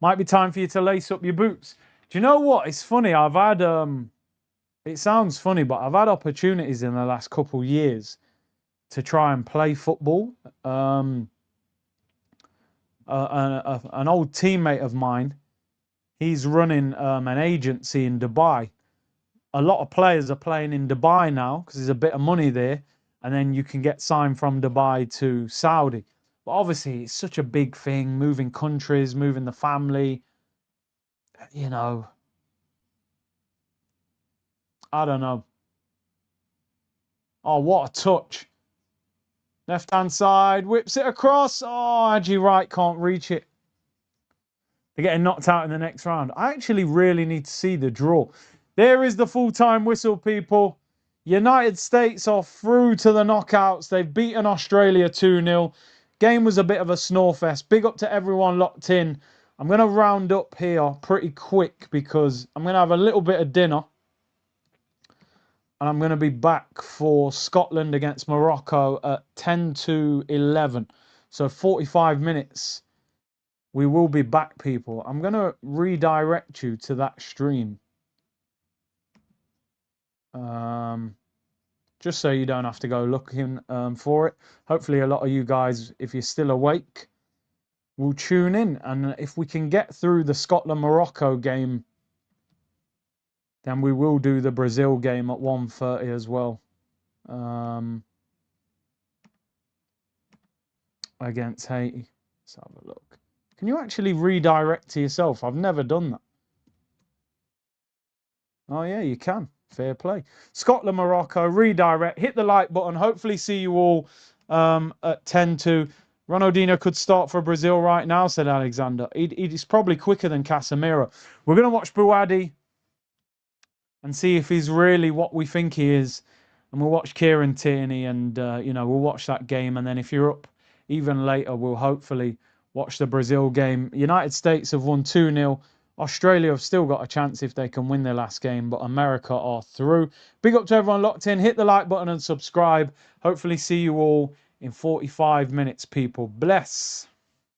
Might be time for you to lace up your boots. Do you know what? It's funny. I've had, it sounds funny, but I've had opportunities in the last couple of years to try and play football. An old teammate of mine, he's running an agency in Dubai. A lot of players are playing in Dubai now because there's a bit of money there, and then you can get signed from Dubai to Saudi. But obviously, it's such a big thing, moving countries, moving the family. You know, I don't know. Oh, what a touch. Left-hand side, whips it across. Oh, Haji Wright can't reach it. They're getting knocked out in the next round. I actually really need to see the draw. There is the full-time whistle, people. United States are through to the knockouts. They've beaten Australia 2-0. Game was a bit of a snorefest. Big up to everyone locked in. I'm going to round up here pretty quick because I'm going to have a little bit of dinner. And I'm going to be back for Scotland against Morocco at 10 to 11. So 45 minutes. We will be back, people. I'm going to redirect you to that stream. Just so you don't have to go looking for it. Hopefully a lot of you guys, if you're still awake, will tune in. And if we can get through the Scotland-Morocco game, then we will do the Brazil game at 1:30 as well. Against Haiti. Let's have a look. Can you actually redirect to yourself? I've never done that. Oh, yeah, you can. Fair play. Scotland, Morocco, redirect. Hit the like button. Hopefully see you all at 10 to. Ronaldinho could start for Brazil right now, said Alexander. He's probably quicker than Casemiro. We're going to watch Buadi and see if he's really what we think he is. And we'll watch Kieran Tierney and, we'll watch that game. And then if you're up even later, we'll hopefully watch the Brazil game. United States have won 2-0. Australia have still got a chance if they can win their last game, but America are through. Big up to everyone locked in. Hit the like button and subscribe. Hopefully see you all in 45 minutes, people. Bless.